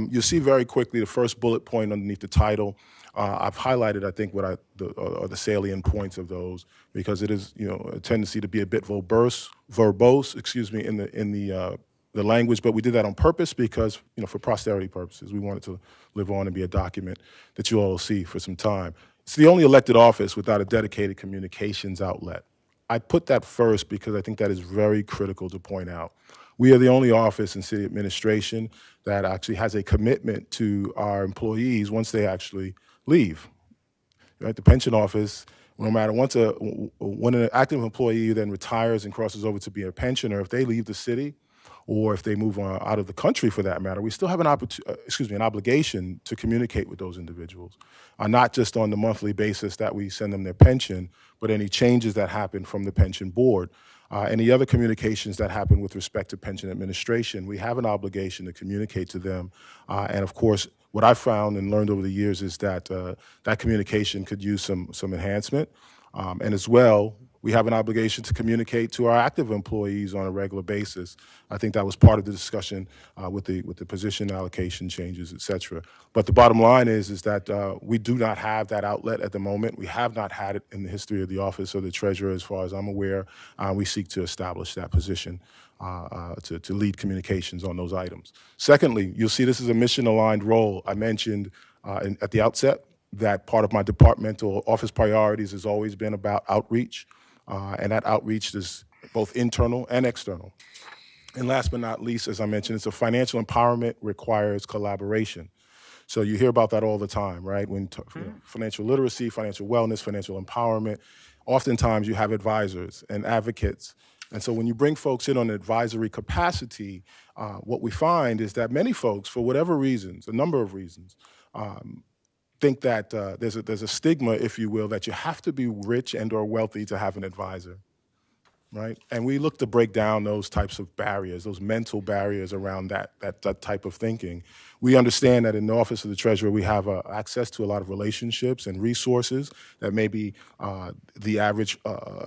You'll see very quickly the first bullet point underneath the title. I've highlighted, I think, what are the salient points of those, because it is, a tendency to be a bit verbose, in the language, but we did that on purpose because, for posterity purposes, we wanted to live on and be a document that you all will see for some time. It's the only elected office without a dedicated communications outlet. I put that first because I think that is very critical to point out. We are the only office in city administration that actually has a commitment to our employees once they actually leave. Right? The pension office, no matter when an active employee then retires and crosses over to be a pensioner, if they leave the city or if they move on out of the country for that matter, we still have an obligation to communicate with those individuals, not just on the monthly basis that we send them their pension, but any changes that happen from the pension board. Any other communications that happen with respect to pension administration, we have an obligation to communicate to them. And of course, what I've found and learned over the years is that that communication could use some enhancement. And as well, we have an obligation to communicate to our active employees on a regular basis. I think that was part of the discussion with the position allocation changes, et cetera. But the bottom line is that we do not have that outlet at the moment. We have not had it in the history of the office or the treasurer, as far as I'm aware. We seek to establish that position to lead communications on those items. Secondly, you'll see this is a mission-aligned role. I mentioned at the outset that part of my departmental office priorities has always been about outreach. And that outreach is both internal and external. And last but not least, as I mentioned, it's a financial empowerment requires collaboration. So you hear about that all the time, right? When financial literacy, financial wellness, financial empowerment, oftentimes you have advisors and advocates. And so when you bring folks in on an advisory capacity, what we find is that many folks, for whatever reasons, a number of reasons, think that there's a stigma, if you will, that you have to be rich and or wealthy to have an advisor, right? And we look to break down those types of barriers, those mental barriers around that type of thinking. We understand that in the Office of the Treasurer, we have access to a lot of relationships and resources that maybe the average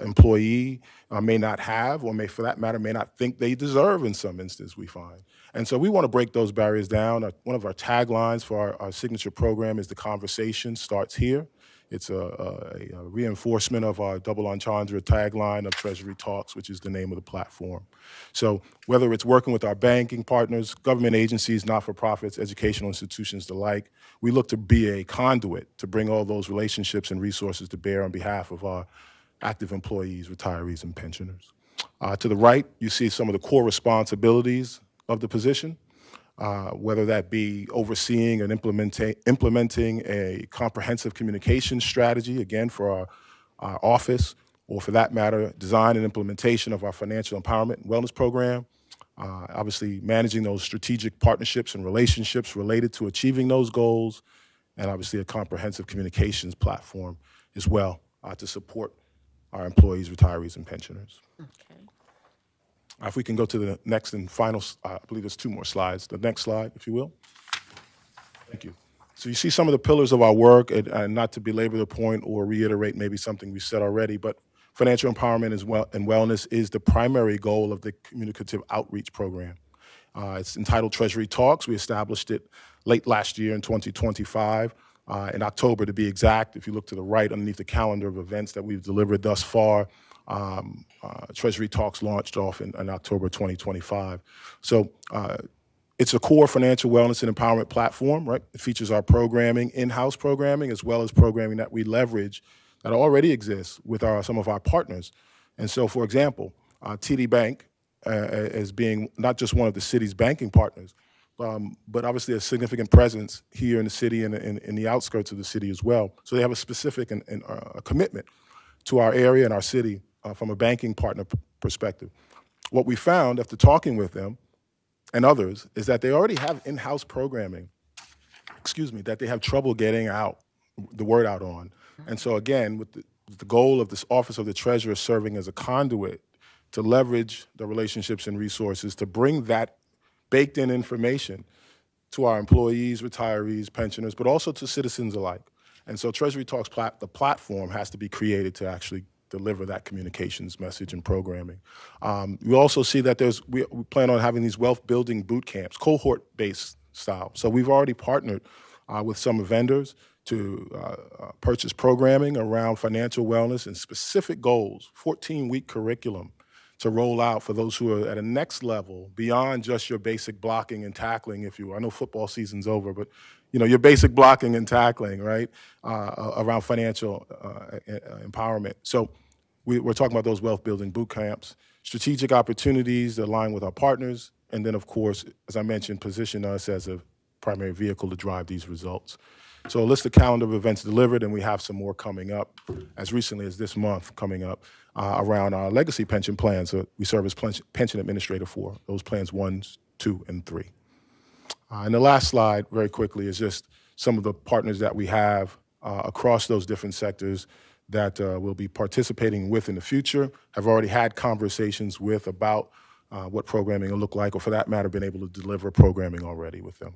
employee may not have, or for that matter, may not think they deserve in some instance, we find. And so we want to break those barriers down. One of our taglines for our signature program is "The conversation starts here." It's a reinforcement of our double entendre tagline of Treasury Talks, which is the name of the platform. So whether it's working with our banking partners, government agencies, not-for-profits, educational institutions alike, we look to be a conduit to bring all those relationships and resources to bear on behalf of our active employees, retirees, and pensioners. To the right, you see some of the core responsibilities of the position. Whether that be overseeing and implementing a comprehensive communication strategy, again, for our office, or for that matter, design and implementation of our financial empowerment and wellness program, obviously managing those strategic partnerships and relationships related to achieving those goals, and obviously a comprehensive communications platform as well to support our employees, retirees, and pensioners. Okay. If we can go to the next and final, I believe there's 2 more slides. The next slide, if you will. Thank you. So you see some of the pillars of our work, and not to belabor the point or reiterate maybe something we said already, but financial empowerment and wellness is the primary goal of the communicative outreach program. It's entitled Treasury Talks. We established it late last year in 2025, in October to be exact. If you look to the right underneath the calendar of events that we've delivered thus far, Treasury Talks launched off in October 2025. So it's a core financial wellness and empowerment platform, right? It features our programming, in-house programming, as well as programming that we leverage that already exists with some of our partners. And so, for example, TD Bank, as being not just one of the city's banking partners, but obviously a significant presence here in the city and in the outskirts of the city as well. So they have a specific and a commitment to our area and our city from a banking partner perspective. What we found after talking with them and others is that they already have in-house programming, that they have trouble getting the word out on. And so again, with the goal of this Office of the Treasurer serving as a conduit to leverage the relationships and resources to bring that baked-in information to our employees, retirees, pensioners, but also to citizens alike. And so Treasury Talks, the platform, has to be created to actually deliver that communications message and programming. We also see that we plan on having these wealth building boot camps, cohort-based style. So we've already partnered with some vendors to purchase programming around financial wellness and specific goals, 14-week curriculum to roll out for those who are at a next level beyond just your basic blocking and tackling, if you will. I know football season's over, but your basic blocking and tackling, right, around financial empowerment. So we're talking about those wealth building boot camps, strategic opportunities that align with our partners, and then, of course, as I mentioned, position us as a primary vehicle to drive these results. So a list of calendar of events delivered, and we have some more coming up as recently as this month coming up around our legacy pension plans that we serve as pension administrator for, those plans 1, 2, and 3. And the last slide, very quickly, is just some of the partners that we have across those different sectors that we'll be participating with in the future, have already had conversations with about what programming will look like, or for that matter, been able to deliver programming already with them.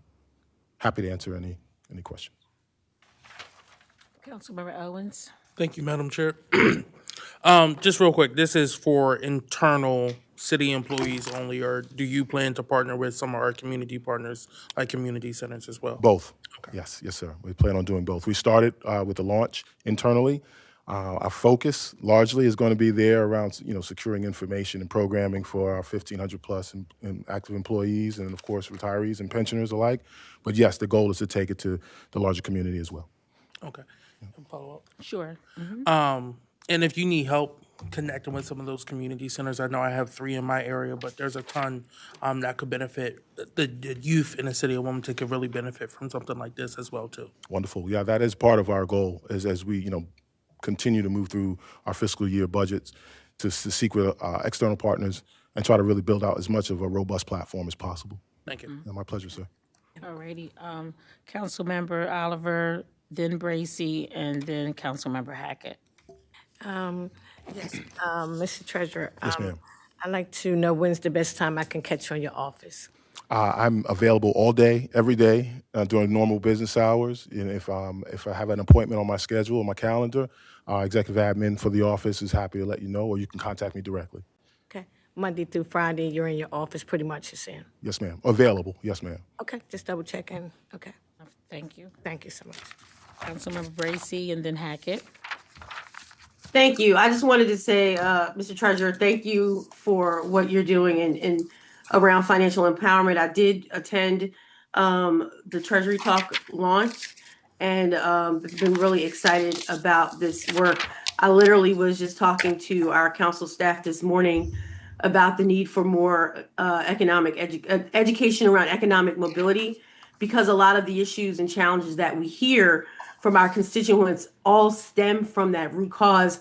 Happy to answer any questions. Councilmember Owens. Thank you, Madam Chair. Just real quick, this is for internal city employees only, or do you plan to partner with some of our community partners, like community centers as well? Both. Okay. Yes, sir. We plan on doing both. We started with the launch internally. Our focus largely is going to be there around securing information and programming for our 1,500 plus and active employees, and of course retirees and pensioners alike. But yes, the goal is to take it to the larger community as well. Okay. Follow up. Sure. And if you need help connecting with some of those community centers, I know I have 3 in my area, but there's a ton that could benefit the youth in the city of Wilmington could really benefit from something like this as well too. Wonderful. Yeah, that is part of our goal as we continue to move through our fiscal year budgets to seek with external partners and try to really build out as much of a robust platform as possible. Thank you. Yeah, my pleasure, sir. All righty. Councilmember Oliver, then Bracy, and then Councilmember Hackett. Yes, Mr. Treasurer. Yes, ma'am. I'd like to know when's the best time I can catch you in your office. I'm available all day, every day during normal business hours. And if I have an appointment on my schedule or my calendar, executive admin for the office is happy to let you know, or you can contact me directly. Okay. Monday through Friday, you're in your office pretty much, you're saying? Yes, ma'am. Available. Yes, ma'am. Okay, just double checking. Okay. Thank you. Thank you so much. Councilmember Bracy and then Hackett. Thank you. I just wanted to say, Mr. Treasurer, thank you for what you're doing in around financial empowerment. I did attend the Treasury Talk launch and been really excited about this work. I literally was just talking to our council staff this morning about the need for more economic education around economic mobility, because a lot of the issues and challenges that we hear from our constituents all stem from that root cause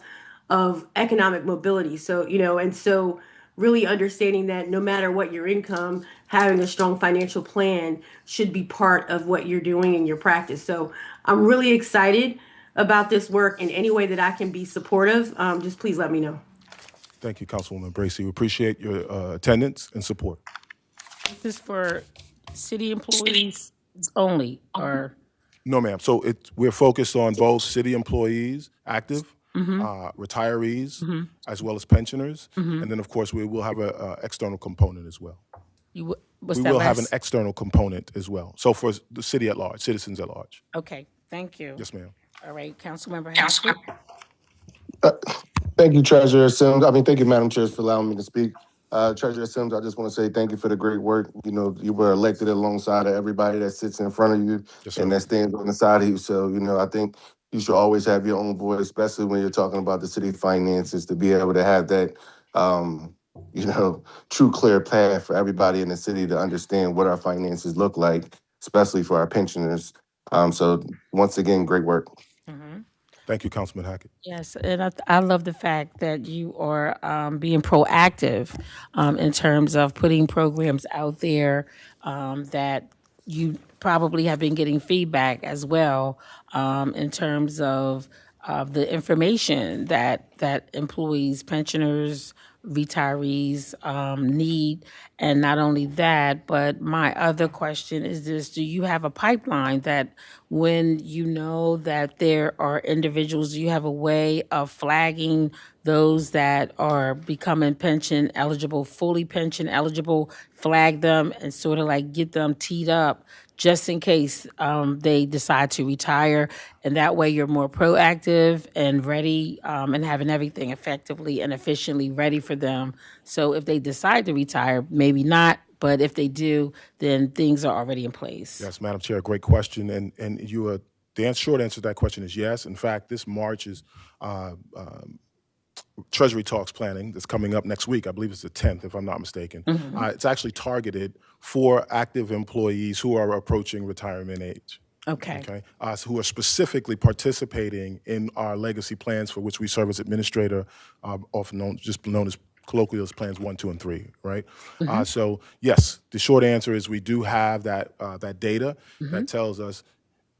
of economic mobility. So, and so really understanding that no matter what your income, having a strong financial plan should be part of what you're doing in your practice. So I'm really excited about this work, in any way that I can be supportive. Just please let me know. Thank you, Councilwoman Bracy. We appreciate your attendance and support. This is for city employees only, or? No, ma'am. So we're focused on both city employees, active, retirees, as well as pensioners. And then, of course, we will have an external component as well. We will have an external component as well. So for the city at large, citizens at large. Okay, thank you. Yes, ma'am. All right, Councilmember Haskell. Thank you, Treasurer Sims. Thank you, Madam Chair, for allowing me to speak. Treasurer Sims, I just want to say thank you for the great work. You were elected alongside of everybody that sits in front of you and that stands on the side of you. So, I think you should always have your own voice, especially when you're talking about the city finances, to be able to have that, true, clear path for everybody in the city to understand what our finances look like, especially for our pensioners. So once again, great work. Thank you, Councilman Hackett. Yes, and I love the fact that you are being proactive in terms of putting programs out there that you probably have been getting feedback as well in terms of the information that employees, pensioners, retirees need. And not only that, but my other question is this: do you have a pipeline that when you know that there are individuals, do you have a way of flagging those that are becoming pension eligible, fully pension eligible, flag them and sort of like get them teed up just in case they decide to retire? And that way you're more proactive and ready and having everything effectively and efficiently ready for them. So if they decide to retire, maybe not, but if they do, then things are already in place. Yes, Madam Chair, great question. And the short answer to that question is yes. In fact, this March is Treasury Talks planning that's coming up next week. I believe it's the 10th, if I'm not mistaken. It's actually targeted for active employees who are approaching retirement age. Okay. So who are specifically participating in our legacy plans, for which we serve as administrator, often known as colloquially as plans 1, 2, and 3, right? So yes, the short answer is we do have that data that tells us,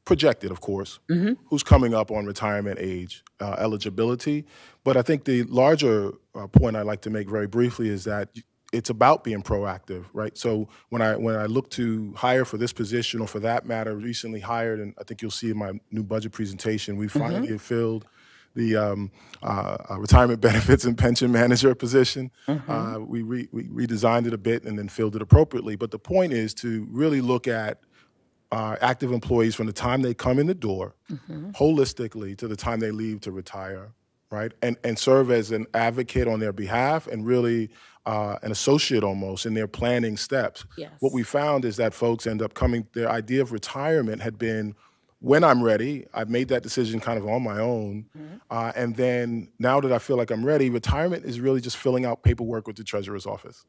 projected, of course, who's coming up on retirement age eligibility. But I think the larger point I'd like to make very briefly is that it's about being proactive, right? So when I look to hire for this position, or for that matter, recently hired, and I think you'll see in my new budget presentation, we finally filled the retirement benefits and pension manager position. We redesigned it a bit and then filled it appropriately. But the point is to really look at active employees from the time they come in the door, holistically, to the time they leave to retire, right? And serve as an advocate on their behalf, and really an associate almost in their planning steps. Yes. What we found is that folks end up their idea of retirement had been, when I'm ready, I've made that decision kind of on my own. And then now that I feel like I'm ready, retirement is really just filling out paperwork with the treasurer's office,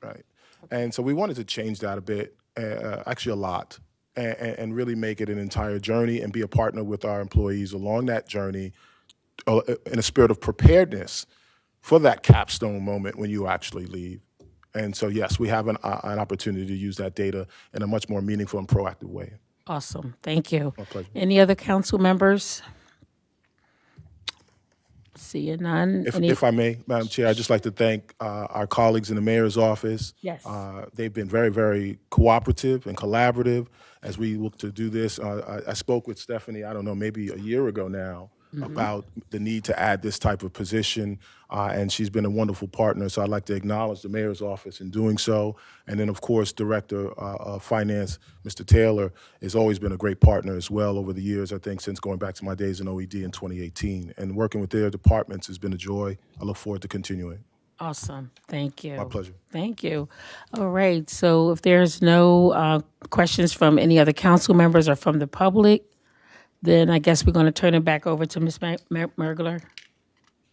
right? And so we wanted to change that a bit, actually a lot, and really make it an entire journey and be a partner with our employees along that journey in a spirit of preparedness for that capstone moment when you actually leave. And so, yes, we have an opportunity to use that data in a much more meaningful and proactive way. Awesome. Thank you. My pleasure. Any other council members? Seeing none. If I may, Madam Chair, I'd just like to thank our colleagues in the mayor's office. Yes. They've been very, very cooperative and collaborative as we look to do this. I spoke with Stephanie, I don't know, maybe a year ago now, about the need to add this type of position, and she's been a wonderful partner. So I'd like to acknowledge the mayor's office in doing so. And then, of course, Director of Finance, Mr. Taylor, has always been a great partner as well over the years, I think, since going back to my days in OED in 2018. And working with their departments has been a joy. I look forward to continuing. Awesome. Thank you. My pleasure. Thank you. All right. So if there's no questions from any other council members or from the public, then I guess we're going to turn it back over to Ms. Mergler.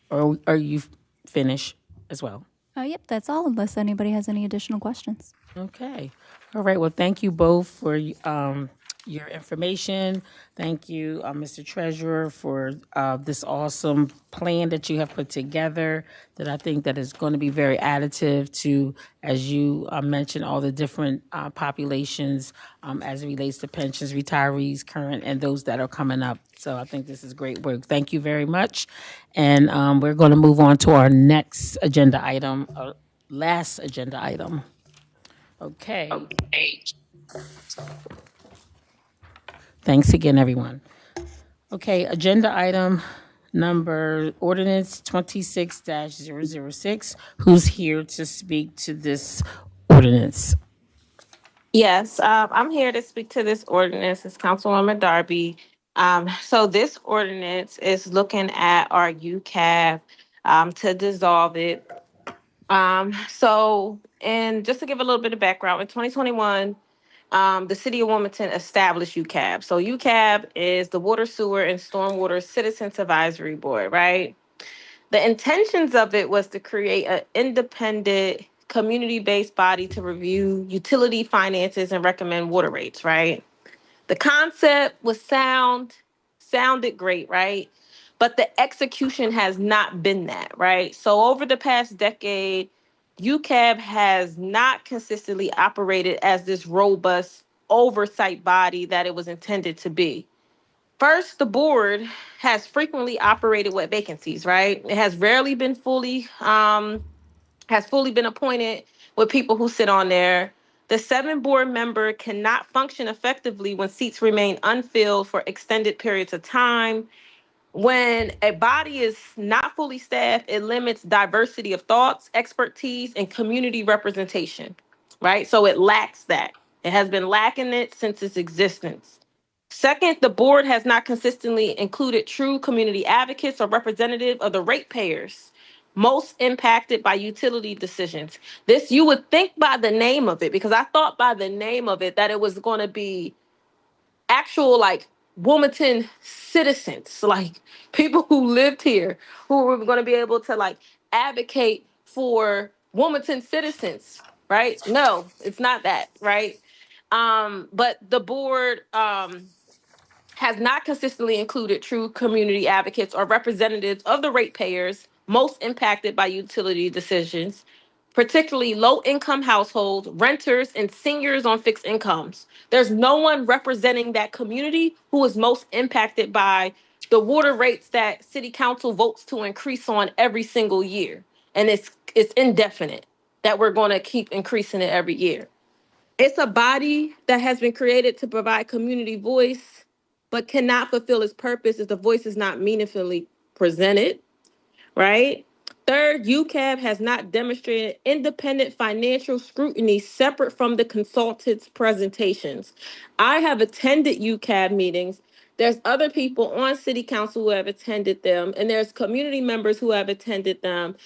Or are you finished as well? Yep, that's all, unless anybody has any additional questions. Okay. All right. Well, thank you both for your information. Thank you, Mr. Treasurer, for this awesome plan that you have put together that I think that is going to be very additive to, as you mentioned, all the different populations as it relates to pensions, retirees, current, and those that are coming up. So I think this is great work. Thank you very much. And we're going to move on to our next agenda item, last agenda item. Okay. Thanks again, everyone. Okay, agenda item number ordinance 26-006. Who's here to speak to this ordinance? Yes, I'm here to speak to this ordinance. It's Councilwoman Darby. So this ordinance is looking at our UCAV to dissolve it. And just to give a little bit of background, in 2021, the city of Wilmington established UCAB. So UCAB is the Water, Sewer, and Stormwater Citizens Advisory Board, right? The intentions of it was to create an independent, community-based body to review utility finances and recommend water rates, right? The concept was sounded great, right? But the execution has not been that, right? So over the past decade, UCAB has not consistently operated as this robust oversight body that it was intended to be. First, the board has frequently operated with vacancies, right? It has rarely been fully been appointed with people who sit on there. The 7 board member cannot function effectively when seats remain unfilled for extended periods of time. When a body is not fully staffed, it limits diversity of thoughts, expertise, and community representation, right? So it lacks that. It has been lacking it since its existence. Second, the board has not consistently included true community advocates or representative of the ratepayers most impacted by utility decisions. This, you would think by the name of it, because I thought by the name of it that it was going to be actual, like, Wilmington citizens, like people who lived here, who were going to be able to, like, advocate for Wilmington citizens, right? No, it's not that, right? But the board has not consistently included true community advocates or representatives of the ratepayers most impacted by utility decisions, particularly low-income households, renters, and seniors on fixed incomes. There's no one representing that community who is most impacted by the water rates that City Council votes to increase on every single year. And it's indefinite that we're going to keep increasing it every year. It's a body that has been created to provide community voice, but cannot fulfill its purpose if the voice is not meaningfully presented, right? Third, UCAB has not demonstrated independent financial scrutiny separate from the consultant's presentations. I have attended UCAB meetings. There's other people on City Council who have attended them, and there's community members who have attended them,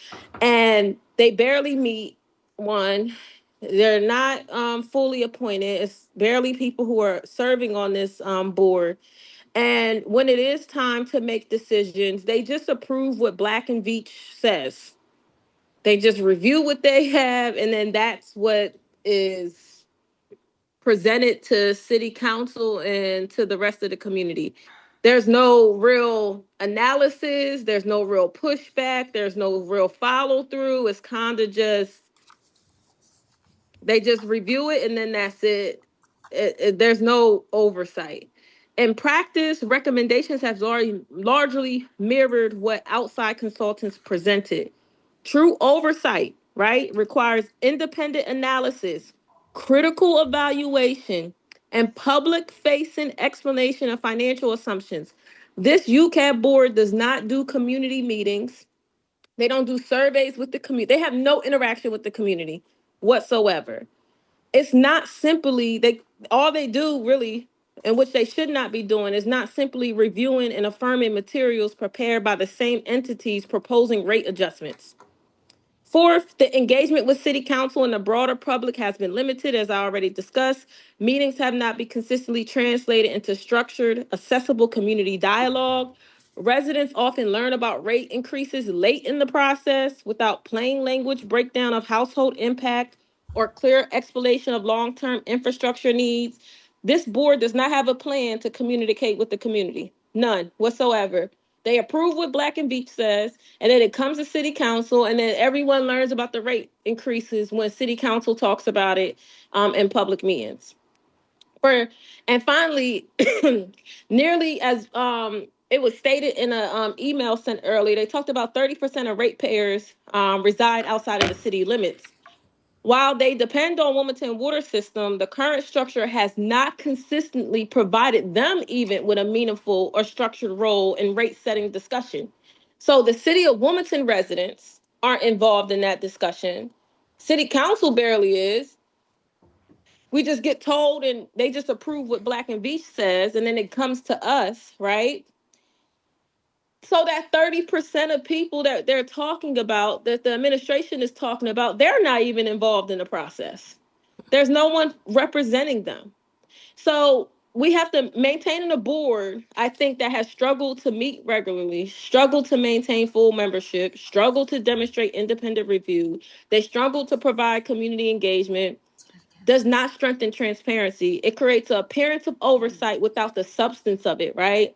and they barely meet. One, they're not fully appointed. It's barely people who are serving on this board. And when it is time to make decisions, they just approve what Black and Veatch says. They just review what they have, and then that's what is presented to City Council and to the rest of the community. There's no real analysis. There's no real pushback. There's no real follow through. It's kind of just, they just review it and then that's it. There's no oversight. In practice, recommendations have largely mirrored what outside consultants presented. True oversight, right, requires independent analysis, critical evaluation, and public-facing explanation of financial assumptions. This UCAB board does not do community meetings. They don't do surveys with the community. They have no interaction with the community whatsoever. It's not simply all they do really, and which they should not be doing, is not simply reviewing and affirming materials prepared by the same entities proposing rate adjustments. Fourth, the engagement with city council and the broader public has been limited, as I already discussed. Meetings have not been consistently translated into structured, accessible community dialogue. Residents often learn about rate increases late in the process without plain language breakdown of household impact or clear explanation of long-term infrastructure needs. This board does not have a plan to communicate with the community. None whatsoever. They approve what Black and Beach says, and then it comes to city council, and then everyone learns about the rate increases when city council talks about it in public meetings. And finally, nearly as it was stated in a email sent earlier, they talked about 30% of ratepayers reside outside of the city limits. While they depend on Wilmington water system, the current structure has not consistently provided them even with a meaningful or structured role in rate setting discussion. So the city of Wilmington residents aren't involved in that discussion. City council barely is. We just get told and they just approve what Black and Beach says, and then it comes to us, right? So that 30% of people that they're talking about, that the administration is talking about, they're not even involved in the process. There's no one representing them. So we have to maintain a board, I think, that has struggled to meet regularly, struggled to maintain full membership, struggled to demonstrate independent review. They struggle to provide community engagement, does not strengthen transparency. It creates an appearance of oversight without the substance of it, right?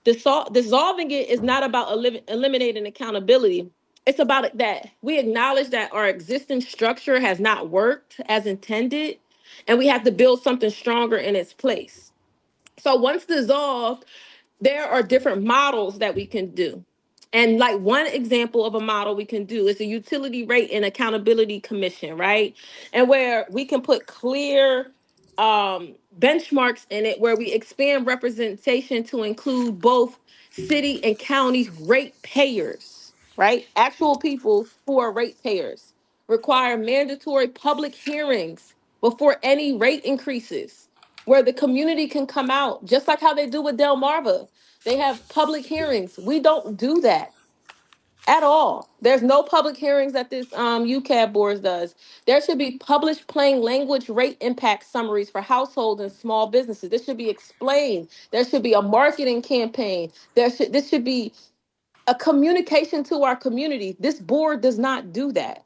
Dissolving it is not about eliminating accountability. It's about that we acknowledge that our existing structure has not worked as intended, and we have to build something stronger in its place. So once dissolved, there are different models that we can do. And like one example of a model we can do is a utility rate and accountability commission, right? And where we can put clear benchmarks in it, where we expand representation to include both city and county rate payers, right? Actual people who are rate payers. Require mandatory public hearings before any rate increases, where the community can come out, just like how they do with Delmarva. They have public hearings. We don't do that at all. There's no public hearings that this UCAB board does. There should be published plain language rate impact summaries for households and small businesses. This should be explained. There should be a marketing campaign. This should be a communication to our community. This board does not do that.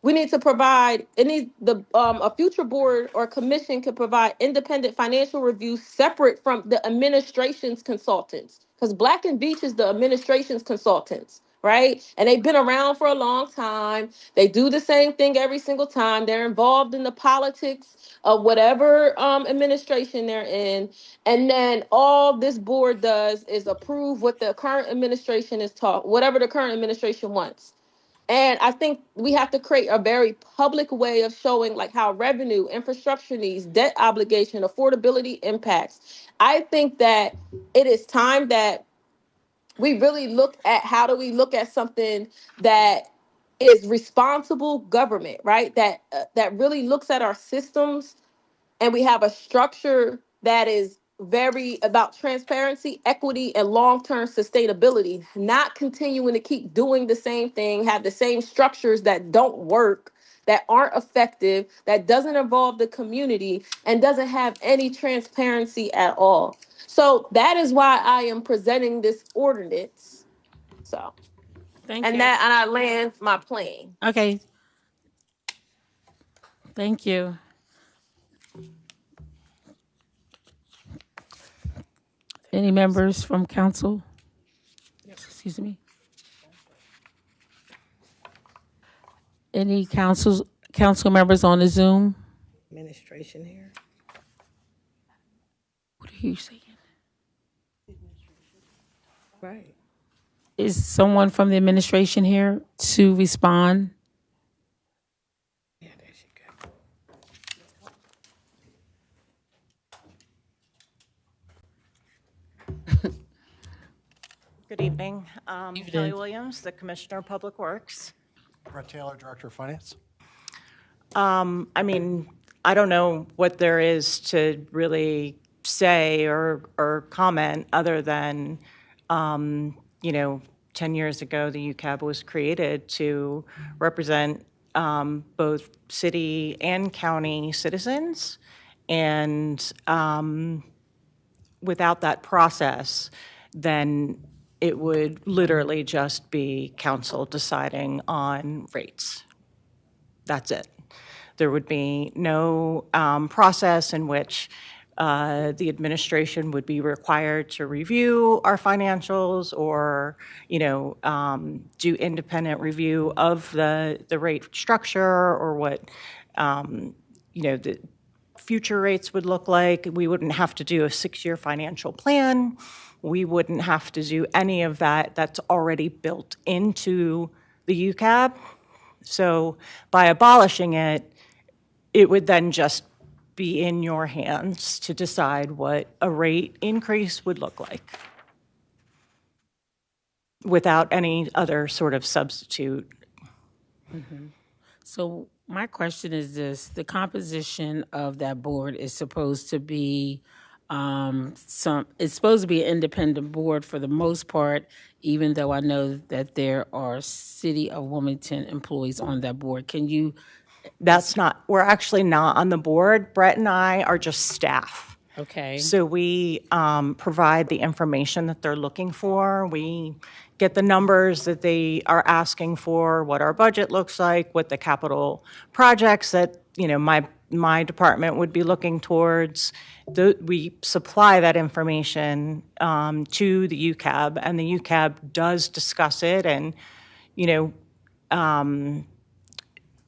We need to provide, it needs a future board or commission can provide independent financial review separate from the administration's consultants, because Black and Beach is the administration's consultants, right? And they've been around for a long time. They do the same thing every single time. They're involved in the politics of whatever administration they're in. And then all this board does is approve what the current administration is whatever the current administration wants. And I think we have to create a very public way of showing like how revenue, infrastructure needs, debt obligation, affordability impacts. I think that it is time that we really look at how do we look at something that is responsible government, right? That really looks at our systems, and we have a structure that is very about transparency, equity, and long-term sustainability, not continuing to keep doing the same thing, have the same structures that don't work, that aren't effective, that doesn't involve the community, and doesn't have any transparency at all. So that is why I am presenting this ordinance. So, Thank and you. that, and I land my plane. Okay. Thank you. Any members from council? Excuse me. Any council members on the Zoom? Administration here. What are you saying? Right. Is someone from the administration here to respond? Yeah, there she go. Good evening. Kelly Evening. Williams, the Commissioner of Public Works. Brett Taylor, Director of Finance. I mean, I don't know what there is to really say or comment other than, 10 years ago, the UCAB was created to represent both city and county citizens. And without that process, then it would literally just be council deciding on rates. That's it. There would be no process in which the administration would be required to review our financials or, do independent review of the rate structure or what, the future rates would look like. We wouldn't have to do a 6-year financial plan. We wouldn't have to do any of that. That's already built into the UCAB. So by abolishing it, it would then just be in your hands to decide what a rate increase would look like without any other sort of substitute. So my question is this: the composition of that board is supposed to be it's supposed to be an independent board for the most part, even though I know that there are City of Wilmington employees on that board. Can you? We're actually not on the board. Brett and I are just staff. Okay. So we provide the information that they're looking for. We get the numbers that they are asking for, what our budget looks like, what the capital projects that, my department would be looking towards. We supply that information to the UCAB, and the UCAB does discuss it. And,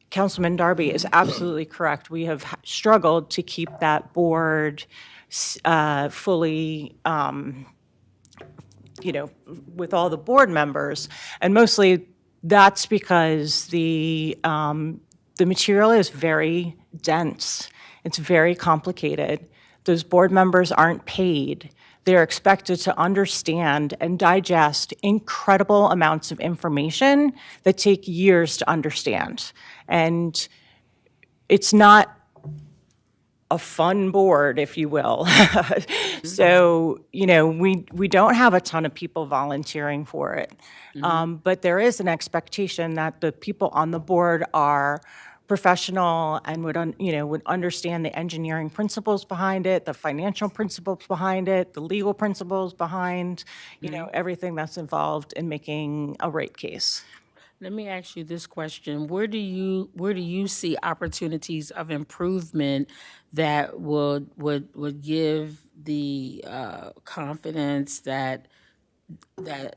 Councilman Darby is absolutely correct. We have struggled to keep that board fully, with all the board members. And mostly that's because the material is very dense. It's very complicated. Those board members aren't paid. They're expected to understand and digest incredible amounts of information that take years to understand. And it's not a fun board, if you will. So, we don't have a ton of people volunteering for it. But there is an expectation that the people on the board are professional and would understand the engineering principles behind it, the financial principles behind it, the legal principles behind, everything that's involved in making a rate case. Let me ask you this question: Where do you see opportunities of improvement that would give the confidence that this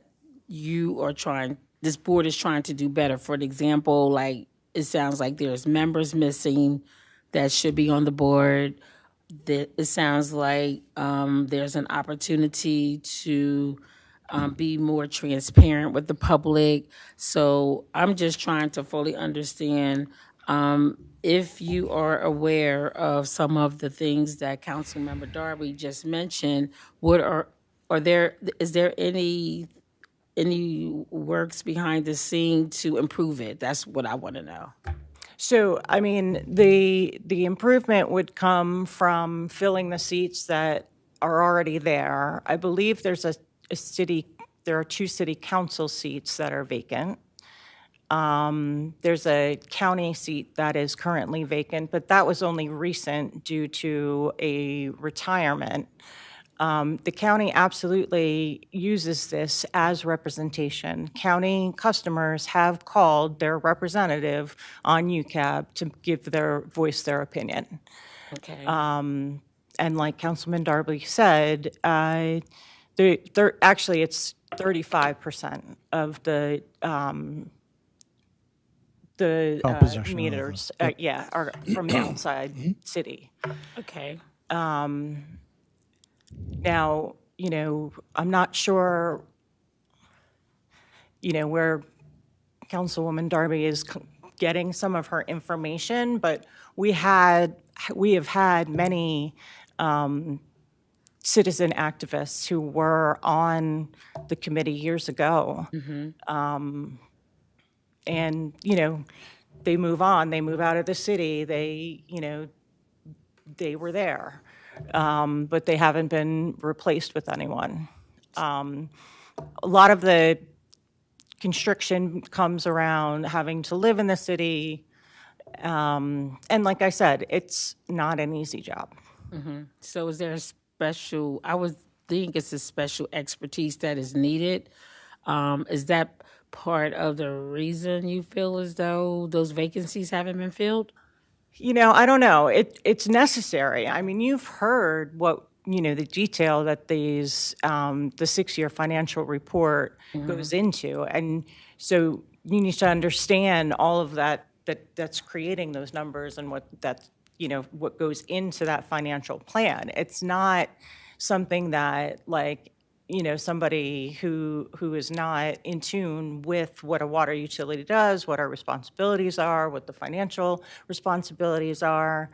board is trying to do better? For example, like it sounds like there's members missing that should be on the board. That it sounds like there's an opportunity to be more transparent with the public. So I'm just trying to fully understand if you are aware of some of the things that Councilmember Darby just mentioned. Is there any works behind the scene to improve it? That's what I want to know. So, the improvement would come from filling the seats that are already there. I believe there are 2 city council seats that are vacant. There's a county seat that is currently vacant, but that was only recent due to a retirement. The county absolutely uses this as representation. County customers have called their representative on UCAB to voice their opinion. Okay. And like Councilman Darby said, actually it's 35% of the meters, are from the outside city. Okay. Now, I'm not sure, where Councilwoman Darby is getting some of her information, but we have had many citizen activists who were on the committee years ago. And, you know, they move on, they move out of the city, they, you know, they were there, but they haven't been replaced with anyone. A lot of the constriction comes around having to live in the city. And like I said, it's not an easy job. So is there a special, I would think it's a special expertise that is needed. Is that part of the reason you feel as though those vacancies haven't been filled? You know, I don't know. It's necessary. I mean, you've heard what, you know, the detail that these, the 6-year financial report goes into. And so you need to understand all of that's creating those numbers and what that's, you know, what goes into that financial plan. It's not something that, like, you know, somebody who is not in tune with what a water utility does, what our responsibilities are, what the financial responsibilities are.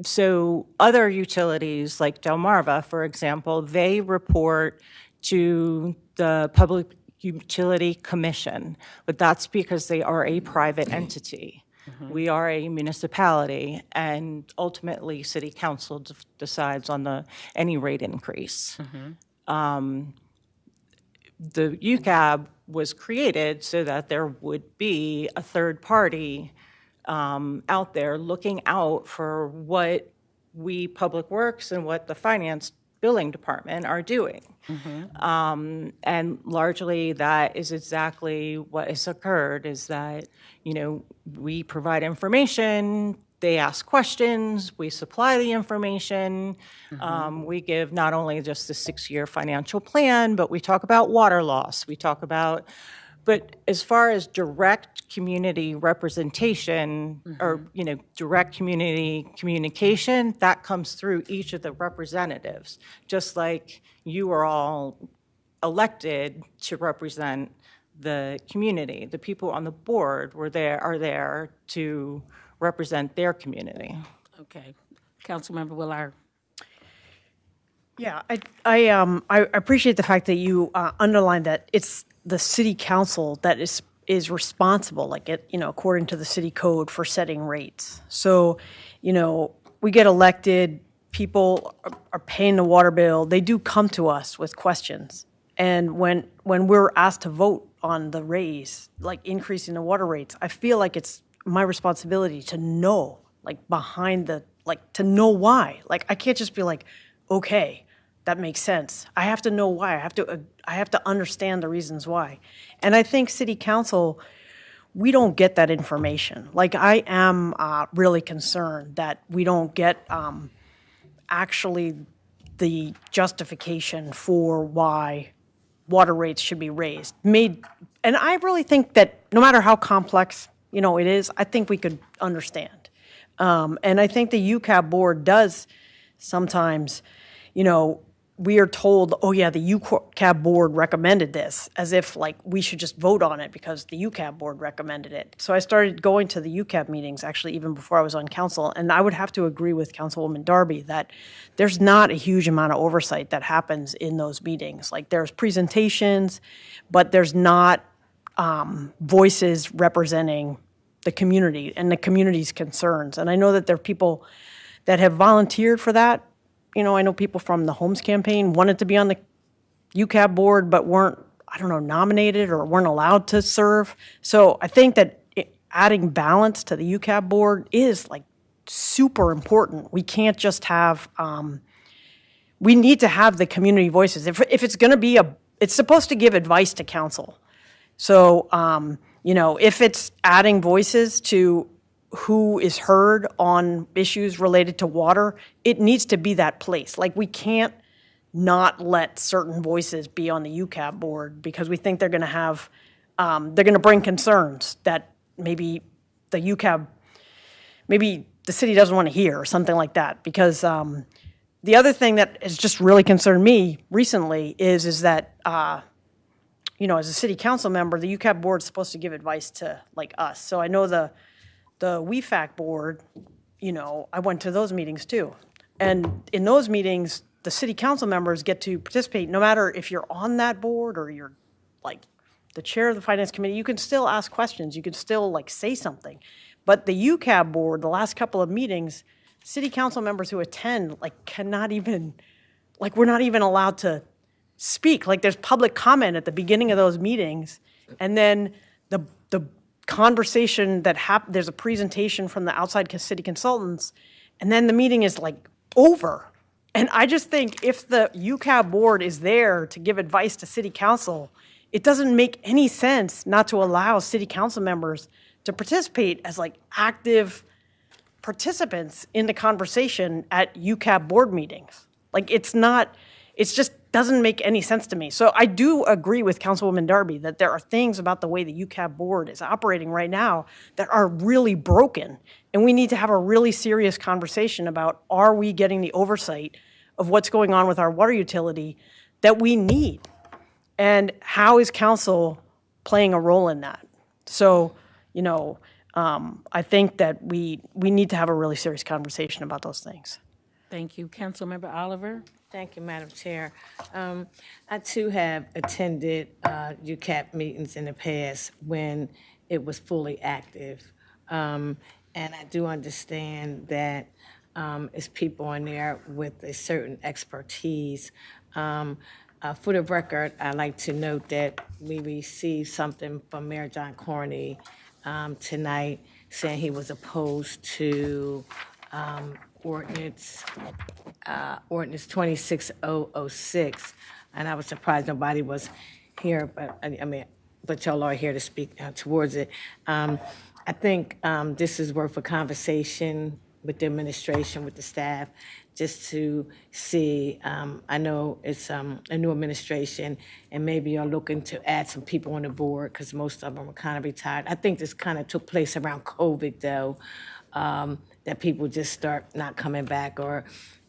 So other utilities like Delmarva, for example, they report to the Public Utility Commission, but that's because they are a private entity. We are a municipality, and ultimately, City Council decides on any rate increase. The UCAB was created so that there would be a third party out there looking out for what we, Public Works, and what the Finance Billing Department are doing. And largely that is exactly what has occurred, is that, you know, we provide information, they ask questions, we supply the information, we give not only just the 6-year financial plan, but we talk about water loss, we talk about, but as far as direct community representation or, you know, direct community communication, that comes through each of the representatives, just like you are all elected to represent the community. The people on the board are there to represent their community. Okay. Councilmember Willard. Yeah, I appreciate the fact that you underlined that it's the city council that is responsible, like it, you know, according to the city code, for setting rates. So, you know, we get elected, people are paying the water bill, they do come to us with questions. And when we're asked to vote on the raise, like increasing the water rates, I feel like it's my responsibility to know, like to know why. Like, I can't just be like, okay, that makes sense. I have to know why. I have to understand the reasons why. And I think city council, we don't get that information. Like, I am really concerned that we don't get actually the justification for why water rates should be raised. And I really think that no matter how complex, you know, it is, I think we could understand. And I think the UCAB board does sometimes, you know, we are told, oh yeah, the UCAB board recommended this, as if like we should just vote on it because the UCAB board recommended it. So I started going to the UCAB meetings, actually, even before I was on council, and I would have to agree with Councilwoman Darby that there's not a huge amount of oversight that happens in those meetings. Like, there's presentations, but there's not voices representing the community and the community's concerns. And I know that there are people that have volunteered for that. You know, I know people from the Homes campaign wanted to be on the UCAB board, but weren't, I don't know, nominated or weren't allowed to serve. So I think that adding balance to the UCAB board is like super important. We can't just have, we need to have the community voices. If it's going to be it's supposed to give advice to council. So, you know, if it's adding voices to who is heard on issues related to water, it needs to be that place. Like, we can't not let certain voices be on the UCAB board because we think they're going to have, they're going to bring concerns that maybe the UCAB, maybe the city doesn't want to hear or something like that. Because the other thing that has just really concerned me recently is that, you know, as a city council member, the UCAB board is supposed to give advice to like us. So I know the WEFAC board, you know, I went to those meetings too. And in those meetings, the city council members get to participate, no matter if you're on that board or you're like the chair of the finance committee, you can still ask questions, you can still like say something. But the UCAB board, the last couple of meetings, city council members who attend, like cannot even, like we're not even allowed to speak. Like there's public comment at the beginning of those meetings, and then the conversation that there's a presentation from the outside city consultants, and then the meeting is like over. And I just think if the UCAB board is there to give advice to city council, it doesn't make any sense not to allow city council members to participate as like active participants in the conversation at UCAB board meetings. Like it's just doesn't make any sense to me. So I do agree with Councilwoman Darby that there are things about the way the UCAB board is operating right now that are really broken. And we need to have a really serious conversation about, are we getting the oversight of what's going on with our water utility that we need? And how is council playing a role in that? So, I think that we need to have a really serious conversation about those things. Thank you. Councilmember Oliver? Thank you, Madam Chair. I too have attended UCAP meetings in the past when it was fully active. And I do understand that it's people in there with a certain expertise. For the record, I'd like to note that we received something from Mayor John Corney tonight saying he was opposed to Ordinance 26006, and I was surprised nobody was here, but y'all are here to speak towards it. I think this is worth a conversation with the administration, with the staff, just to see. I know it's a new administration, and maybe you're looking to add some people on the board because most of them are kind of retired. I think this kind of took place around COVID, though. That people just start not coming back, or,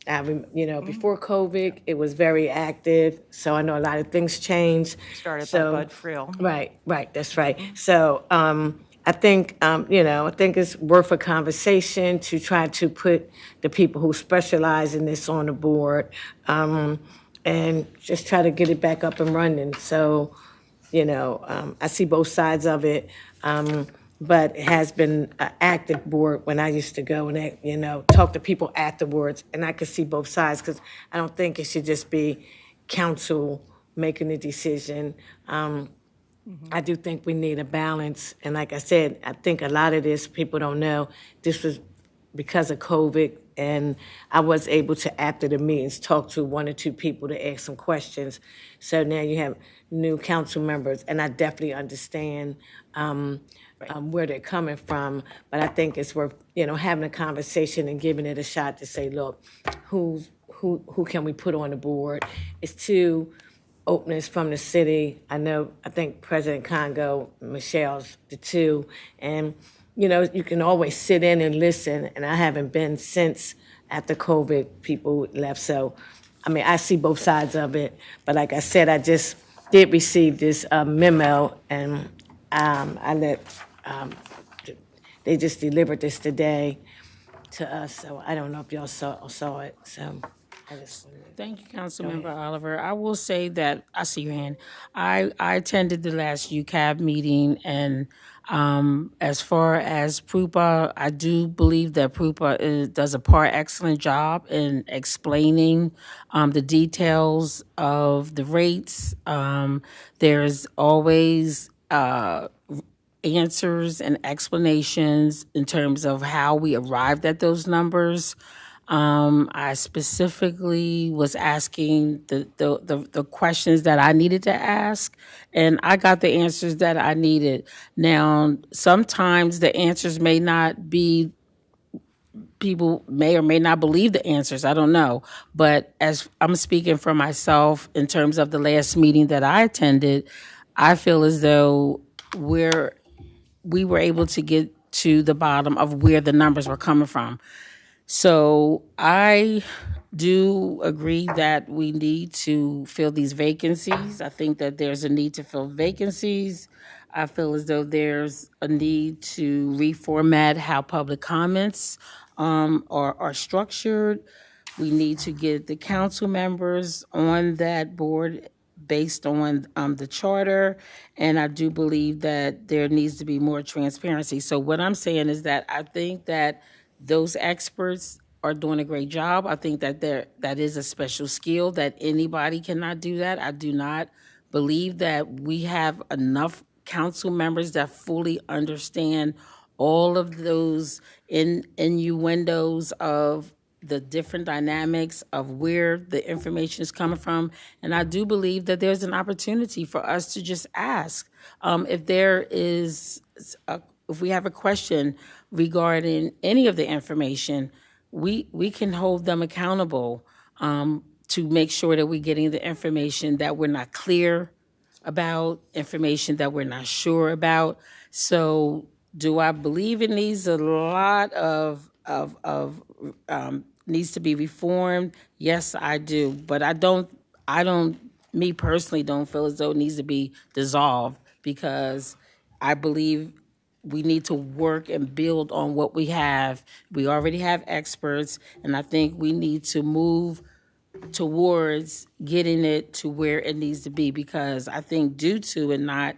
before COVID, it was very active. So I know a lot of things changed. Started So, by Bud Friel. Right, that's right. So I think, I think it's worth a conversation to try to put the people who specialize in this on the board, and just try to get it back up and running. So, I see both sides of it. But it has been an active board when I used to go and, talk to people afterwards, and I could see both sides, because I don't think it should just be council making the decision. I do think we need a balance, and like I said, I think a lot of this, people don't know, this was because of COVID, and I was able to, after the meetings, talk to one or two people to ask some questions. So now you have new council members, and I definitely understand where they're coming from, but I think it's worth, having a conversation and giving it a shot to say, look, who can we put on the board? It's two openers from the city. I think President Congo, Michelle's the two, and you can always sit in and listen, and I haven't been since after COVID, people left. So, I see both sides of it, but like I said, I just did receive this memo, and they just delivered this today to us, so I don't know if y'all saw it, so I just. Thank you, Councilmember Oliver. I will say that, I see your hand. I attended the last UCAB meeting, and as far as Prupa, I do believe that Prupa does a excellent job in explaining the details of the rates. There's always answers and explanations in terms of how we arrived at those numbers. I specifically was asking the questions that I needed to ask, and I got the answers that I needed. Now, sometimes the answers may not be, people may or may not believe the answers, I don't know. But as I'm speaking for myself in terms of the last meeting that I attended, I feel as though we were able to get to the bottom of where the numbers were coming from. So I do agree that we need to fill these vacancies. I think that there's a need to fill vacancies. I feel as though there's a need to reformat how public comments are structured. We need to get the council members on that board based on the charter, and I do believe that there needs to be more transparency. So what I'm saying is that I think that those experts are doing a great job. I think that that is a special skill that anybody cannot do that. I do not believe that we have enough council members that fully understand all of those innuendos of the different dynamics of where the information is coming from. And I do believe that there's an opportunity for us to just ask if there is, if we have a question regarding any of the information, we can hold them accountable to make sure that we're getting the information that we're not clear about, information that we're not sure about. So do I believe it needs a lot of needs to be reformed? Yes, I do. But I don't, me personally don't feel as though it needs to be dissolved, because I believe we need to work and build on what we have. We already have experts, and I think we need to move towards getting it to where it needs to be, because I think due to it not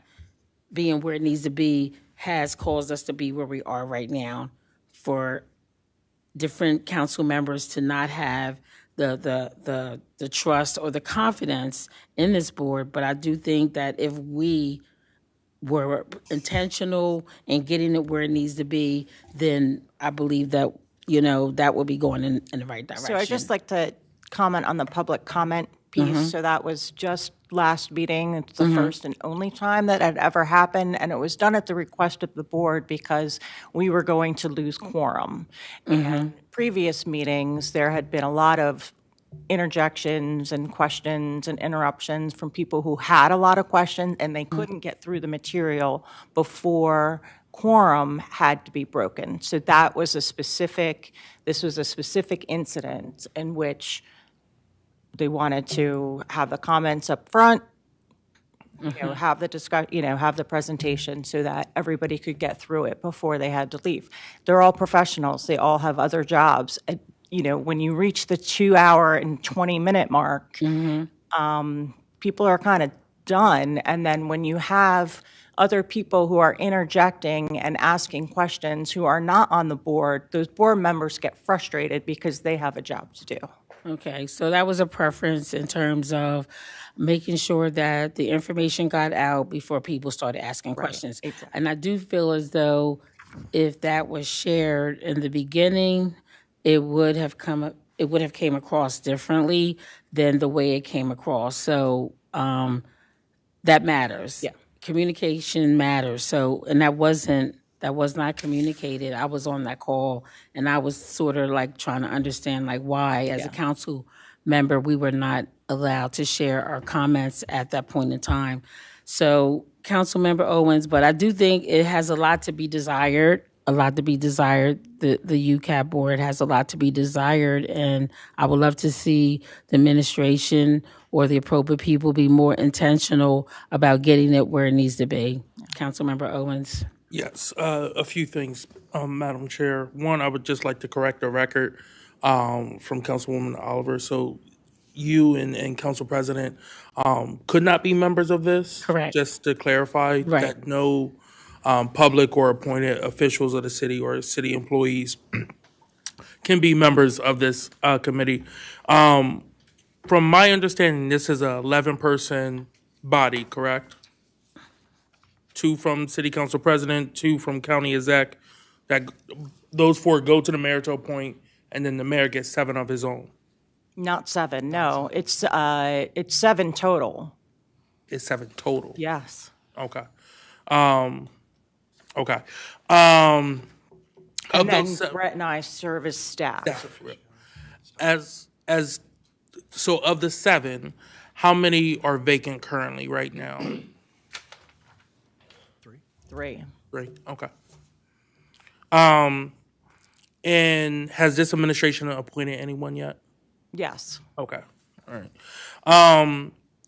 being where it needs to be has caused us to be where we are right now, for different council members to not have the trust or the confidence in this board. But I do think that if we were intentional in getting it where it needs to be, then I believe that, that will be going in the right direction. So I'd just like to comment on the public comment piece. So that was just last meeting. It's the first and only time that had ever happened, and it was done at the request of the board because we were going to lose quorum. And previous meetings, there had been a lot of interjections and questions and interruptions from people who had a lot of questions, and they couldn't get through the material before quorum had to be broken. So that was this was a specific incident in which they wanted to have the comments up front, have the have the presentation so that everybody could get through it before they had to leave. They're all professionals. They all have other jobs. When you reach the 2-hour and 20-minute mark, people are kind of done. And then when you have other people who are interjecting and asking questions who are not on the board, those board members get frustrated because they have a job to do. Okay, so that was a preference in terms of making sure that the information got out before people started asking questions. Exactly. And I do feel as though if that was shared in the beginning, it would have came across differently than the way it came across. So that matters. Yeah. Communication matters. So, and that was not communicated. I was on that call, and I was sort of like trying to understand why, as a council member, we were not allowed to share our comments at that point in time. So, Councilmember Owens, but I do think it has a lot to be desired. The UCAP board has a lot to be desired, and I would love to see the administration or the appropriate people be more intentional about getting it where it needs to be. Councilmember Owens. Yes, a few things, Madam Chair. One, I would just like to correct a record from Councilwoman Oliver. So you and Council President could not be members of this? Correct. Just to clarify that no public or appointed officials of the city or city employees can be members of this committee. From my understanding, this is a 11-person body, correct? 2 from City Council President, 2 from County Exec. Those 4 go to the mayor to appoint, and then the mayor gets 7 of his own. Not 7, no. It's 7 total. It's 7 total. Yes. Okay. And then Brett and I serve as staff. So of the 7, how many are vacant currently right now? 3. 3. Okay. And has this administration appointed anyone yet? Yes. Okay. All right.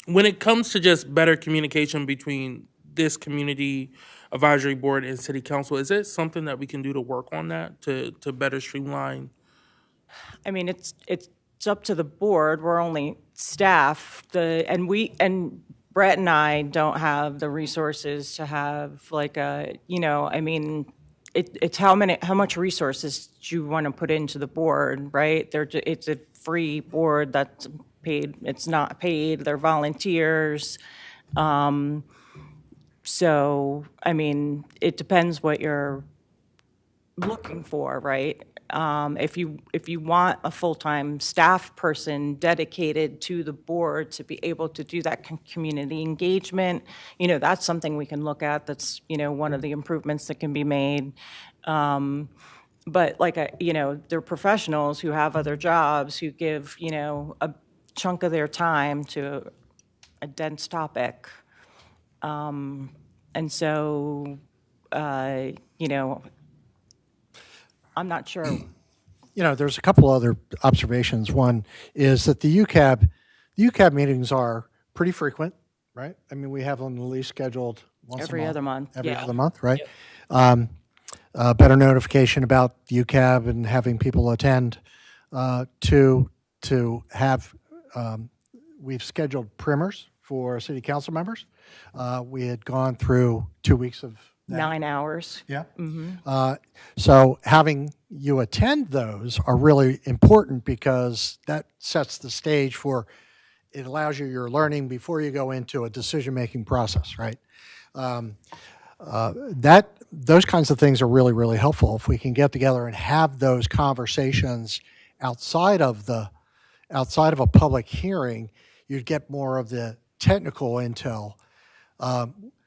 When it comes to just better communication between this community advisory board and city council, is it something that we can do to work on that to better streamline? I mean, it's it's up to the board. We're only staff. And Brett and I don't have the resources to have like it's how much resources do you want to put into the board, right? It's a free board that's paid. It's not paid. They're volunteers. So, I mean, it depends what you're looking for, right? If you want a full-time staff person dedicated to the board to be able to do that community engagement, that's something we can look at. That's, one of the improvements that can be made. But they're professionals who have other jobs who give, a chunk of their time to a dense topic. And so, I'm not sure. There's a couple other observations. One is that the UCAB meetings are pretty frequent, right? I mean, we have them at least scheduled once Every a month. other month, Every yeah. other month, right? Yep. Better notification about the UCAB and having people attend to have, we've scheduled primers for city council members. We had gone through 2 weeks of that. 9 hours. Yeah. So having you attend those are really important because that sets the stage for, it allows you your learning before you go into a decision-making process, right? Those kinds of things are really, really helpful. If we can get together and have those conversations outside of a public hearing, you'd get more of the technical intel,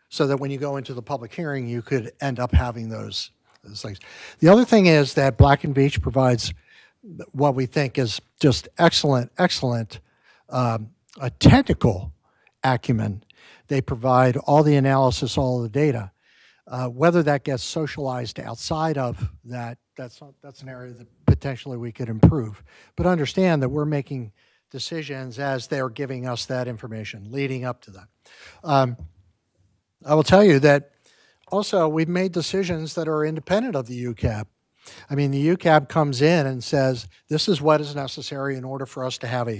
so that when you go into the public hearing, you could end up having those things. The other thing is that Black and Veatch provides what we think is just excellent a technical acumen. They provide all the analysis, all the data. Whether that gets socialized outside of that, that's an area that potentially we could improve. But understand that we're making decisions as they're giving us that information leading up to that. I will tell you that also we've made decisions that are independent of the UCAB. I mean, the UCAB comes in and says, this is what is necessary in order for us to have a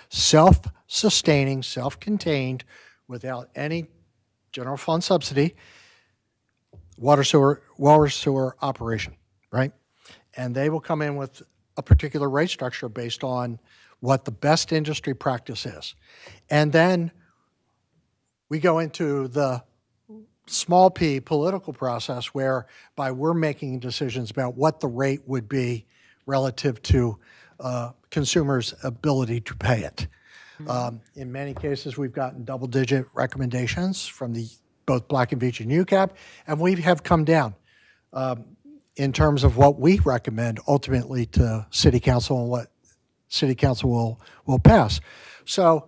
self-sustaining, self-contained, without any general fund subsidy, water sewer operation, right? And they will come in with a particular rate structure based on what the best industry practice is. And then we go into the small p political process whereby we're making decisions about what the rate would be relative to consumers' ability to pay it. In many cases, we've gotten double-digit recommendations from both Black and Veatch and UCAB, and we have come down in terms of what we recommend ultimately to City Council and what City Council will pass. So,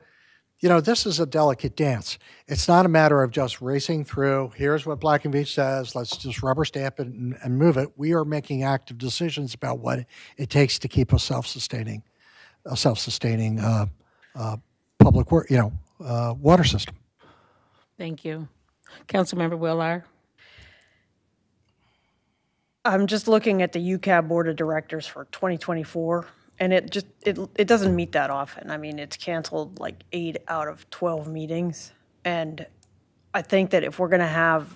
this is a delicate dance. It's not a matter of just racing through, here's what Black and Veatch says, let's just rubber stamp it and move it. We are making active decisions about what it takes to keep a self-sustaining public water system. Thank you. Councilmember Willard. I'm just looking at the UCAB Board of Directors for 2024, and it doesn't meet that often. I mean, it's canceled like 8 out of 12 meetings, and I think that if we're going to have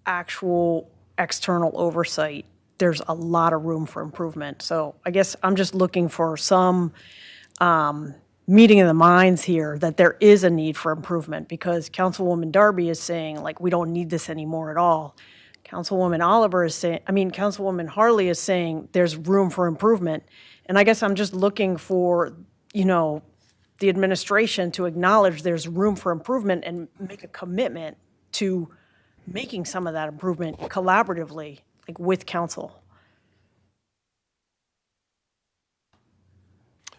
actual external oversight, there's a lot of room for improvement. So I guess I'm just looking for some meeting of the minds here that there is a need for improvement, because Councilwoman Darby is saying, like, we don't need this anymore at all. Councilwoman Harley is saying there's room for improvement. And I guess I'm just looking for, the administration to acknowledge there's room for improvement and make a commitment to making some of that improvement collaboratively, like with council.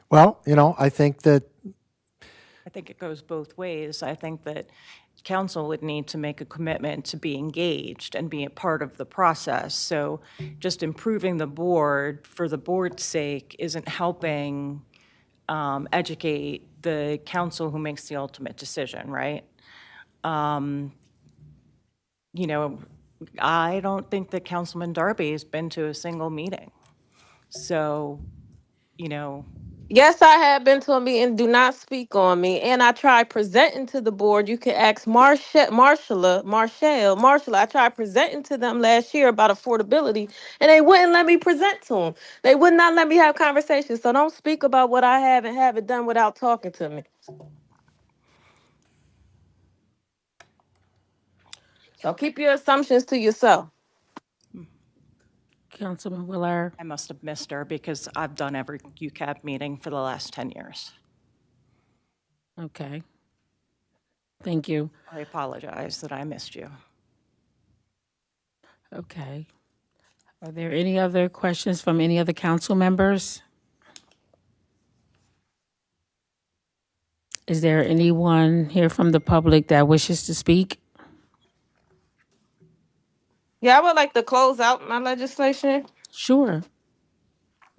Well, I think it goes both ways. I think that council would need to make a commitment to be engaged and be a part of the process. So just improving the board for the board's sake isn't helping educate the council who makes the ultimate decision, right? I don't think that Councilman Darby has been to a single meeting. So, Yes, I have been to a meeting. Do not speak on me. And I tried presenting to the board. You can ask Marshall. I tried presenting to them last year about affordability, and they wouldn't let me present to them. They would not let me have conversations. So don't speak about what I have and haven't done without talking to me. So keep your assumptions to yourself. Councilman Willard. I must have missed her because I've done every UCAB meeting for the last 10 years. Okay. Thank you. I apologize that I missed you. Okay. Are there any other questions from any other council members? Is there anyone here from the public that wishes to speak? Yeah, I would like to close out my legislation. Sure.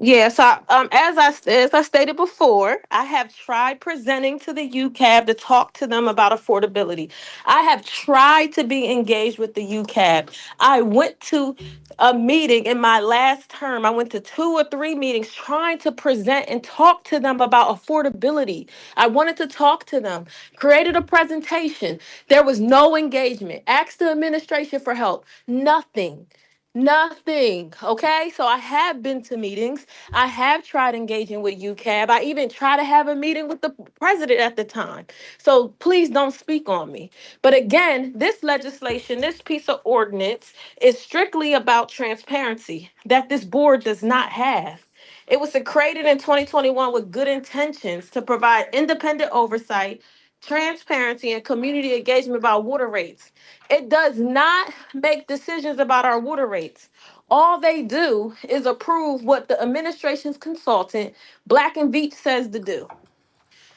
Yes, as I stated before, I have tried presenting to the UCAB to talk to them about affordability. I have tried to be engaged with the UCAB. I went to a meeting in my last term. I went to 2 or 3 meetings trying to present and talk to them about affordability. I wanted to talk to them, created a presentation. There was no engagement. Asked the administration for help. Nothing. Nothing. Okay. So I have been to meetings. I have tried engaging with UCAB. I even tried to have a meeting with the president at the time. So please don't speak on me. But again, this legislation, this piece of ordinance is strictly about transparency that this board does not have. It was created in 2021 with good intentions to provide independent oversight, transparency, and community engagement about water rates. It does not make decisions about our water rates. All they do is approve what the administration's consultant, Black and Veatch, says to do.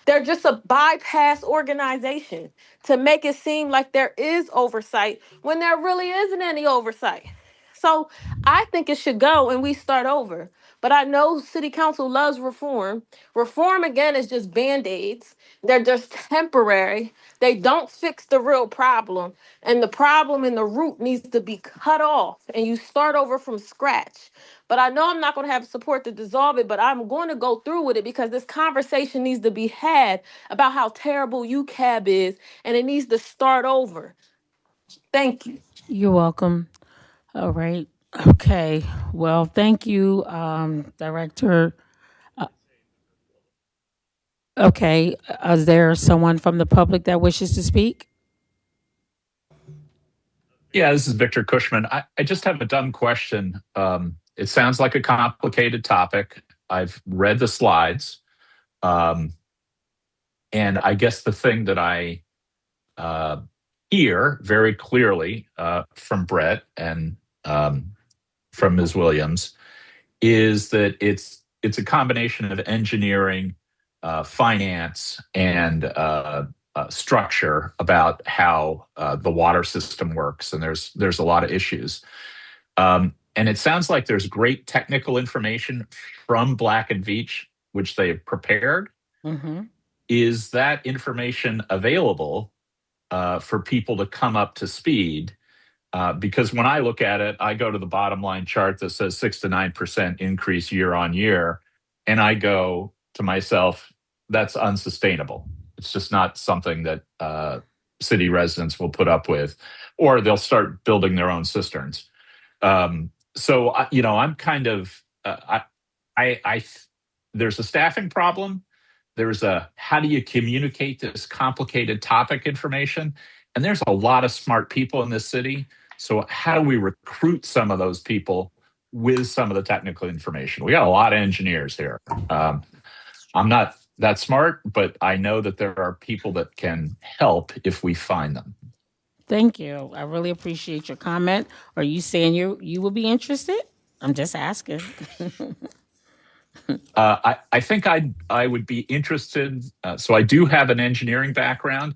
They're just a bypass organization to make it seem like there is oversight when there really isn't any oversight. So I think it should go and we start over. But I know City Council loves reform. Reform, again, is just Band-Aids. They're just temporary. They don't fix the real problem. And the problem in the root needs to be cut off and you start over from scratch. But I know I'm not going to have support to dissolve it, but I'm going to go through with it because this conversation needs to be had about how terrible UCAB is, and it needs to start over. Thank you. You're welcome. All right. Okay. Well, thank you, Director. Okay. Is there someone from the public that wishes to speak? Yeah, this is Victor Cushman. I just have a dumb question. It sounds like a complicated topic. I've read the slides. And I guess the thing that I hear very clearly from Brett and from Ms. Williams is that it's a combination of engineering, finance, and structure about how the water system works, and there's a lot of issues. And it sounds like there's great technical information from Black and Veatch, which they've prepared. Mm-hmm. Is that information available for people to come up to speed? Because when I look at it, I go to the bottom line chart that says 6 to 9% increase year on year, and I go to myself, that's unsustainable. It's just not something that city residents will put up with, or they'll start building their own cisterns. So I'm kind of there's a staffing problem. There's a how do you communicate this complicated topic information, and there's a lot of smart people in this city. So how do we recruit some of those people with some of the technical information? We got a lot of engineers here. I'm not that smart, but I know that there are people that can help if we find them. Thank you. I really appreciate your comment. Are you saying you will be interested? I'm just asking. I think I would be interested. So I do have an engineering background,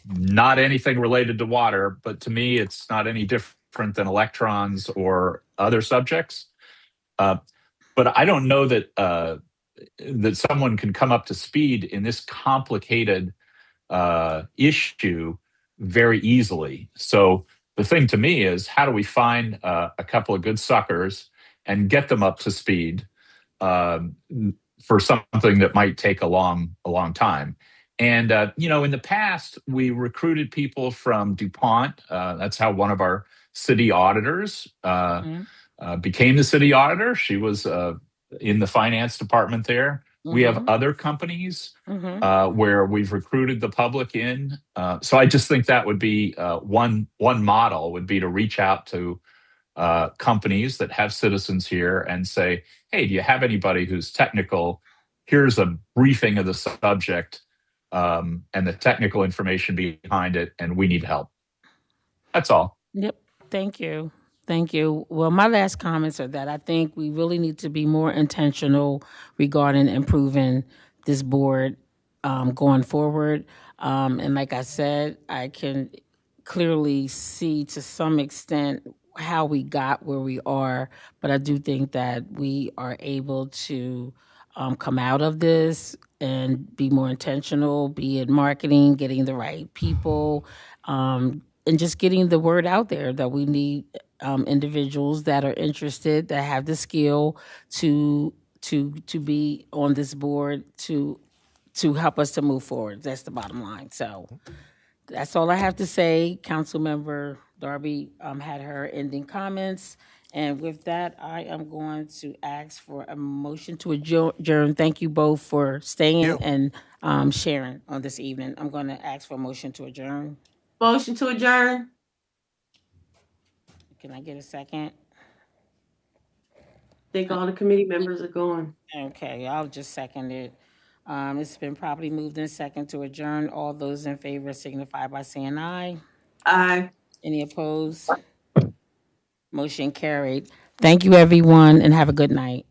not anything related to water, but to me, it's not any different than electrons or other subjects. But I don't know that that someone can come up to speed in this complicated issue very easily. So the thing to me is, how do we find a couple of good suckers and get them up to speed for something that might take a long time. And in the past, we recruited people from DuPont. That's how one of our city auditors became the city auditor. She was in the finance department there. We have other companies where we've recruited the public in. So I just think that would be one model would be to reach out to companies that have citizens here and say, hey, do you have anybody who's technical? Here's a briefing of the subject and the technical information behind it, and we need help. That's all. Yep. Thank you. Thank you. Well, my last comments are that I think we really need to be more intentional regarding improving this board going forward. And like I said, I can clearly see to some extent how we got where we are, but I do think that we are able to come out of this and be more intentional, be it marketing, getting the right people, and just getting the word out there that we need individuals that are interested, that have the skill to be on this board to help us to move forward. That's the bottom line. So that's all I have to say. Councilmember Darby had her ending comments. And with that, I am going to ask for a motion to adjourn. Thank you both for staying and sharing on this evening. I'm going to ask for a motion to adjourn. Motion to adjourn. Can I get a second? I think all the committee members are going. Okay, I'll just second it. It's been properly moved in second to adjourn. All those in favor signify by saying aye. Aye. Any opposed? Motion carried. Thank you, everyone, and have a good night.